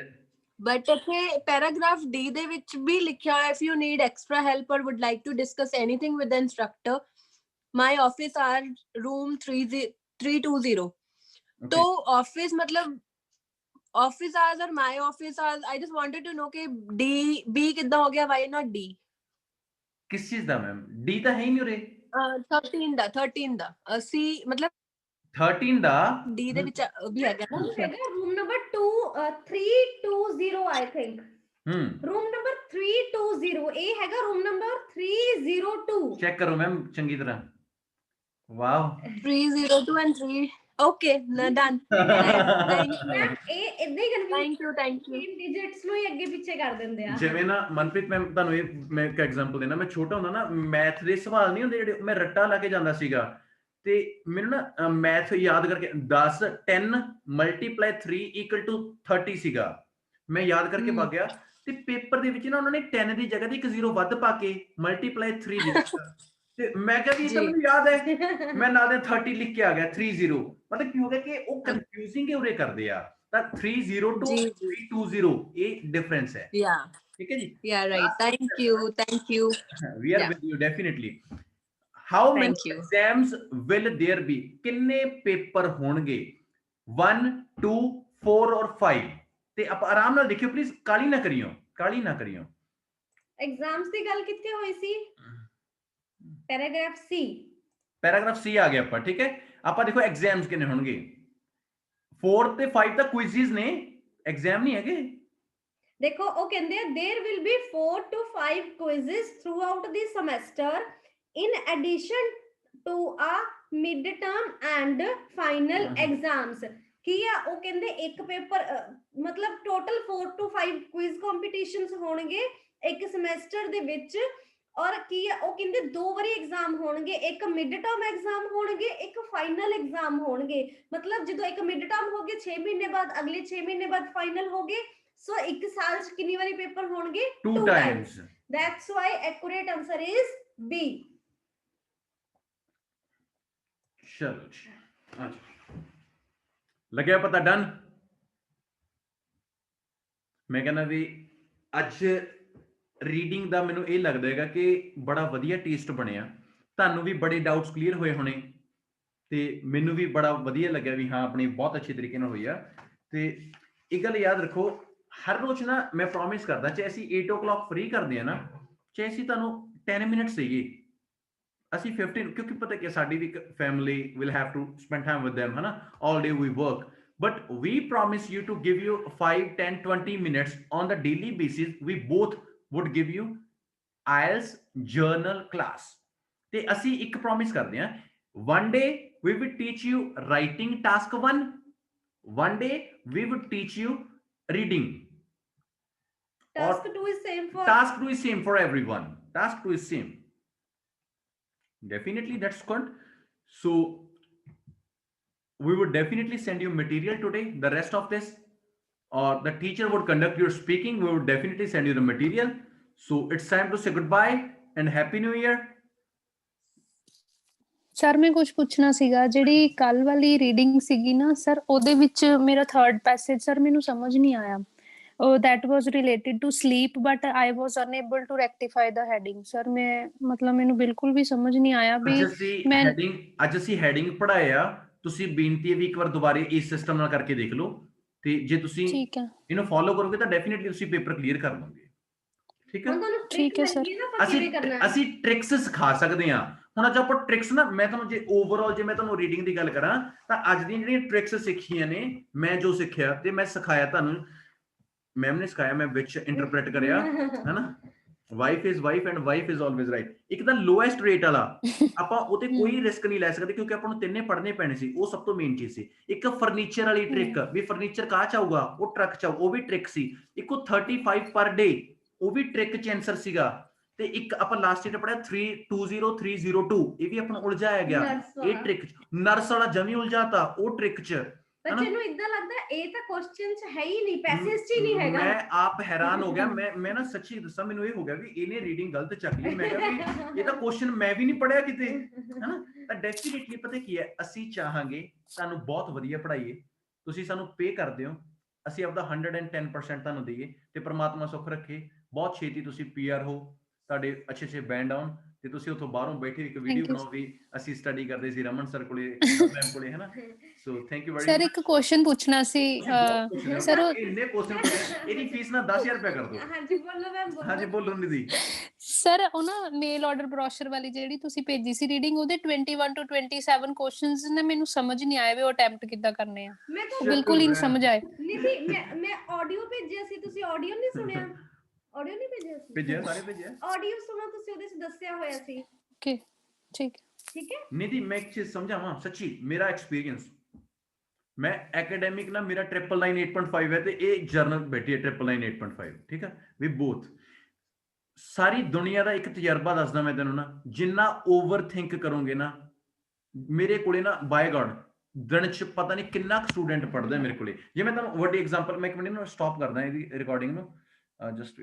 F: ਬਟ ਇੱਥੇ ਪੈਰਾਗ੍ਰਾਫ D ਦੇ ਵਿੱਚ ਵੀ ਲਿਖਿਆ ਹੋਇਆ if you need extra help or would like to discuss anything with the instructor, my office are room 320.
A: okay.
F: तो ऑफिस मतलब ऑफिस आवर्स और my office hours, I just wanted to know कि D B कितना हो गया, why not D?
A: किस चीज दा मैम D ਤਾਂ ਹੈ ਹੀ ਨਹੀਂ ਉਰੇ
F: 13 ਦਾ C मतलब
A: 13 ਦਾ
F: D ਦੇ ਵਿੱਚ ਵੀ ਹੈਗਾ ਨਾ।
B: ਹੈਗਾ room number 320 I think room number 320 ਇਹ ਹੈਗਾ ਰੂਮ ਨੰਬਰ 302
A: ਚੈੱਕ ਕਰੋ ਮੈਮ ਚੰਗੀ ਤਰ੍ਹਾਂ wow
F: 302 and 3. Okay, done. Thank you.
B: ਇਹ ਇਦਾਂ ਹੀ ਕਨਫਿਊਜ਼
F: Thank you.
B: ਡਿਜਿਟਸ ਨੂੰ ਹੀ ਅੱਗੇ ਪਿੱਛੇ ਕਰ ਦਿੰਦੇ ਆ
A: ਜਿਵੇਂ ਨਾ ਮਨਪ੍ਰੀਤ ਮੈਂ ਤੁਹਾਨੂੰ ਇਹ ਮੈਂ ਇੱਕ ਐਗਜ਼ਾਮਪਲ ਦੇਣਾ, ਮੈਂ ਛੋਟਾ ਹੁੰਦਾ ਨਾ ਮੈਥ ਦੇ ਸਵਾਲ ਨਹੀਂ ਹੁੰਦੇ ਜਿਹੜੇ ਮੈਂ ਰੱਟਾ ਲਾ ਕੇ ਜਾਂਦਾ ਸੀਗਾ, ਤੇ ਮੈਨੂੰ ਨਾ ਮੈਥ ਯਾਦ ਕਰਕੇ 10 10 multiply 3 equal to 30 ਸੀਗਾ, ਮੈਂ ਯਾਦ ਕਰਕੇ ਪਾ ਗਿਆ, ਤੇ ਪੇਪਰ ਦੇ ਵਿੱਚ ਨਾ ਉਹਨਾਂ ਨੇ 10 ਦੀ ਜਗ੍ਹਾ ਤੇ ਇੱਕ 0 ਵੱਧ ਪਾ ਕੇ multiply 3 ਦਿੱਤਾ, ਤੇ ਮੈਂ ਕਿਹਾ ਵੀ ਇਹ ਤਾਂ ਮੈਨੂੰ ਯਾਦ ਹੈ, ਮੈਂ ਨਾਲ ਦੇ 30 ਲਿਖ ਕੇ ਆ ਗਿਆ 30, ਮਤਲਬ ਕੀ ਹੋ ਗਿਆ ਕਿ ਉਹ ਕਨਫਿਊਜ਼ਿੰਗ ਉਰੇ ਕਰਦੇ ਆ, ਤਾਂ 30 to 320 ਇਹ ਡਿਫਰੈਂਸ ਹੈ,
F: Yeah.
A: ਠੀਕ ਹੈ ਜੀ।
F: Yeah, right. Thank you.
A: We are
F: Yeah.
A: with you definitely. How many
F: Thank you.
A: exams will there be? ਕਿੰਨੇ ਪੇਪਰ ਹੋਣਗੇ 1 2 4 और 5? ਤੇ ਆਪ ਆਰਾਮ ਨਾਲ ਦੇਖਿਓ ਪਲੀਜ਼, ਕਾਲੀ ਨਾ ਕਰਿਓ।
B: ਐਗਜ਼ਾਮਸ ਦੀ ਗੱਲ ਕਿੱਥੇ ਹੋਈ ਸੀ? ਪੈਰਾਗ੍ਰਾਫ C
A: ਆ ਗਿਆ ਆਪਾਂ, ਠੀਕ ਹੈ। ਆਪਾਂ ਦੇਖੋ ਐਗਜ਼ਾਮਸ ਕਿੰਨੇ ਹੋਣਗੇ, 4 ਤੇ 5 ਤਾਂ ਕੁਇਜ਼ਸ ਨੇ, ਐਗਜ਼ਾਮ ਨਹੀਂ ਹੈਗੇ।
B: ਦੇਖੋ ਉਹ ਕਹਿੰਦੇ ਆ there will be 4 to 5 quizzes throughout the semester in addition to a mid-term and final exams। ਕੀ ਆ ਉਹ ਕਹਿੰਦੇ ਇੱਕ ਪੇਪਰ ਮਤਲਬ ਟੋਟਲ 4 to 5 ਕੁਇਜ਼ ਕੰਪੀਟੀਸ਼ਨਸ ਹੋਣਗੇ ਇੱਕ ਸਮੈਸਟਰ ਦੇ ਵਿੱਚ, ਔਰ ਕੀ ਆ ਉਹ ਕਹਿੰਦੇ 2 ਵਾਰੀ ਐਗਜ਼ਾਮ ਹੋਣਗੇ, ਇੱਕ ਮਿਡ ਟਰਮ ਐਗਜ਼ਾਮ ਹੋਣਗੇ, ਇੱਕ ਫਾਈਨਲ ਐਗਜ਼ਾਮ ਹੋਣਗੇ। ਮਤਲਬ ਜਦੋਂ ਇੱਕ ਮਿਡ ਟਰਮ ਹੋ ਗਏ 6 ਮਹੀਨੇ ਬਾਅਦ, ਅਗਲੇ 6 ਮਹੀਨੇ ਬਾਅਦ ਫਾਈਨਲ ਹੋ ਗਏ, ਸੋ ਇੱਕ ਸਾਲ ਚ ਕਿੰਨੀ ਵਾਰੀ ਪੇਪਰ ਹੋਣਗੇ?
A: 2 times।
B: That's why accurate answer is B।
A: ਚਲੋ ਅੱਛਾ ਲੱਗਿਆ ਪਤਾ, ਡਨ। ਮੈਂ ਕਹਿੰਦਾ ਵੀ ਅੱਜ ਰੀਡਿੰਗ ਦਾ ਮੈਨੂੰ ਇਹ ਲੱਗਦਾ ਹੈਗਾ ਕਿ ਬੜਾ ਵਧੀਆ ਟੇਸਟ ਬਣਿਆ, ਤੁਹਾਨੂੰ ਵੀ ਬੜੇ ਡਾਊਟਸ ਕਲੀਅਰ ਹੋਏ ਹੋਣੇ, ਤੇ ਮੈਨੂੰ ਵੀ ਬੜਾ ਵਧੀਆ ਲੱਗਿਆ ਵੀ ਹਾਂ ਆਪਣੀ ਬਹੁਤ ਅੱਛੇ ਤਰੀਕੇ ਨਾਲ ਹੋਈ ਆ। ਤੇ ਇੱਕ ਗੱਲ ਯਾਦ ਰੱਖੋ, ਹਰ ਰੋਜ਼ ਨਾ ਮੈਂ ਪ੍ਰੋਮਿਸ ਕਰਦਾ, ਚਾਹੇ ਅਸੀਂ 8 o'clock ਫ੍ਰੀ ਕਰਦੇ ਆ ਨਾ, ਚਾਹੇ ਅਸੀਂ ਤੁਹਾਨੂੰ 10 ਮਿੰਟ ਸੀਗੇ, ਅਸੀਂ 15, ਕਿਉਂਕਿ ਪਤਾ ਕਿ ਸਾਡੀ ਵੀ family will have to spend time with them, ਹਨਾ, all day we work, but we promise you to give you 5 10 20 minutes on the daily basis। we both would give you IELTS journal class, ਤੇ ਅਸੀਂ ਇੱਕ ਪ੍ਰੋਮਿਸ ਕਰਦੇ ਹਾਂ, one day we will teach you writing task 1, one day we would teach you reading,
B: Task 2 is same for
A: task 2 is same for everyone, task 2 is same, definitely, that's good। So we would definitely send you material today, the rest of this, or the teacher would conduct your speaking, we would definitely send you the material। So it's time to say goodbye and happy new year।
E: Sir ਮੈਂ ਕੁਝ ਪੁੱਛਣਾ ਸੀਗਾ, ਜਿਹੜੀ ਕੱਲ ਵਾਲੀ ਰੀਡਿੰਗ ਸੀਗੀ ਨਾ ਸਰ, ਉਹਦੇ ਵਿੱਚ ਮੇਰਾ 3rd ਪੈਸੇਜ ਸਰ ਮੈਨੂੰ ਸਮਝ ਨਹੀਂ ਆਇਆ, that was related to sleep but I was unable to rectify the heading। Sir ਮੈਂ ਮਤਲਬ ਮੈਨੂੰ ਬਿਲਕੁਲ ਵੀ ਸਮਝ ਨਹੀਂ ਆਇਆ ਵੀ ਮੈਂ
A: ਅੱਜ ਅਸੀਂ ਹੈਡਿੰਗ ਪੜਾਇਆ, ਤੁਸੀਂ ਬੇਨਤੀ ਹੈ ਵੀ ਇੱਕ ਵਾਰ ਦੁਬਾਰੇ ਇਸ ਸਿਸਟਮ ਨਾਲ ਕਰਕੇ ਦੇਖ ਲਓ, ਤੇ ਜੇ ਤੁਸੀਂ
E: ਠੀਕ ਹੈ
A: ਇਹਨੂੰ ਫੋਲੋ ਕਰੋਗੇ ਤਾਂ ਡੈਫੀਨਿਟਲੀ ਤੁਸੀਂ ਪੇਪਰ ਕਲੀਅਰ ਕਰ ਲਓਗੇ, ਠੀਕ ਹੈ।
E: ਠੀਕ ਹੈ ਸਰ।
A: ਅਸੀਂ ਟ੍ਰਿਕਸ ਸਿਖਾ ਸਕਦੇ ਹਾਂ। ਹੁਣ ਅੱਜ ਆਪਾਂ ਟ੍ਰਿਕਸ ਨਾ, ਮੈਂ ਤੁਹਾਨੂੰ ਜੇ ਓਵਰਆਲ ਜੇ ਮੈਂ ਤੁਹਾਨੂੰ ਰੀਡਿੰਗ ਦੀ ਗੱਲ ਕਰਾਂ ਤਾਂ ਅੱਜ ਦੀਆਂ ਜਿਹੜੀਆਂ ਟ੍ਰਿਕਸ ਸਿੱਖੀਆਂ ਨੇ, ਮੈਂ ਜੋ ਸਿੱਖਿਆ ਤੇ ਮੈਂ ਸਿਖਾਇਆ ਤੁਹਾਨੂੰ, ਮੈਮ ਨੇ ਸਿਖਾਇਆ, ਮੈਂ ਵਿੱਚ ਇੰਟਰਪ੍ਰੀਟ ਕਰਿਆ, ਹੈਨਾ। Wife is wife and wife is always right. ਇੱਕ ਤਾਂ ਲੋਐਸਟ ਰੇਟ ਵਾਲਾ, ਆਪਾਂ ਉਹਤੇ ਕੋਈ ਰਿਸਕ ਨਹੀਂ ਲੈ ਸਕਦੇ ਕਿਉਂਕਿ ਆਪਾਂ ਨੂੰ ਤਿੰਨੇ ਪੜ੍ਹਨੇ ਪੈਣੇ ਸੀ, ਉਹ ਸਭ ਤੋਂ ਮੇਨ ਚੀਜ਼ ਸੀ। ਇੱਕ ਫਰਨੀਚਰ ਵਾਲੀ ਟ੍ਰਿਕ, ਵੀ ਫਰਨੀਚਰ ਕਾਹ ਚ ਆਊਗਾ, ਉਹ ਟਰੱਕ ਚ ਆਊ, ਉਹ ਵੀ ਟ੍ਰਿਕ ਸੀ। ਇੱਕੋ 35 ਪਰ ਡੇ, ਉਹ ਵੀ ਟ੍ਰਿਕ ਚ ਆਨਸਰ ਸੀਗਾ। ਤੇ ਇੱਕ ਆਪਾਂ ਲਾਸਟ ਈਅਰ ਪੜਿਆ 320 302, ਇਹ ਵੀ ਆਪਾਂ ਨੂੰ ਉਲਝਾਇਆ ਗਿਆ, ਇਹ ਟ੍ਰਿਕ ਚ। ਨਰਸ ਵਾਲਾ ਜਮੀ ਉਲਝਾਤਾ, ਉਹ ਟ੍ਰਿਕ ਚ।
B: ਬੱਚੇ ਨੂੰ ਇਦਾਂ ਲੱਗਦਾ ਇਹ ਤਾਂ ਕੁਐਸਚਨ ਚ ਹੈ ਹੀ ਨਹੀਂ, ਪੈਸੇਜ ਚ ਹੀ ਨਹੀਂ ਹੈਗਾ।
A: ਮੈਂ ਆਪ ਹੈਰਾਨ ਹੋ ਗਿਆ, ਮੈਂ ਨਾ ਸੱਚੀ ਦੱਸਾਂ, ਮੈਨੂੰ ਇਹ ਹੋ ਗਿਆ ਵੀ ਇਹਨੇ ਰੀਡਿੰਗ ਗਲਤ ਚੱਕ ਲਈ। ਮੈਂ ਕਿਹਾ ਵੀ ਇਹ ਤਾਂ ਕੁਐਸਚਨ ਮੈਂ ਵੀ ਨਹੀਂ ਪੜਿਆ ਕਿਤੇ, ਹੈਨਾ। ਤਾਂ ਡੈਫੀਨਿਟਲੀ ਪਤਾ ਕੀ ਹੈ, ਅਸੀਂ ਚਾਹਾਂਗੇ ਤੁਹਾਨੂੰ ਬਹੁਤ ਵਧੀਆ ਪੜ੍ਹਾਈਏ, ਤੁਸੀਂ ਸਾਨੂੰ ਪੇ ਕਰਦੇ ਹੋ, ਅਸੀਂ ਆਪਦਾ 110% ਤੁਹਾਨੂੰ ਦਈਏ, ਤੇ ਪ੍ਰਮਾਤਮਾ ਸੁੱਖ ਰੱਖੇ, ਬਹੁਤ ਛੇਤੀ ਤੁਸੀਂ ਪੀਆਰ ਹੋ, ਤੁਹਾਡੇ ਅੱਛੇ ਬੈਂਡ ਆਉਣ, ਤੇ ਤੁਸੀਂ ਉੱਥੋਂ ਬਾਹਰੋਂ ਬੈਠੇ ਇੱਕ ਵੀਡੀਓ
E: you.
A: ਬਣਾਓ ਵੀ ਅਸੀਂ ਸਟੱਡੀ ਕਰਦੇ ਸੀ ਰਮਨ ਸਰ ਕੋਲੇ, ਮੈਮ ਕੋਲੇ, ਹੈਨਾ। So thank you very
E: sir ਇੱਕ ਕੁਐਸਚਨ ਪੁੱਛਣਾ ਸੀ ਸਰ
A: ਇੰਨੇ ਕੁਐਸਚਨ ਇਹਦੀ ਫੀਸ ਨਾ 10000 ਰੁਪਏ ਕਰ ਦਿਓ।
B: ਹਾਂਜੀ ਬੋਲੋ ਮੈਮ,
A: ਹਾਂਜੀ ਬੋਲੋ ਨਿਧੀ।
E: ਸਰ ਉਹ ਨਾ ਮੇਲ ਆਰਡਰ ਬ੍ਰੋਸ਼ਰ ਵਾਲੀ ਜਿਹੜੀ ਤੁਸੀਂ ਭੇਜੀ ਸੀ ਰੀਡਿੰਗ, ਉਹਦੇ 21 to 27 ਕੁਐਸਚਨਸ ਨੇ ਮੈਨੂੰ ਸਮਝ ਨਹੀਂ ਆਏ ਵੀ ਉਹ ਅਟੈਂਪਟ ਕਿੱਦਾਂ ਕਰਨੇ ਆ,
B: ਮੈਂ
E: ਉਹ ਬਿਲਕੁਲ ਹੀ ਨਹੀਂ ਸਮਝ ਆਏ।
B: ਨਿਧੀ ਮੈਂ ਆਡੀਓ ਭੇਜਿਆ ਸੀ, ਤੁਸੀਂ ਆਡੀਓ ਨਹੀਂ ਸੁਣਿਆ? ਆਡੀਓ ਨਹੀਂ ਭੇਜਿਆ ਸੀ?
A: ਭੇਜਿਆ, ਸਾਰੇ ਭੇਜਿਆ।
B: ਆਡੀਓ ਸੁਣੋ ਤੁਸੀਂ, ਉਹਦੇ ਚ ਦੱਸਿਆ ਹੋਇਆ ਸੀ।
E: ਓਕੇ ਠੀਕ
B: ਠੀਕ ਹੈ
A: ਨਿਧੀ ਮੈਂ ਇੱਕ ਚੀਜ਼ ਸਮਝਾਵਾਂ, ਸੱਚੀ ਮੇਰਾ ਐਕਸਪੀਰੀਅੰਸ, ਮੈਂ ਐਕੈਡੈਮਿਕ ਨਾ ਮੇਰਾ 999 8.5 ਹੈ, ਤੇ ਇਹ ਜਰਨਲ ਬੈਠੀ ਹੈ 999 8.5, ਠੀਕ ਹੈ ਵੀ ਬੋਥ। ਸਾਰੀ ਦੁਨੀਆ ਦਾ ਇੱਕ ਤਜਰਬਾ ਦੱਸਦਾ ਮੈਂ ਤੈਨੂੰ ਨਾ, ਜਿੰਨਾ ਓਵਰ ਥਿੰਕ ਕਰੋਗੇ ਨਾ, ਮੇਰੇ ਕੋਲੇ ਨਾ ਬਾਈ ਗॉड ਦਿਨ ਚ ਪਤਾ ਨਹੀਂ ਕਿੰਨਾ ਸਟੂਡੈਂਟ ਪੜ੍ਹਦਾ ਮੇਰੇ ਕੋਲੇ। ਜੇ ਮੈਂ ਤੁਹਾਨੂੰ ਵੱਡੀ ਐਗਜ਼ਾਮਪਲ, ਮੈਂ ਇੱਕ ਮਿੰਟ ਨੂੰ ਸਟਾਪ ਕਰਦਾ ਇਹਦੀ ਰਿਕਾਰਡਿੰਗ ਨੂੰ, ਜਸਟ